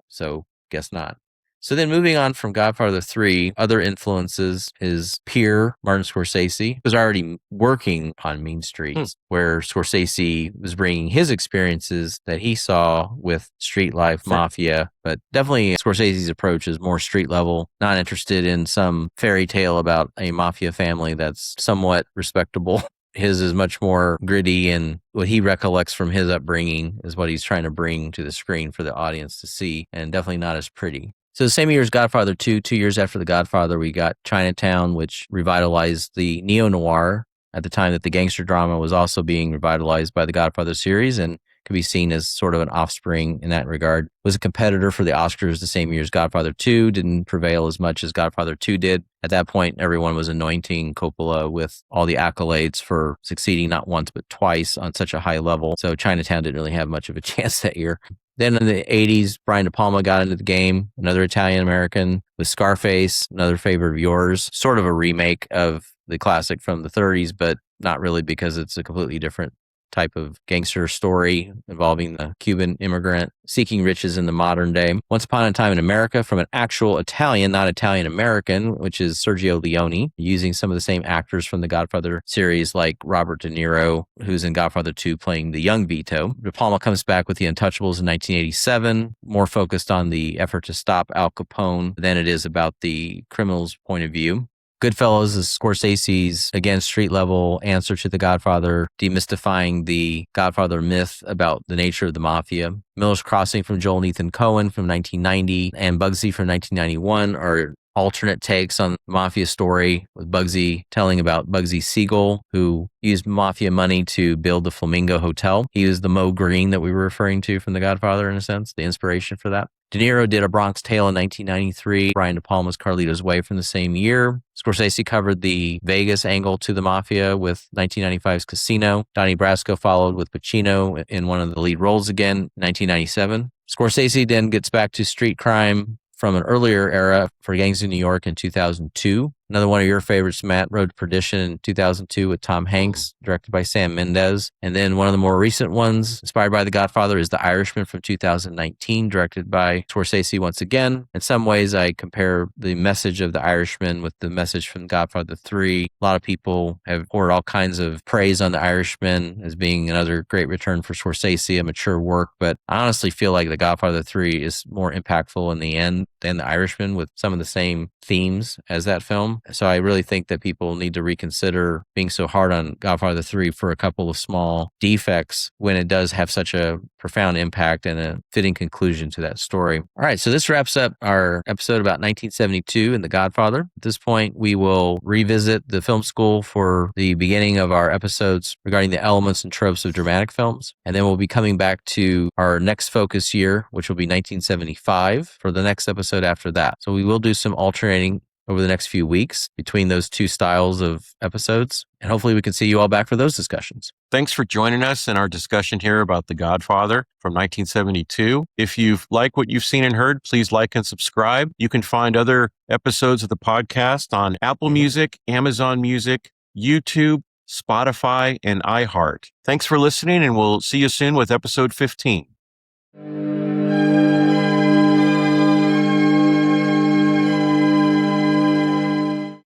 So guess not. So then moving on from Godfather 3, other influences, his peer, Martin Scorsese, was already working on Mean Streets, where Scorsese was bringing his experiences that he saw with street life, mafia, but definitely Scorsese's approach is more street level, not interested in some fairy tale about a mafia family that's somewhat respectable. His is much more gritty, and what he recollects from his upbringing is what he's trying to bring to the screen for the audience to see, and definitely not as pretty. So the same year as Godfather 2, 2 years after The Godfather, we got Chinatown, which revitalized the neo-noir at the time that the gangster drama was also being revitalized by the Godfather series and could be seen as sort of an offspring in that regard. Was a competitor for the Oscars the same year as Godfather 2, didn't prevail as much as Godfather 2 did. At that point, everyone was anointing Coppola with all the accolades for succeeding not once but twice on such a high level. So Chinatown didn't really have much of a chance that year. Then in the 80s, Brian De Palma got into the game, another Italian-American, with Scarface, another favorite of yours, sort of a remake of the classic from the 30s, but not really because it's a completely different type of gangster story involving the Cuban immigrant seeking riches in the modern day. Once Upon a Time in America from an actual Italian, not Italian-American, which is Sergio Leone, using some of the same actors from the Godfather series like Robert De Niro, who's in Godfather 2 playing the young Vito. De Palma comes back with The Untouchables in 1987, more focused on the effort to stop Al Capone than it is about the criminal's point of view. Goodfellas is Scorsese's, again, street-level answer to The Godfather, demystifying the Godfather myth about the nature of the mafia. Miller's Crossing from Joel and Ethan Coen from 1990 and Bugsy from 1991 are alternate takes on the mafia story, with Bugsy telling about Bugsy Siegel, who used mafia money to build the Flamingo Hotel. He was the Mo Green that we were referring to from The Godfather, in a sense, the inspiration for that. De Niro did A Bronx Tale in 1993. Brian De Palma's Carlito's Way from the same year. Scorsese covered the Vegas angle to the mafia with 1995's Casino. Donnie Brasco followed with Pacino in one of the lead roles again, 1997. Scorsese then gets back to street crime from an earlier era for Gangs of New York in 2002. Another one of your favorites, Matt, Road to Perdition in 2002 with Tom Hanks, directed by Sam Mendes. And then one of the more recent ones, inspired by The Godfather, is The Irishman from 2019, directed by Scorsese once again. In some ways, I compare the message of The Irishman with the message from Godfather 3. A lot of people have poured all kinds of praise on The Irishman as being another great return for Scorsese, a mature work. But I honestly feel like The Godfather 3 is more impactful in the end than The Irishman, with some of the same themes as that film. So I really think that people need to reconsider being so hard on Godfather 3 for a couple of small defects when it does have such a profound impact and a fitting conclusion to that story. All right, so this wraps up our episode about 1972 and The Godfather. At this point, we will revisit the film school for the beginning of our episodes regarding the elements and tropes of dramatic films. And then we'll be coming back to our next focus year, which will be 1975, for the next episode after that. So we will do some alternating over the next few weeks between those two styles of episodes. And hopefully we can see you all back for those discussions. Thanks for joining us in our discussion here about The Godfather from 1972. If you've liked what you've seen and heard, please like and subscribe. You can find other episodes of the podcast on Apple Music, Amazon Music, YouTube, Spotify, and iHeart. Thanks for listening, and we'll see you soon with episode 15.